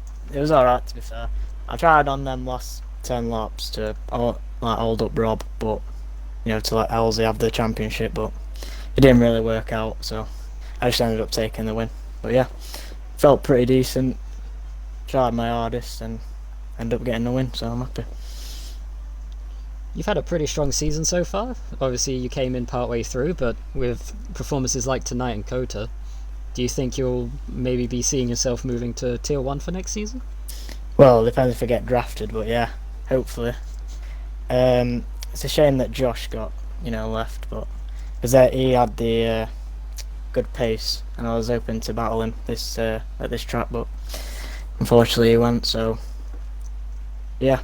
alright to be fair. I tried on them last 10 laps to hold up Rob, but to let Elsie have the championship, but it didn't really work out, so I just ended up taking the win. But yeah, felt pretty decent. Tried my hardest and ended up getting the win, so I'm happy. You've had a pretty strong season so far. Obviously, you came in partway through, but with performances like tonight in Kota, do you think you'll maybe be seeing yourself moving to Tier 1 for next season? Well, depends if I get drafted, but yeah, hopefully. It's a shame that Josh got, left, but because he had the good pace, and I was hoping to battle him at this track, but unfortunately he went. So yeah.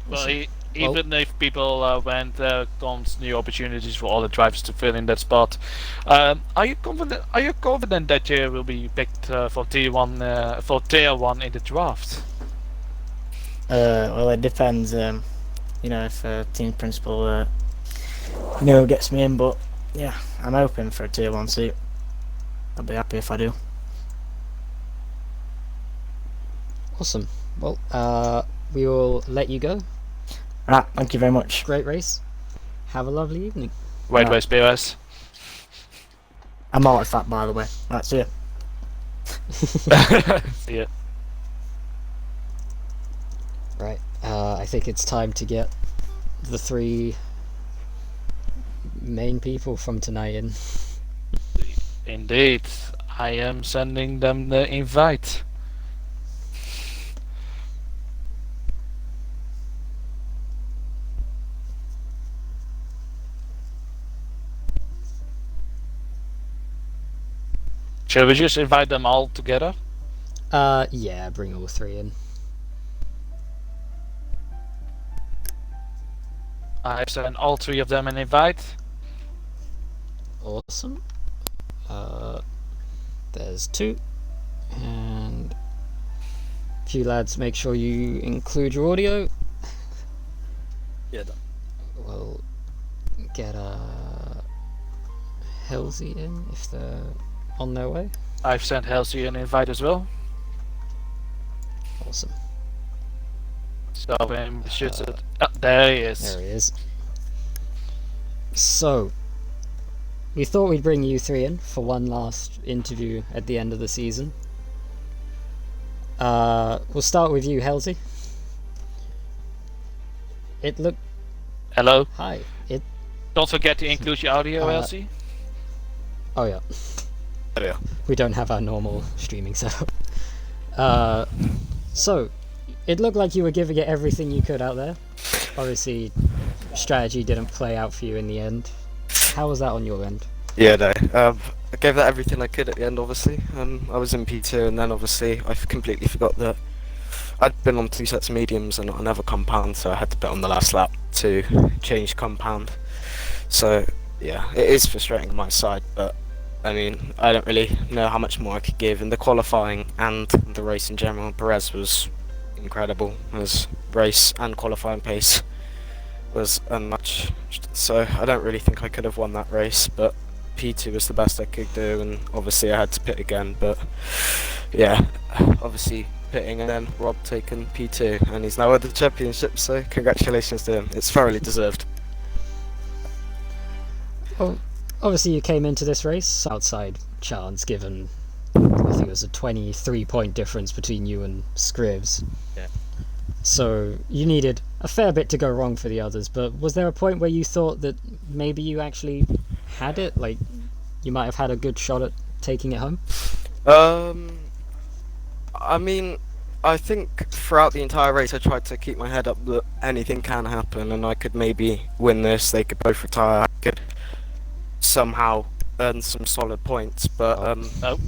Well, even if people went, there comes new opportunities for all the drivers to fill in that spot. Are you confident? Are you confident that you will be picked for Tier 1 in the draft? Well, it depends. If team principal gets me in, but yeah, I'm hoping for a Tier 1 seat. I'll be happy if I do. Awesome. Well, we will let you go. Right, thank you very much. Great race. Have a lovely evening. Right, race POS. I'm all fat, by the way. Right, see ya. See ya. Right. I think it's time to get the three main people from tonight in. Indeed, I am sending them the invite. Shall we just invite them all together? Yeah, bring all three in. I've sent all three of them an invite. Awesome. There's two. And if you lads make sure you include your audio, Yeah, done. we'll get Halsey in if they're on their way. I've sent Halsey an invite as well. Awesome. So there he is. There he is. So, we thought we'd bring you three in for one last interview at the end of the season. We'll start with you, Halsey. Hello. Hi. Don't forget to include your audio, Halsey. Oh yeah. There we are. We don't have our normal streaming setup. So, it looked like you were giving it everything you could out there. Obviously, strategy didn't play out for you in the end. How was that on your end? Yeah, no. I gave that everything I could at the end, obviously. I was in P2, and then obviously I completely forgot that I'd been on 2 sets of mediums and not another compound, so I had to bet on the last lap to change compound. So, yeah, it is frustrating on my side, but I mean, I don't really know how much more I could give. In the qualifying and the race in general, Perez was incredible. His race and qualifying pace was unmatched, so I don't really think I could have won that race, but P2 was the best I could do, and obviously I had to pit again, but yeah, obviously pitting and then Rob taking P2, and he's now at the championship, so congratulations to him. It's thoroughly deserved. Well, obviously you came into this race outside chance, given I think it was a 23-point difference between you and Scrivs. Yeah. So you needed a fair bit to go wrong for the others, but was there a point where you thought that maybe you actually had it? Like, you might have had a good shot at taking it home? I mean, I think throughout the entire race I tried to keep my head up that anything can happen and I could maybe win this, they could both retire, I could somehow earn some solid points, but No.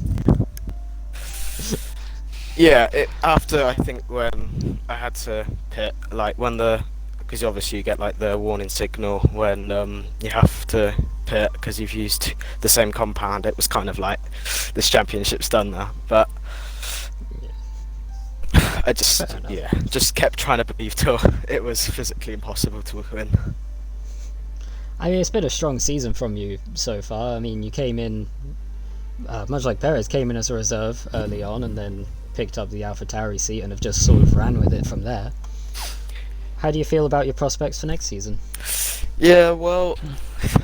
yeah, after I think when I had to pit, like when because obviously you get like the warning signal when you have to pit because you've used the same compound, it was kind of like this championship's done now, but I just kept trying to believe till it was physically impossible to win. I mean, it's been a strong season from you so far. I mean, you came in, much like Perez, came in as a reserve early on and then picked up the AlphaTauri seat and have just sort of ran with it from there. How do you feel about your prospects for next season? Yeah, well,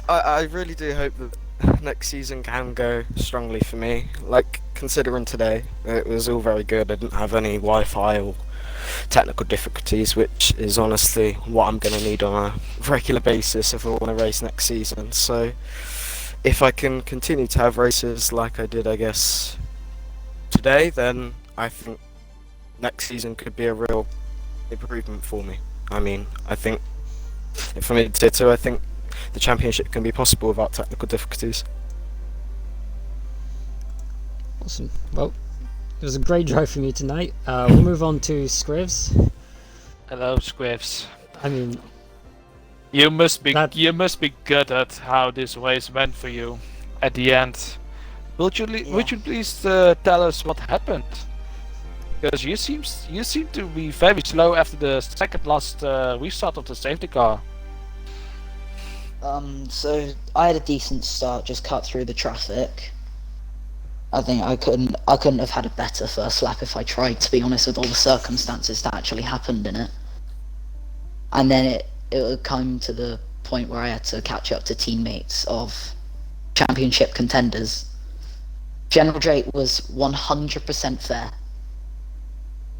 I really do hope that next season can go strongly for me. Like, considering today, it was all very good. I didn't have any Wi-Fi or technical difficulties, which is honestly what I'm going to need on a regular basis if I want to race next season. So, if I can continue to have races like I did, I guess, today, then I think next season could be a real improvement for me. I mean, I think if I'm in tier 2, I think the championship can be possible without technical difficulties. Awesome. Well, it was a great drive from you tonight. We'll move on to Scrivs. Hello, Squiffs. I mean, You must be good at how this race went for you at the end. Would you please tell us what happened? Because you seem to be very slow after the second last restart of the safety car. So I had a decent start, just cut through the traffic. I think I couldn't have had a better first lap if I tried, to be honest, with all the circumstances that actually happened in it. And then it would come to the point where I had to catch up to teammates of championship contenders. General Drake was 100% fair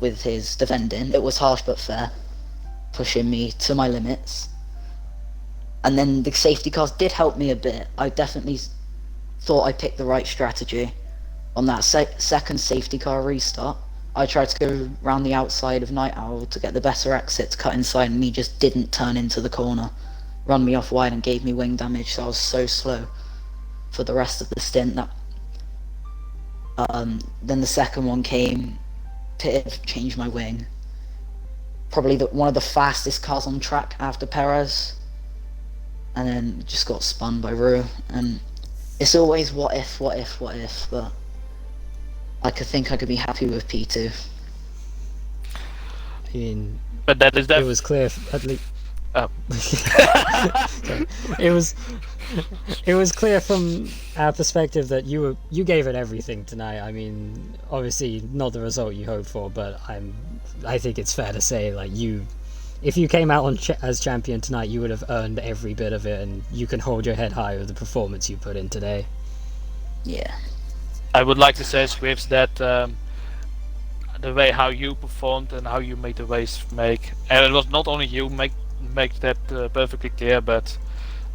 with his defending. It was harsh but fair, pushing me to my limits. And then the safety cars did help me a bit. I definitely thought I picked the right strategy. On that second safety car restart, I tried to go around the outside of Night Owl to get the better exit to cut inside, and he just didn't turn into the corner, run me off wide and gave me wing damage, so I was so slow for the rest of the stint that Then the second one came, pitted, changed my wing. Probably one of the fastest cars on track after Perez. And then just got spun by Rue. And it's always what if, but I think I could be happy with P2. I mean, But that is it was clear at least. Oh. Sorry. It was clear from our perspective that you gave it everything tonight. I mean, obviously not the result you hoped for, but I think it's fair to say, like, if you came out as champion tonight, you would have earned every bit of it, and you can hold your head high with the performance you put in today. Yeah. I would like to say, Scripps, that the way how you performed and how you made the race make, and it was not only you make that perfectly clear, but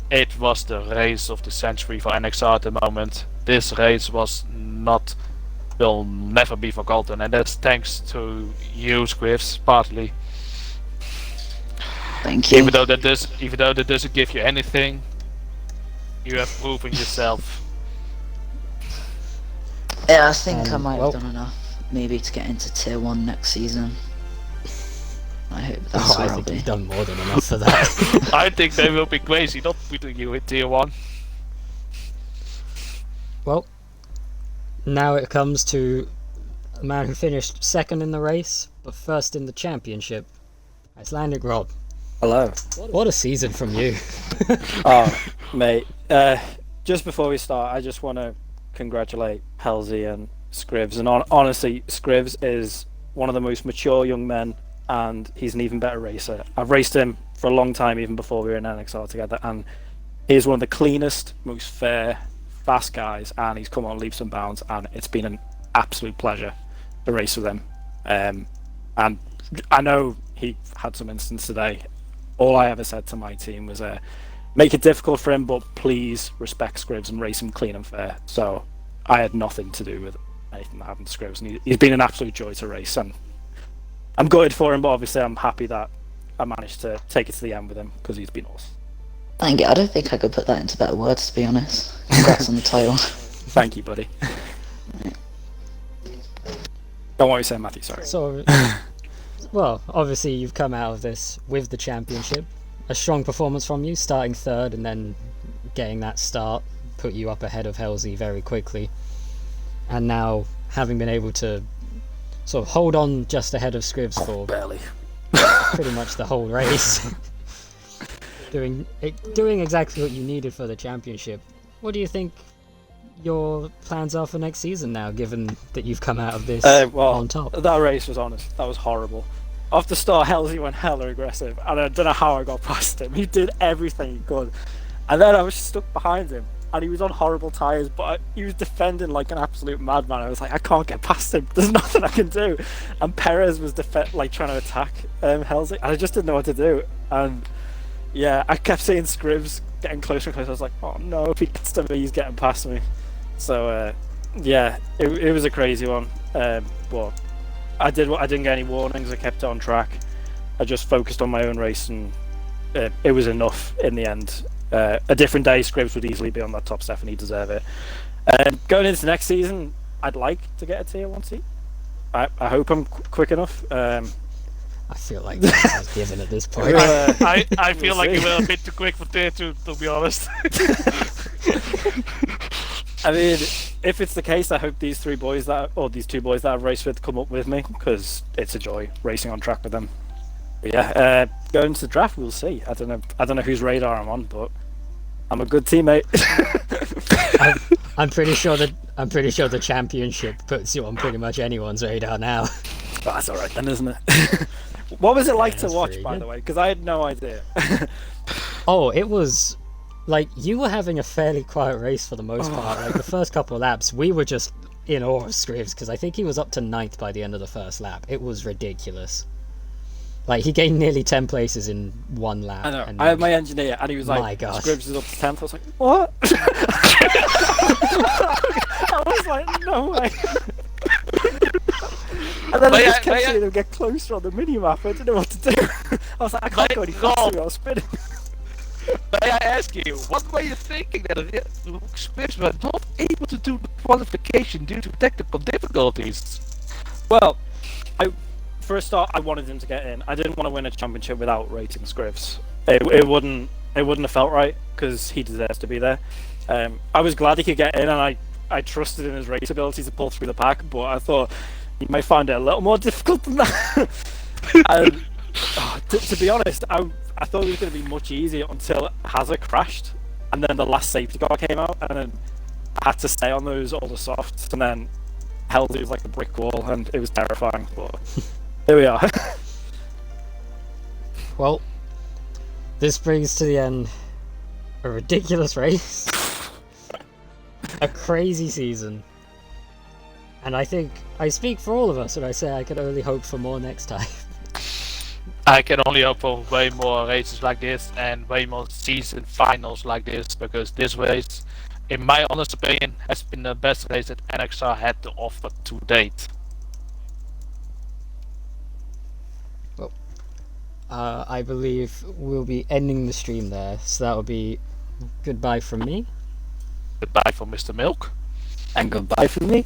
it was the race of the century for NXR at the moment. This race will never be forgotten, and that's thanks to you, Scripps, partly. Thank you. Even though that doesn't give you anything, you have proven yourself. Yeah, I think I might well- have done enough, maybe to get into Tier 1 next season. I hope that's I where I'll think be. you've done more than enough for that. I think they will be crazy not putting you in Tier 1. Well, now it comes to a man who finished second in the race, but first in the championship. Icelandic Rob. Hello. What a season from you. Oh, mate. Just before we start, I just want to congratulate Halsey and Scrivs. And honestly, Scrivs is one of the most mature young men, and he's an even better racer. I've raced him for a long time, even before we were in NXR together, and he's one of the cleanest, most fair, fast guys, and he's come on leaps and bounds, and it's been an absolute pleasure to race with him. And I know he had some instance today. All I ever said to my team was, make it difficult for him, but please respect Scrivs and race him clean and fair. So I had nothing to do with anything that happened to Scrivs, and he's been an absolute joy to race. And I'm gutted for him, but obviously I'm happy that I managed to take it to the end with him, because he's been awesome. Thank you. I don't think I could put that into better words, to be honest. Congrats on the title. Thank you, buddy. Don't worry, say Matthew, sorry. So, well, obviously you've come out of this with the championship. A strong performance from you, starting third and then getting that start put you up ahead of Halsey very quickly. And now, having been able to sort of hold on just ahead of Scrivs for Barely. pretty much the whole race. doing exactly what you needed for the championship. What do you think your plans are for next season now, given that you've come out of this on top? That race was honest. That was horrible. Off the start, Halsey went hella aggressive, and I don't know how I got past him. He did everything he could, and then I was stuck behind him, and he was on horrible tyres, but he was defending like an absolute madman. I was like, I can't get past him. There's nothing I can do. And Perez was trying to attack Halsey, and I just didn't know what to do. And yeah, I kept seeing Scrivs getting closer and closer. I was like, oh no, if he gets to me, he's getting past me. So yeah, it was a crazy one. But I didn't get any warnings. I kept it on track. I just focused on my own race, and it was enough in the end. A different day, Scrivs would easily be on that top step, and he deserve it. Going into next season, I'd like to get a tier 1 seat. I hope I'm quick enough. I feel like that's given at this point. I feel like you were a bit too quick for Tier 2, to be honest. I mean, if it's the case, I hope these two boys that I've raced with come up with me, because it's a joy racing on track with them. But yeah, going to the draft, we'll see. I don't know whose radar I'm on, but I'm a good teammate. I'm pretty sure the championship puts you on pretty much anyone's radar now. Oh, that's all right then, isn't it? What was it like to that's watch, pretty by good. the way? Because I had no idea. Oh, it was like you were having a fairly quiet race for the most part. Like the first couple of laps, we were just in awe of Scrivs, because I think he was up to 9th by the end of the first lap. It was ridiculous. Like he gained nearly 10 places in one lap. I know. And I had my engineer, and he was My like, gosh. "Scrivs is up to 10th." I was like, "What?" I was like, "No way." And then I just kept seeing him get closer on the mini map. I didn't know what to do. I was like, I can't go any faster without spinning. May I ask you, what were you thinking that Swiss were not able to do the qualification due to technical difficulties? Well, for a start, I wanted him to get in. I didn't want to win a championship without rating Scrivs. It wouldn't have felt right because he deserves to be there. I was glad he could get in, and I trusted in his race ability to pull through the pack. But I thought he might find it a little more difficult than that. And, to be honest, I thought it was going to be much easier until Hazard crashed, and then the last safety car came out, and then I had to stay on those all the softs, and then held it was like a brick wall, and it was terrifying. But here we are. Well, this brings to the end a ridiculous race, a crazy season, and I think I speak for all of us when I say I can only hope for more next time. I can only hope for way more races like this and way more season finals like this, because this race, in my honest opinion, has been the best race that NXR had to offer to date. I believe we'll be ending the stream there, so that will be goodbye from me. Goodbye from Mr. Milk. And goodbye from me.